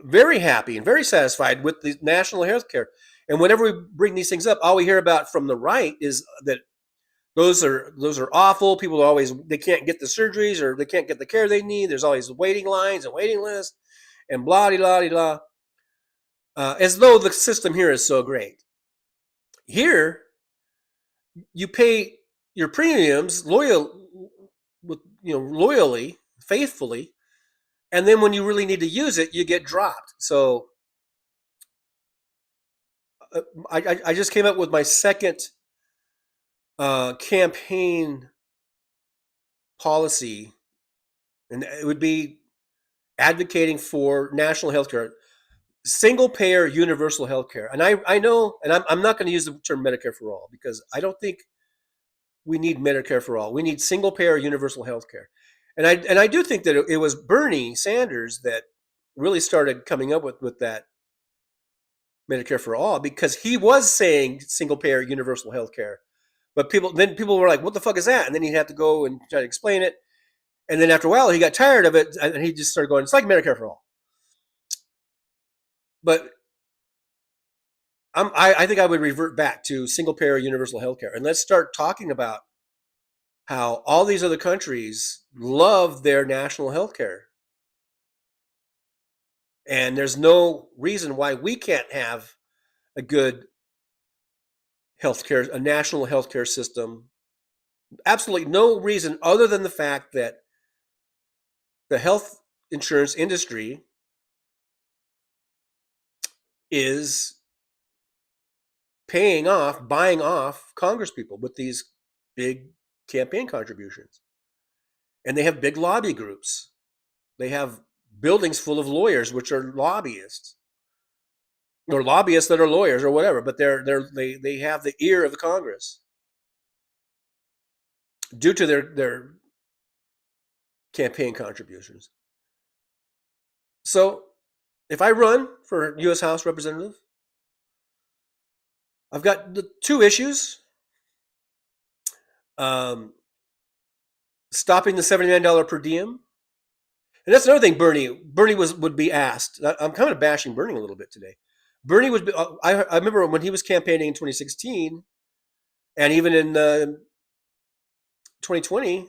very happy and very satisfied with the national health care. And whenever we bring these things up, all we hear about from the right is that those are awful. People they can't get the surgeries, or they can't get the care they need. There's always waiting lines and waiting lists and blah, blah, blah, blah. As though the system here is so great. Here, you pay your premiums loyally, faithfully, And then when you really need to use it, you get dropped. So I just came up with my second campaign policy, and it would be advocating for national health care, single payer universal health care. And I know, and I'm not going to use the term Medicare for all, because I don't think we need Medicare for all. We need single payer universal health care. And I do think that it was Bernie Sanders that really started coming up with that Medicare for all, because he was saying single payer universal health care. But people were like, what the fuck is that? And then he'd have to go and try to explain it. And then after a while, he got tired of it, and he just started going, it's like Medicare for all. But I think I would revert back to single payer universal health care. And let's start talking about how all these other countries love their national health care. And there's no reason why we can't have a good healthcare, a national healthcare system. Absolutely no reason other than the fact that the health insurance industry is buying off Congress people with these big campaign contributions. And they have big lobby groups. They have buildings full of lawyers, which are lobbyists, or lobbyists that are lawyers or whatever, but they have the ear of the Congress due to their campaign contributions. So if I run for U.S. House Representative, I've got the two issues. Stopping the $79 per diem. And that's another thing Bernie would be asked. I'm kind of bashing Bernie a little bit today. Bernie would be, I remember when he was campaigning in 2016, and even in 2020,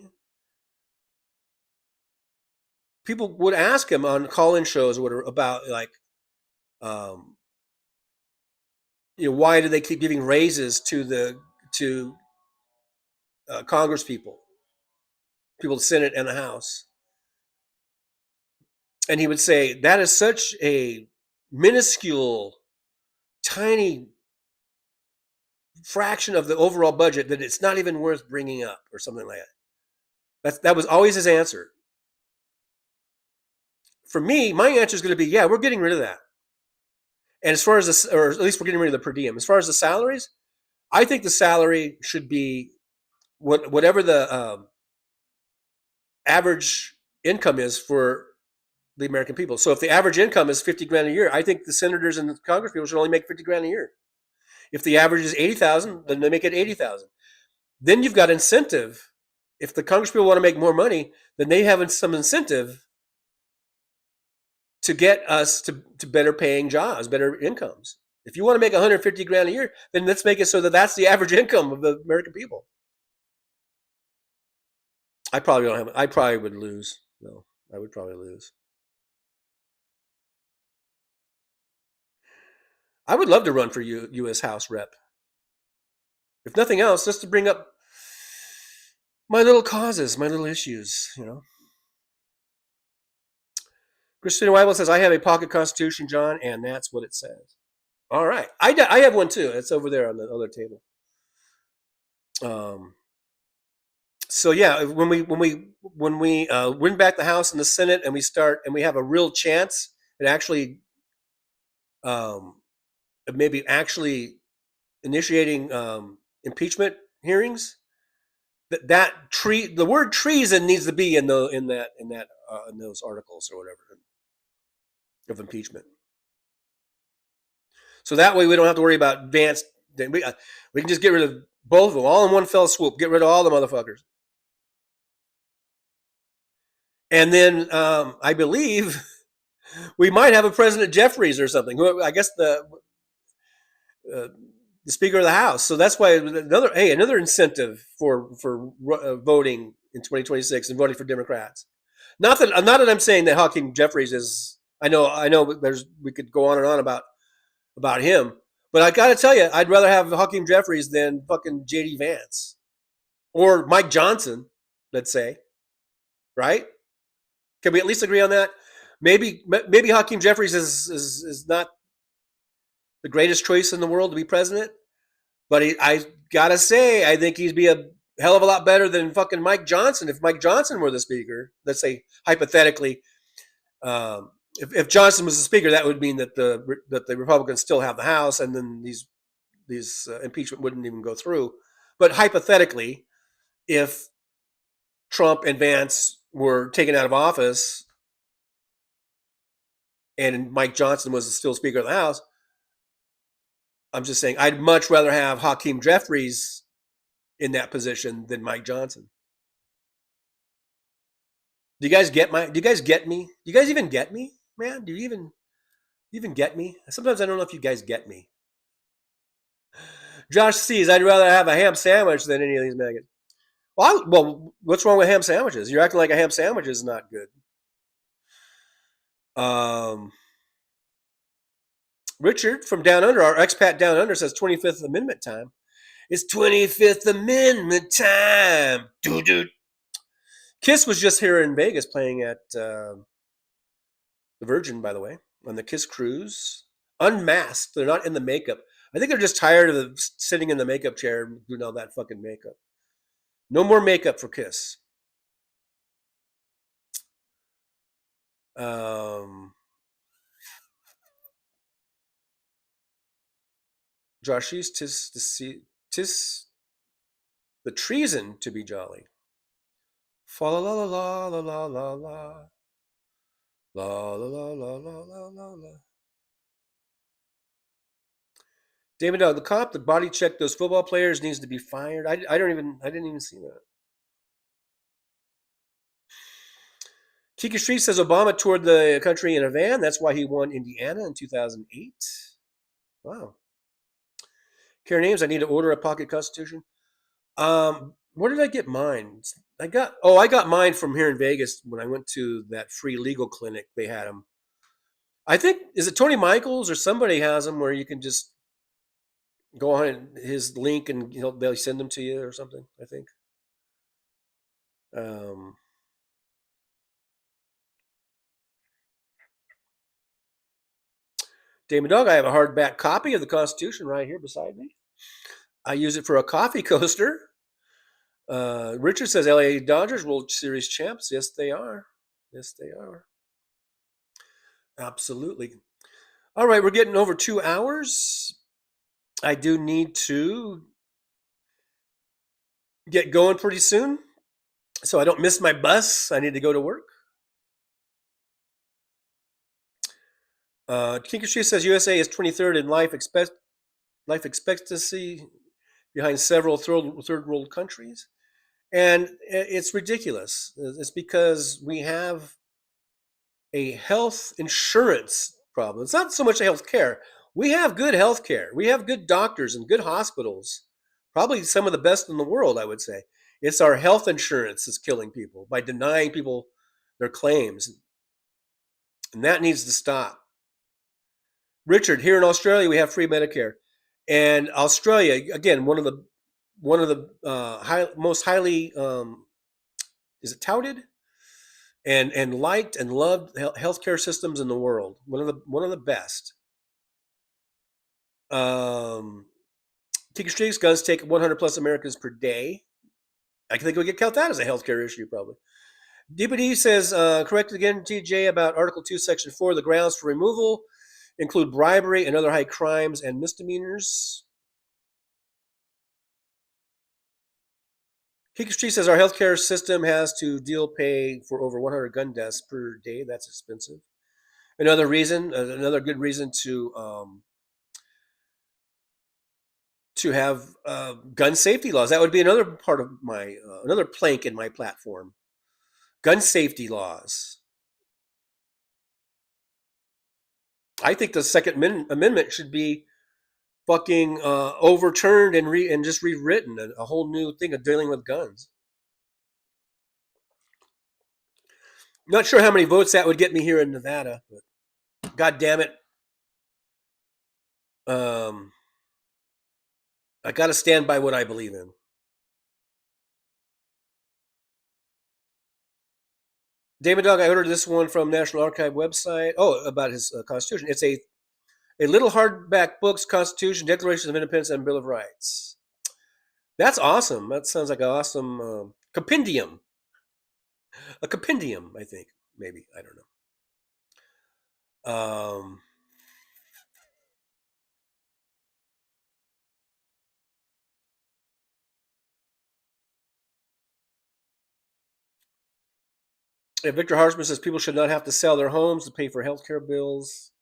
people would ask him on call-in shows or whatever about, like, why do they keep giving raises to Congress people, the Senate and the House? And he would say, that is such a minuscule, tiny fraction of the overall budget that it's not even worth bringing up, or something like that. That was always his answer. For me, my answer is going to be, yeah, we're getting rid of that. And as far as or at least we're getting rid of the per diem. As far as the salaries, I think the salary should be whatever the average income is for the American people. So if the average income is $50,000 a year, I think the senators and the Congress people should only make $50,000 a year. If the average is $80,000, then they make it $80,000. Then you've got incentive. If the Congress people want to make more money, then they have some incentive to get us to better paying jobs, better incomes. If you want to make $150,000 a year, then let's make it so that that's the average income of the American people. I probably would lose. No, I would probably lose. I would love to run for U.S. House Rep. If nothing else, just to bring up my little causes, my little issues, Christina Weibel says, I have a pocket constitution, John, and that's what it says. All right. I have one too. It's over there on the other table. So yeah, when we win back the House and the Senate, and we have a real chance at actually maybe actually initiating impeachment hearings, the word treason needs to be in those articles or whatever of impeachment. So that way we don't have to worry about advanced. We can just get rid of both of them all in one fell swoop. Get rid of all the motherfuckers. And then I believe we might have a President Jeffries or something. I guess the Speaker of the House. So that's why another incentive for voting in 2026 and voting for Democrats. Not that I'm saying that Hakeem Jeffries is. I know. We could go on and on about him, but I got to tell you, I'd rather have Hakeem Jeffries than fucking J.D. Vance or Mike Johnson. Let's say, right? Can we at least agree on that? maybe Hakeem Jeffries is not the greatest choice in the world to be president, but I gotta say, I think he'd be a hell of a lot better than fucking Mike Johnson. If Mike Johnson were the speaker, let's say hypothetically, if Johnson was the speaker, that would mean that the Republicans still have the House, and then these impeachment wouldn't even go through. But hypothetically, if Trump and Vance were taken out of office, and Mike Johnson was still Speaker of the House, I'm just saying I'd much rather have Hakeem Jeffries in that position than Mike Johnson. Do you guys get me? Do you guys even get me, man? Do you even get me? Sometimes I don't know if you guys get me. Josh sees I'd rather have a ham sandwich than any of these maggots. Well, what's wrong with ham sandwiches? You're acting like a ham sandwich is not good. Richard from Down Under, our expat Down Under, says 25th Amendment time. It's 25th Amendment time. Dude. Kiss was just here in Vegas playing at the Virgin, by the way, on the Kiss cruise. Unmasked. They're not in the makeup. I think they're just tired of sitting in the makeup chair and doing all that fucking makeup. No more makeup for Kiss. Joshies, tis the treason to be jolly. Fa la la la la la la la la la la la la la la la. David, the cop that body checked those football players needs to be fired. I didn't even see that. Kiki Street says Obama toured the country in a van. That's why he won Indiana in 2008. Wow. Karen Ames, I need to order a pocket constitution. Where did I get mine? I got mine from here in Vegas when I went to that free legal clinic. They had them. I think, is it Tony Michaels or somebody has them where you can just go on his link and they'll send them to you or something, I think. Damon Dog, I have a hardback copy of the Constitution right here beside me. I use it for a coffee coaster. Richard says LA Dodgers World Series champs. Yes, they are. Yes, they are. Absolutely. All right, we're getting over 2 hours. I do need to get going pretty soon so I don't miss my bus. I need to go to work. Kinkershee says USA is 23rd in life expectancy behind several third world countries. And it's ridiculous. It's because we have a health insurance problem. It's not so much a health care. We have good health care. We have good doctors and good hospitals. Probably some of the best in the world, I would say. It's our health insurance that's killing people by denying people their claims. And that needs to stop. Richard, here in Australia, we have free Medicare. And Australia, again, one of the most highly is it touted and liked and loved healthcare systems in the world. One of the best. Ticket streaks guns take 100 plus Americans per day. I think we could count that as a healthcare issue, probably. DPD says, correct again, TJ, about Article 2, Section 4. The grounds for removal include bribery and other high crimes and misdemeanors. Kiki Street says our healthcare system has to pay for over 100 gun deaths per day. That's expensive. Another good reason to have gun safety laws. That would be another part of my another plank in my platform. Gun safety laws. I think the Second Amendment should be fucking overturned and just rewritten, a whole new thing of dealing with guns. Not sure how many votes that would get me here in Nevada, but God damn it. I got to stand by what I believe in. David Dog, I ordered this one from National Archive website. Oh, about his Constitution. It's a little hardback books, Constitution, Declaration of Independence, and Bill of Rights. That's awesome. That sounds like an awesome compendium. A compendium, I think. Maybe. I don't know. Yeah, Victor Harshman says people should not have to sell their homes to pay for healthcare bills.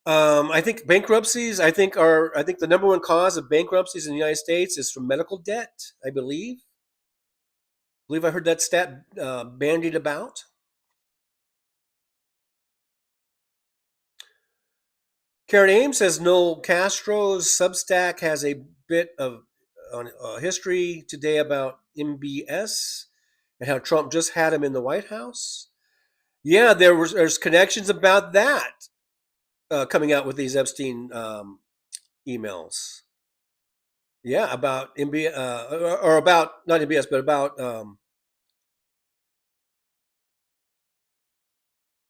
I think bankruptcies. I think the number one cause of bankruptcies in the United States is from medical debt. I believe. I heard that stat bandied about. Karen Ames says no. Castro's Substack has a bit of history today about MBS and how Trump just had him in the White House. Yeah, there's connections about that coming out with these Epstein emails. Yeah, about MBS or about not MBS, but about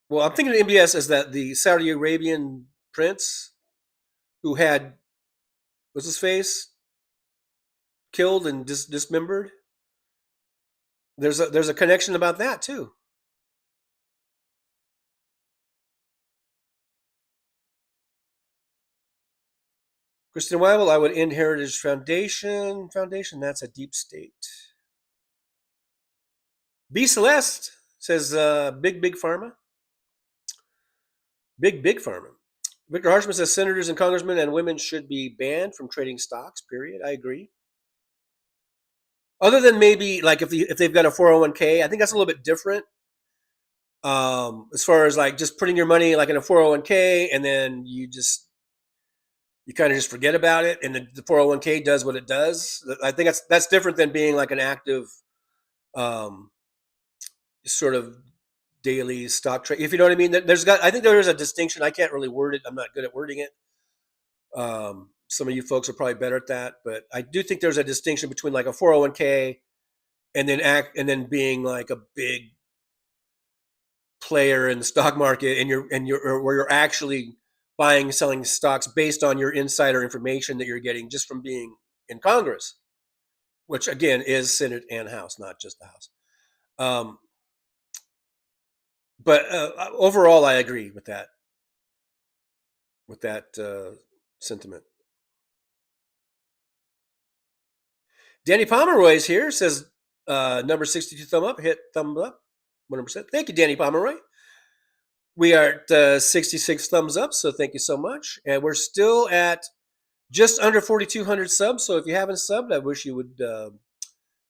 well, I'm thinking of MBS as that the Saudi Arabian prince who had what's his face killed and dismembered. There's a connection about that too. Christian Weibel, I would end Heritage Foundation. That's a deep state. B Celeste says big pharma. Big pharma. Victor Harshman says senators and congressmen and women should be banned from trading stocks. Period. I agree. Other than maybe like if they've got a 401k, I think that's a little bit different. As far as like just putting your money like in a 401k and then you kind of just forget about it, and the 401k does what it does. I think that's different than being like an active, sort of daily stock trade. If you know what I mean. I think there is a distinction. I can't really word it. I'm not good at wording it. Some of you folks are probably better at that, but I do think there's a distinction between like a 401k and then being like a big player in the stock market, and where you're actually buying and selling stocks based on your insider information that you're getting just from being in Congress, which again is Senate and House, not just the House. But overall, I agree with that sentiment. Danny Pomeroy's here, says number 62 thumb up, hit thumb up 100%. Thank you, Danny Pomeroy. We are at 66 thumbs up, so thank you so much. And we're still at just under 4,200 subs, so if you haven't subbed, I wish you would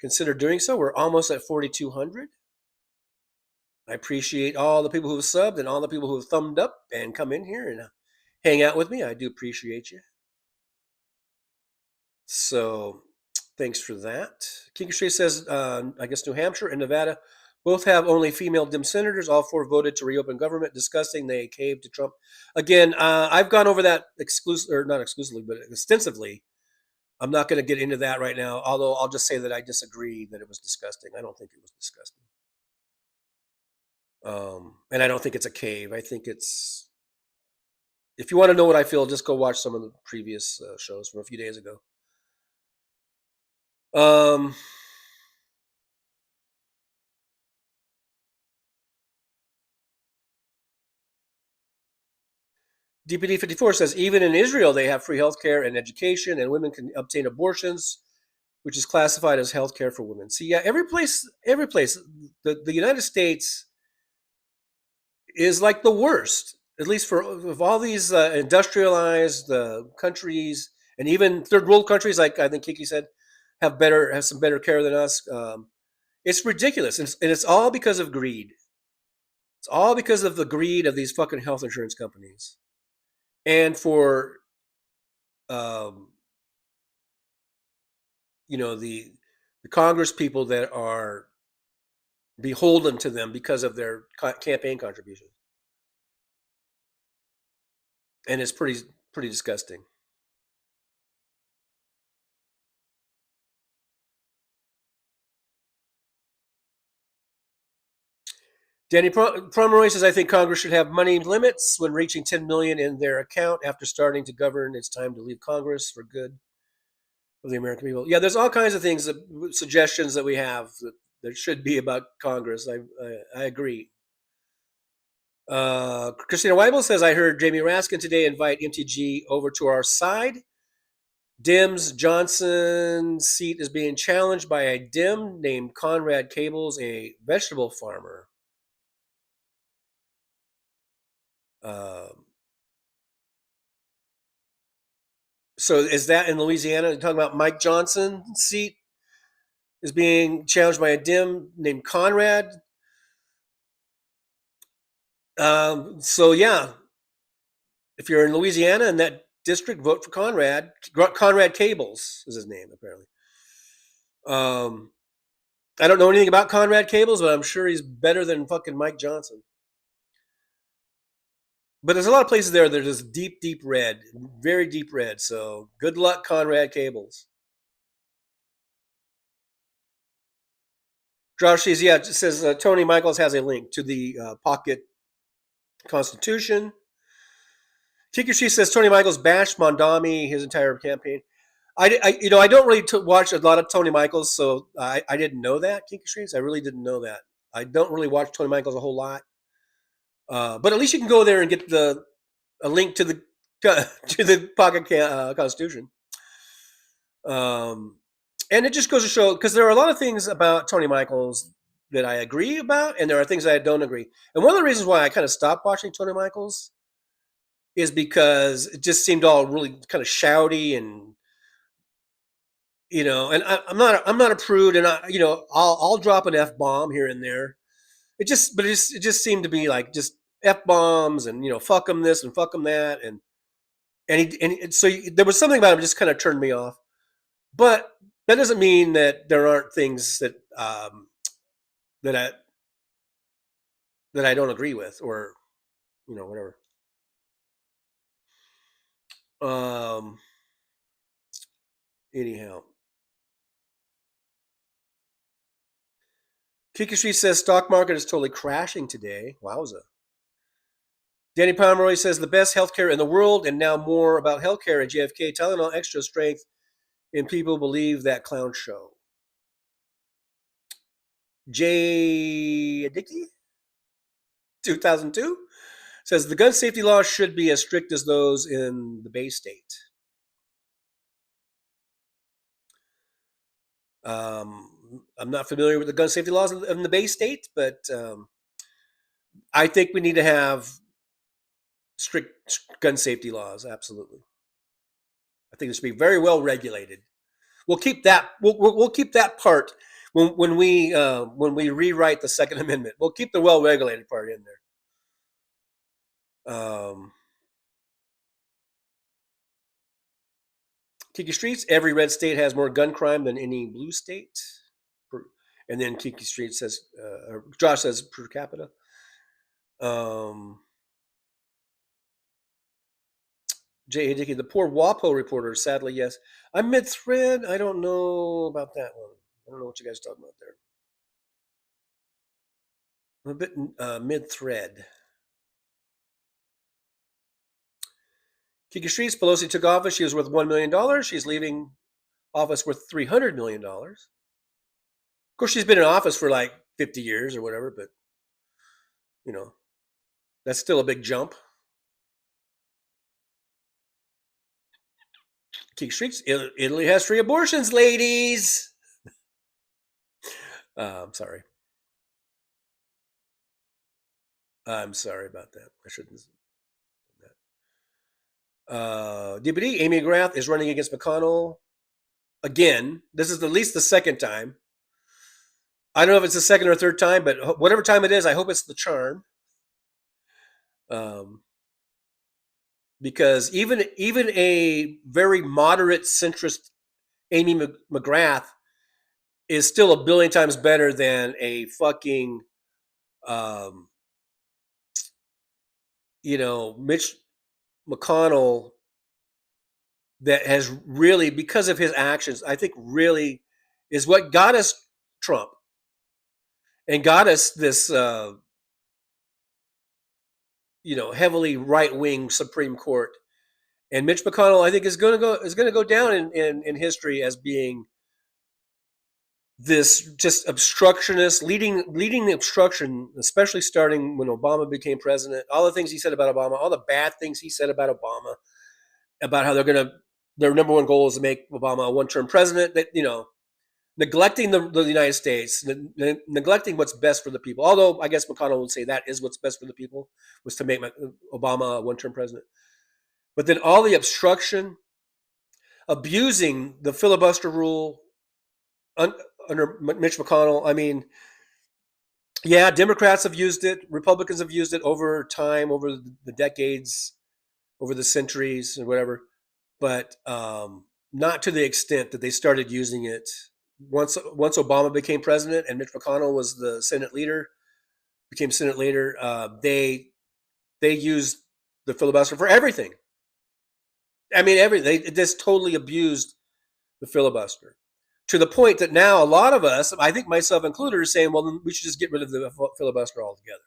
consider doing so. We're almost at 4,200. I appreciate all the people who have subbed and all the people who have thumbed up and come in here and hang out with me. I do appreciate you. So thanks for that. King Street says, I guess New Hampshire and Nevada both have only female Dem senators. All four voted to reopen government. Disgusting. They caved to Trump. Again, I've gone over that not exclusively, but extensively. I'm not going to get into that right now, although I'll just say that I disagree that it was disgusting. I don't think it was disgusting. And I don't think it's a cave. I think it's, if you want to know what I feel, just go watch some of the previous shows from a few days ago. DPD 54 says even in Israel they have free healthcare and education, and women can obtain abortions, which is classified as healthcare for women. See, yeah, every place, the United States is like the worst, at least for of all these industrialized countries, and even third world countries, like I think Kiki said, have some better care than us. It's ridiculous, and it's all because of greed. It's all because of the greed of these fucking health insurance companies, and for the Congress people that are beholden to them because of their campaign contributions, and it's pretty disgusting. Danny Pomeroy says, I think Congress should have money limits when reaching 10 million in their account after starting to govern. It's time to leave Congress for good of the American people. Yeah, there's all kinds of things, suggestions that we have that should be about Congress. I agree. Christina Weibel says, I heard Jamie Raskin today invite MTG over to our side. Dim's Johnson's seat is being challenged by a Dim named Conrad Cables, a vegetable farmer. So is that in Louisiana? You're talking about Mike Johnson's seat is being challenged by a Dim named Conrad. So yeah, if you're in Louisiana in that district, vote for Conrad. Conrad Cables is his name, apparently. I don't know anything about Conrad Cables, but I'm sure he's better than fucking Mike Johnson. But there's a lot of places there that are just deep, deep red, very deep red. So good luck, Conrad Cables. Josh says, yeah, it says Tony Michaels has a link to the Pocket Constitution. Kikushi says Tony Michaels bashed Mondami his entire campaign. I don't really watch a lot of Tony Michaels, so I didn't know that, Kikushi. I really didn't know that. I don't really watch Tony Michaels a whole lot. But at least you can go there and get a link to the Pocket Constitution. And it just goes to show, because there are a lot of things about Tony Michaels that I agree about, and there are things that I don't agree. And one of the reasons why I kind of stopped watching Tony Michaels is because it just seemed all really kind of shouty, and and I'm not a prude, and I'll drop an F-bomb here and there. It just seemed to be like just F-bombs and fuck him this and fuck him that, and so there was something about him that just kind of turned me off. But that doesn't mean that there aren't things that that I don't agree with, or whatever. Anyhow, Kikushi says stock market is totally crashing today. Wowza. Danny Pomeroy says the best healthcare in the world, and now more about healthcare at JFK. Tylenol extra strength, and people believe that clown show. Jay Dickey, 2002, says the gun safety laws should be as strict as those in the Bay State. I'm not familiar with the gun safety laws in the Bay State, but I think we need to have strict gun safety laws. Absolutely. I think it should be very well regulated. We'll keep that. We'll keep that part when we rewrite the Second Amendment. We'll keep the well regulated part in there. Kiki Streets, every red state has more gun crime than any blue state. And then Kiki Street says, Josh says per capita. J.A. Dickey, the poor WAPO reporter, sadly, yes. I'm mid-thread. I don't know about that one. I don't know what you guys are talking about there. I'm a bit mid-thread. Kiki Streets, Pelosi took office. She was worth $1 million. She's leaving office worth $300 million. Of course, she's been in office for like 50 years or whatever, but, that's still a big jump. Kiki Streets, Italy has free abortions, ladies. I'm sorry. I'm sorry about that. I shouldn't have said that. DPD, Amy McGrath is running against McConnell again. This is at least the second time. I don't know if it's the second or third time, but whatever time it is, I hope it's the charm. Because even a very moderate centrist Amy McGrath is still a billion times better than a fucking, Mitch McConnell that has really, because of his actions, I think really is what got us Trump and got us this heavily right-wing Supreme Court. And Mitch McConnell, I think, is going to go down in history as being this just obstructionist, leading the obstruction, especially starting when Obama became president. All the things he said about Obama, all the bad things he said about Obama, about how their number one goal is to make Obama a one-term president. That neglecting the United States, neglecting what's best for the people. Although I guess McConnell would say that is what's best for the people, was to make Obama a one-term president. But then all the obstruction, abusing the filibuster rule under Mitch McConnell. I mean, yeah, Democrats have used it, Republicans have used it over time, over the decades, over the centuries, or whatever, but not to the extent that they started using it once Obama became president and Mitch McConnell was the Senate leader, became Senate leader. They used the filibuster for everything. I mean, everything. They just totally abused the filibuster, to the point that now a lot of us, I think myself included, are saying, well, then we should just get rid of the filibuster altogether.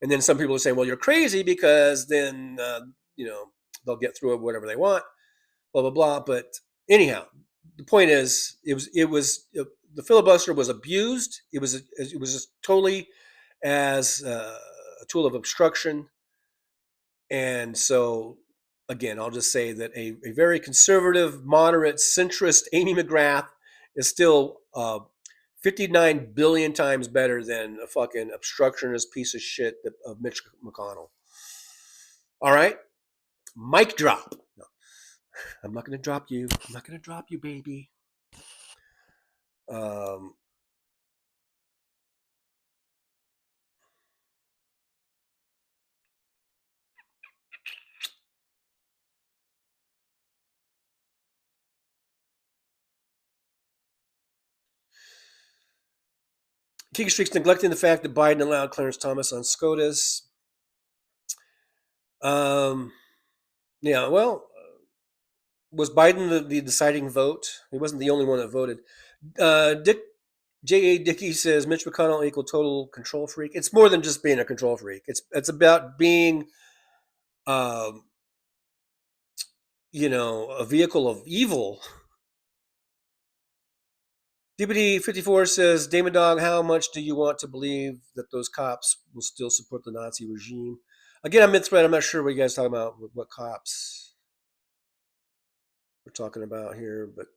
And then some people are saying, well, you're crazy because then, they'll get through whatever they want, blah, blah, blah. But anyhow, the point is, the filibuster was abused. It was just totally as a tool of obstruction. And so, again, I'll just say that a very conservative, moderate, centrist Amy McGrath is still 59 billion times better than a fucking obstructionist piece of shit of Mitch McConnell. All right? Mic drop. No, I'm not going to drop you. I'm not going to drop you, baby. King Streak's neglecting the fact that Biden allowed Clarence Thomas on SCOTUS. Yeah, well, was Biden the deciding vote? He wasn't the only one that voted. J.A. Dickey says Mitch McConnell equal total control freak. It's more than just being a control freak. It's about being, a vehicle of evil. Deputy 54 says, Damon Dog, how much do you want to believe that those cops will still support the Nazi regime? Again, I'm mid-thread. I'm not sure what you guys are talking about, what cops we're talking about here, but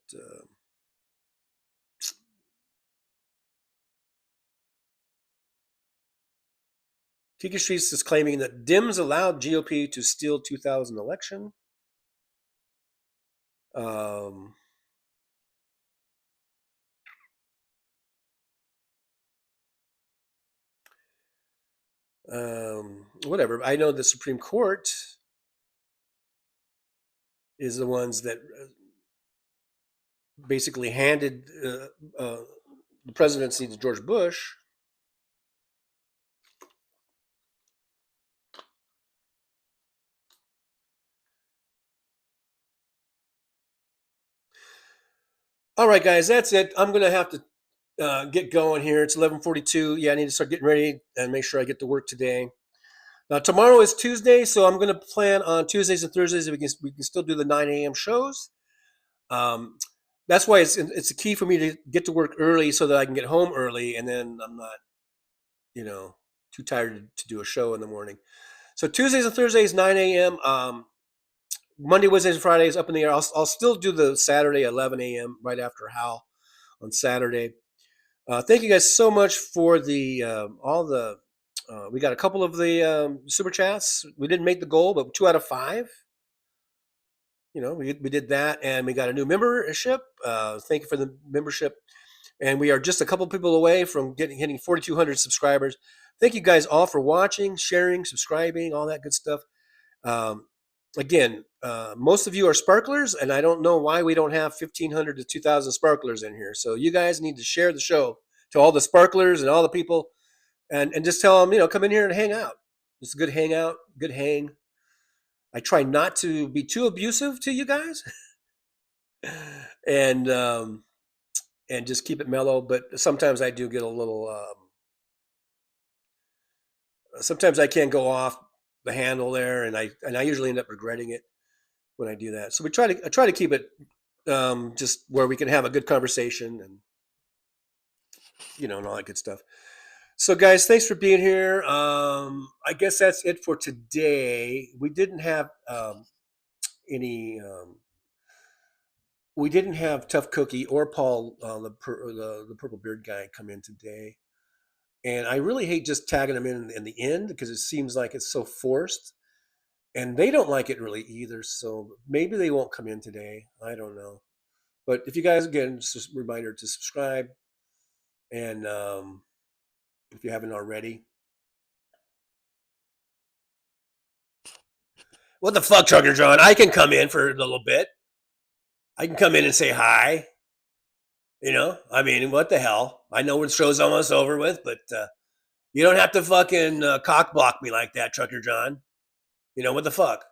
Kiki Streets is claiming that Dems allowed GOP to steal 2000 election. Whatever. I know the Supreme Court is the ones that basically handed the presidency to George Bush. All right, guys, that's it. I'm going to have to get going here. It's 11:42. Yeah, I need to start getting ready and make sure I get to work today. Now, tomorrow is Tuesday, so I'm going to plan on Tuesdays and Thursdays. We can still do the 9 a.m. shows. That's why it's a key for me to get to work early so that I can get home early, and then I'm not, too tired to do a show in the morning. So Tuesdays and Thursdays, 9 a.m. Monday, Wednesdays, and Fridays up in the air. I'll still do the Saturday 11 a.m. right after Hal on Saturday. Thank you guys so much for the all the. We got a couple of the super chats. We didn't make the goal, but 2 out of 5. We did that, and we got a new membership. Thank you for the membership. And we are just a couple people away from hitting 4,200 subscribers. Thank you guys all for watching, sharing, subscribing, all that good stuff. Again, most of you are sparklers, and I don't know why we don't have 1,500 to 2,000 sparklers in here. So you guys need to share the show to all the sparklers and all the people, and just tell them, come in here and hang out. It's a good hangout, good hang. I try not to be too abusive to you guys, and just keep it mellow. But sometimes I do get a little. Sometimes I can go off. the handle there, and I usually end up regretting it when I do that. So I try to keep it just where we can have a good conversation and and all that good stuff. So guys, thanks for being here. I guess that's it for today. We didn't have any. We didn't have Tough Cookie or Paul, the purple beard guy, come in today, and I really hate just tagging them in the end because it seems like it's so forced, and they don't like it really either. So maybe they won't come in today. I don't know, but if you guys, again, just a reminder to subscribe, and if you haven't already. What the fuck, Trucker John? I can come in for a little bit. I can come in and say hi. I mean, what the hell? I know when the show's almost over with, but you don't have to fucking cock block me like that, Trucker John. What the fuck?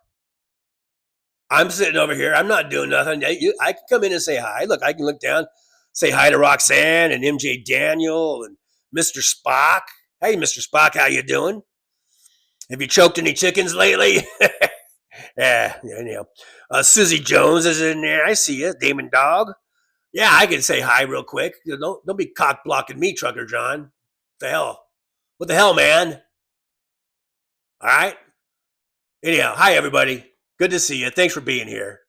I'm sitting over here. I'm not doing nothing. I can come in and say hi. Look, I can look down, say hi to Roxanne and MJ Daniel and Mr. Spock. Hey, Mr. Spock, how you doing? Have you choked any chickens lately? Yeah. Susie Jones is in there. I see you, Damon Dog. Yeah, I can say hi real quick. Don't be cock blocking me, Trucker John. What the hell? What the hell, man? All right. Anyhow, hi everybody. Good to see you. Thanks for being here.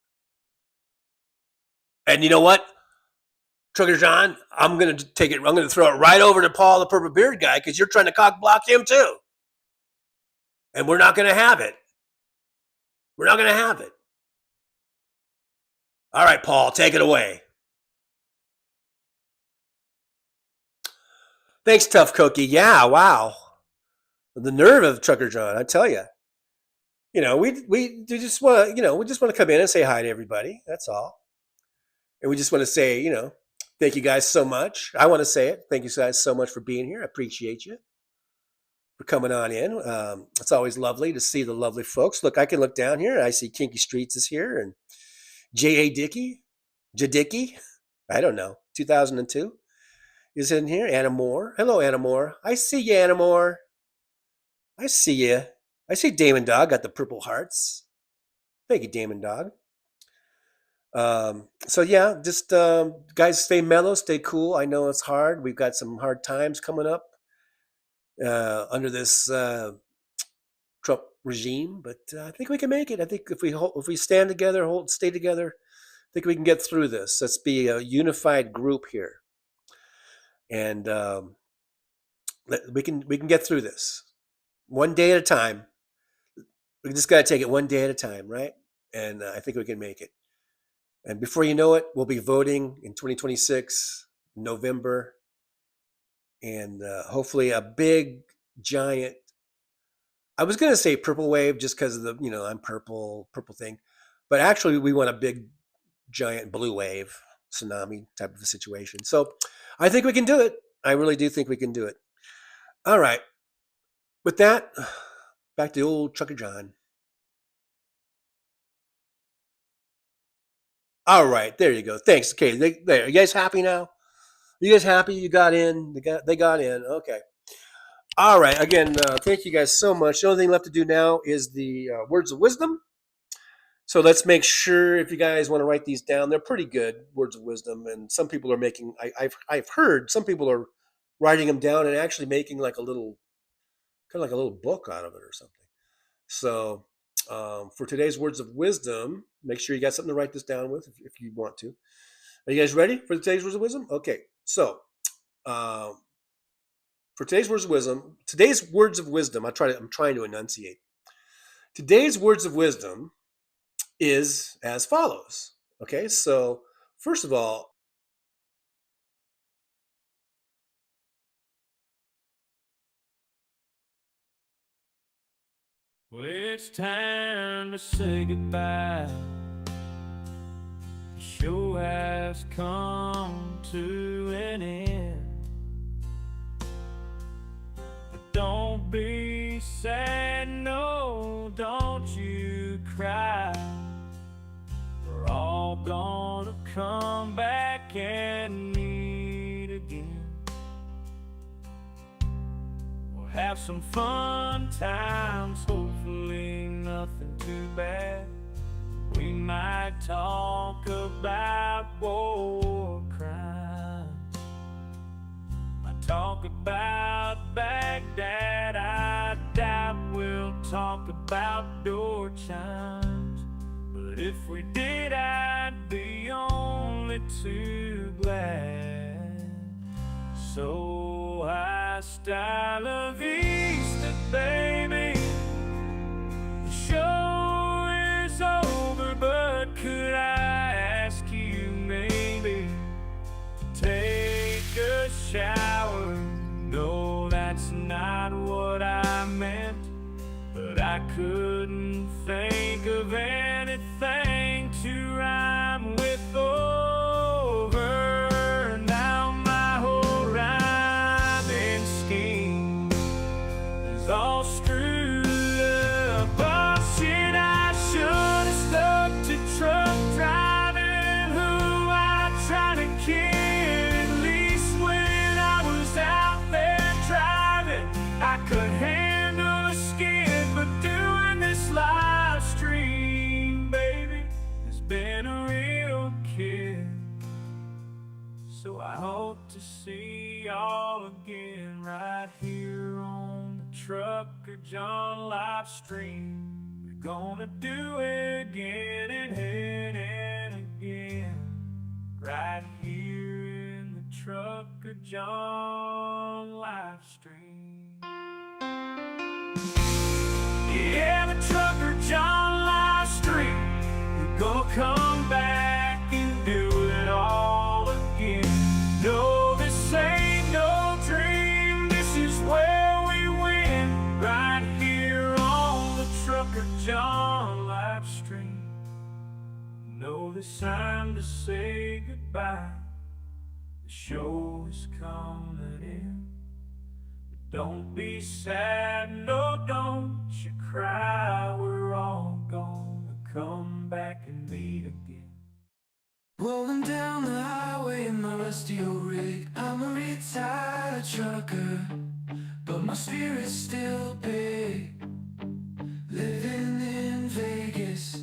And you know what, Trucker John? I'm gonna throw it right over to Paul, the purple beard guy, because you're trying to cock block him too. And we're not gonna have it. We're not going to have it. All right, Paul, take it away. Thanks, Tough Cookie. Yeah, wow. The nerve of Trucker John, I tell you. We just want to, we just want to come in and say hi to everybody. That's all. And we just want to say, thank you guys so much. I want to say it. Thank you guys so much for being here. I appreciate you for coming on in. It's always lovely to see the lovely folks. Look, I can look down here. I see Kinky Streets is here, and J.A. Jadicki, I don't know, 2002 is in here. Anna Moore. Hello, Anna Moore. I see you, Anna Moore. I see you. I see Damon Dog got the purple hearts. Thank you, Damon Dog. So yeah, just guys, stay mellow, stay cool. I know it's hard. We've got some hard times coming up under this Trump regime, but I think we can make it. I think if we stand together, stay together, I think we can get through this. Let's be a unified group here, and we can get through this one day at a time. We just got to take it one day at a time, right? And I think we can make it. And before you know it, we'll be voting in 2026, November. And hopefully a big, giant, I was going to say purple wave just because of the, I'm purple thing. But actually, we want a big, giant blue wave, tsunami type of a situation. So I think we can do it. I really do think we can do it. All right. With that, back to old Trucker John. All right. There you go. Thanks. Okay. There. Are you guys happy now? You guys happy? You got in? They got in. Okay. All right. Again, thank you guys so much. The only thing left to do now is the words of wisdom. So let's make sure, if you guys want to write these down, they're pretty good words of wisdom. And some people are making, I've heard some people are writing them down and actually making like a little, kind of like a little book out of it or something. So for today's words of wisdom, make sure you got something to write this down with if you want to. Are you guys ready for today's words of wisdom? Okay. So for today's words of wisdom, I'm trying to enunciate. Today's words of wisdom is as follows. Okay, so first of all, well, it's time to say goodbye. The show has come to an end. But don't be sad, no, don't you cry. We're all gonna come back and meet again. We'll have some fun times, hopefully nothing too bad. We might talk about war crimes, might talk about Baghdad. I doubt we'll talk about door chimes, but if we did, I'd be only too glad. So high la vista, baby. The show is over, but could I ask you maybe to take a shower? No, that's not what I meant, but I couldn't think of anything to rhyme with over. Now my whole rhyming scheme is all screwed up. Oh shit, I should have stuck to truck driving, who I tried to kid. At least when I was out there driving, I could handle a skid, but doing this live stream, baby, has been a real kid. So I hope to see y'all again right here on the Trucker John Livestream. We're gonna do it again and again, right here in the Trucker John Livestream. Yeah, the Trucker John Livestream. We're gonna come back and do it all again. No, this ain't no dream, this is where we win, right here on the Trucker John Livestream. No, it's time to say goodbye, the show is coming in. But don't be sad, no, don't you cry, we're all gonna come back and meet again. Rolling down the highway in my rusty old rig. I'm a retired trucker, but my spirit's still big. Living in Vegas,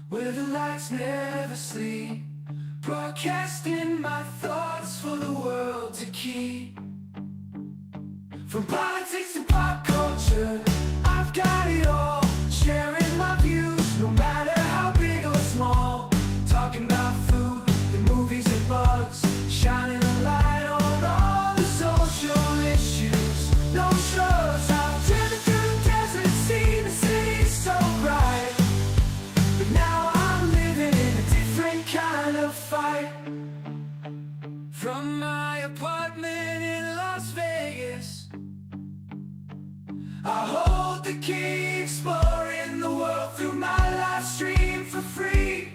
where the lights never sleep. Broadcasting my thoughts for the world to keep. From politics to pop culture, I've got it all. Sharing my views, no matter how big or small. Talking about food, the movies and bugs, shining a light on all the social issues. No shrugs, I've driven through the desert, seen the city so bright. But now I'm living in a different kind of fight. From my apartment in Las Vegas, I hold the key, exploring the world through my live stream for free.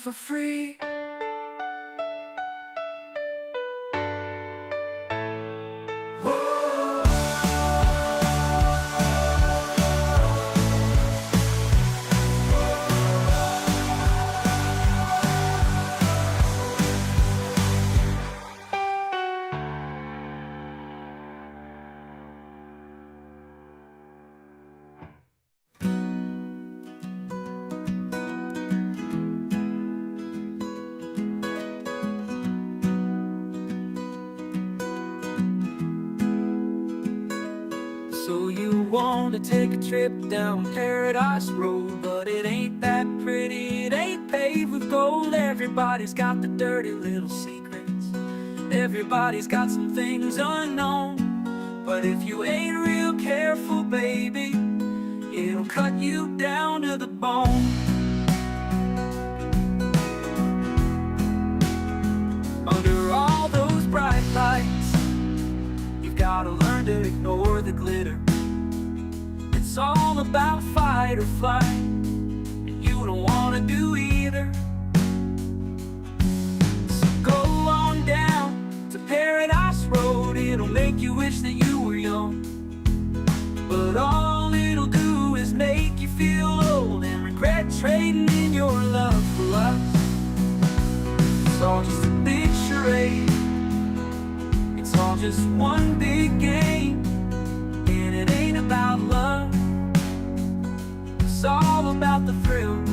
For free. So you want to take a trip down Paradise Road, but it ain't that pretty, it ain't paved with gold. Everybody's got the dirty little secrets, everybody's got some things unknown. But if you ain't real careful, baby, it'll cut you down to the bone. Under all those bright lights, gotta learn to ignore the glitter. It's all about fight or flight, and you don't wanna do either. So wish that you were young, but all it'll do is make you feel old and regret trading in your love for us. It's all just a big charade, it's all just one big game, and it ain't about love, it's all about the thrills.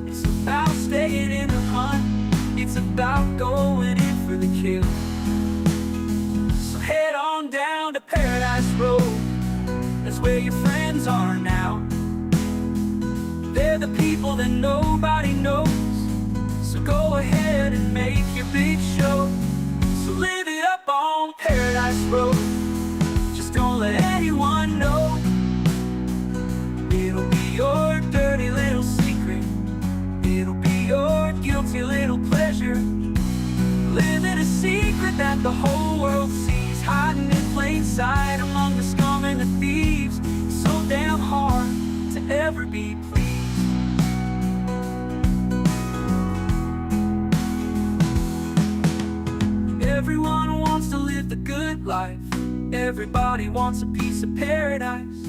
It's about staying in the hunt, it's about going in for the kill. So head on down to Paradise Road, that's where your friends are now. They're the people that nobody knows, so go ahead and make your big show. So live it up on Paradise Road, just don't let anyone know. It'll be your dirty little secret, it'll be your guilty little pleasure. Living a secret that the whole world sees, hiding in plain sight among the scum and the thieves. It's so damn hard to ever be pleased. Everyone wants to live the good life, everybody wants a piece of paradise.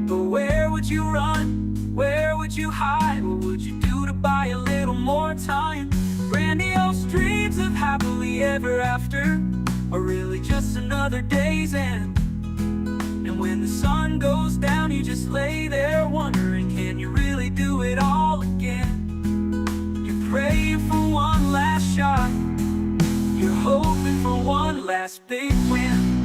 But where would you run? Where would you hide? What would you do to buy a little more time? Grandiose dreams of happily ever after are really just another day's end. And when the sun goes down, you just lay there wondering, can you really do it all again? You're praying for one last shot, you're hoping for one last big win.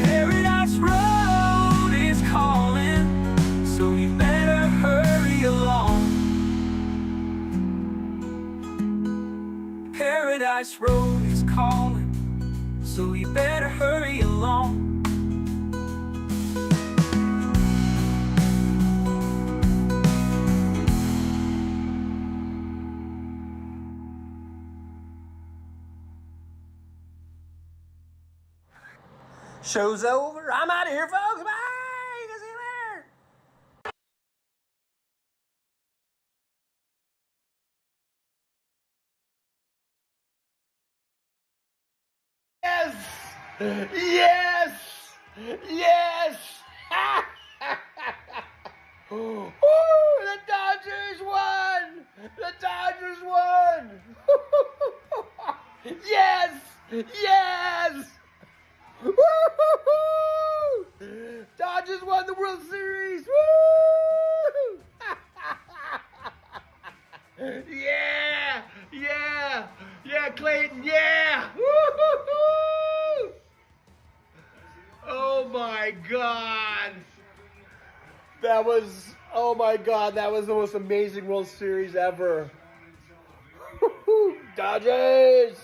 Paradise Road is calling, so you better hurry along. Paradise Road is calling, so you better hurry along. Show's over. I'm out of here, folks. Bye. See you later. Yes! Yes! Ooh, the Dodgers won! The Dodgers won! Yes! Yes! Woo-hoo-hoo! Dodgers won the World Series! Woo! Yeah! Yeah! Yeah, Clayton, yeah! Woo-hoo-hoo! Oh my God! That was, oh my God, that was the most amazing World Series ever. Dodgers!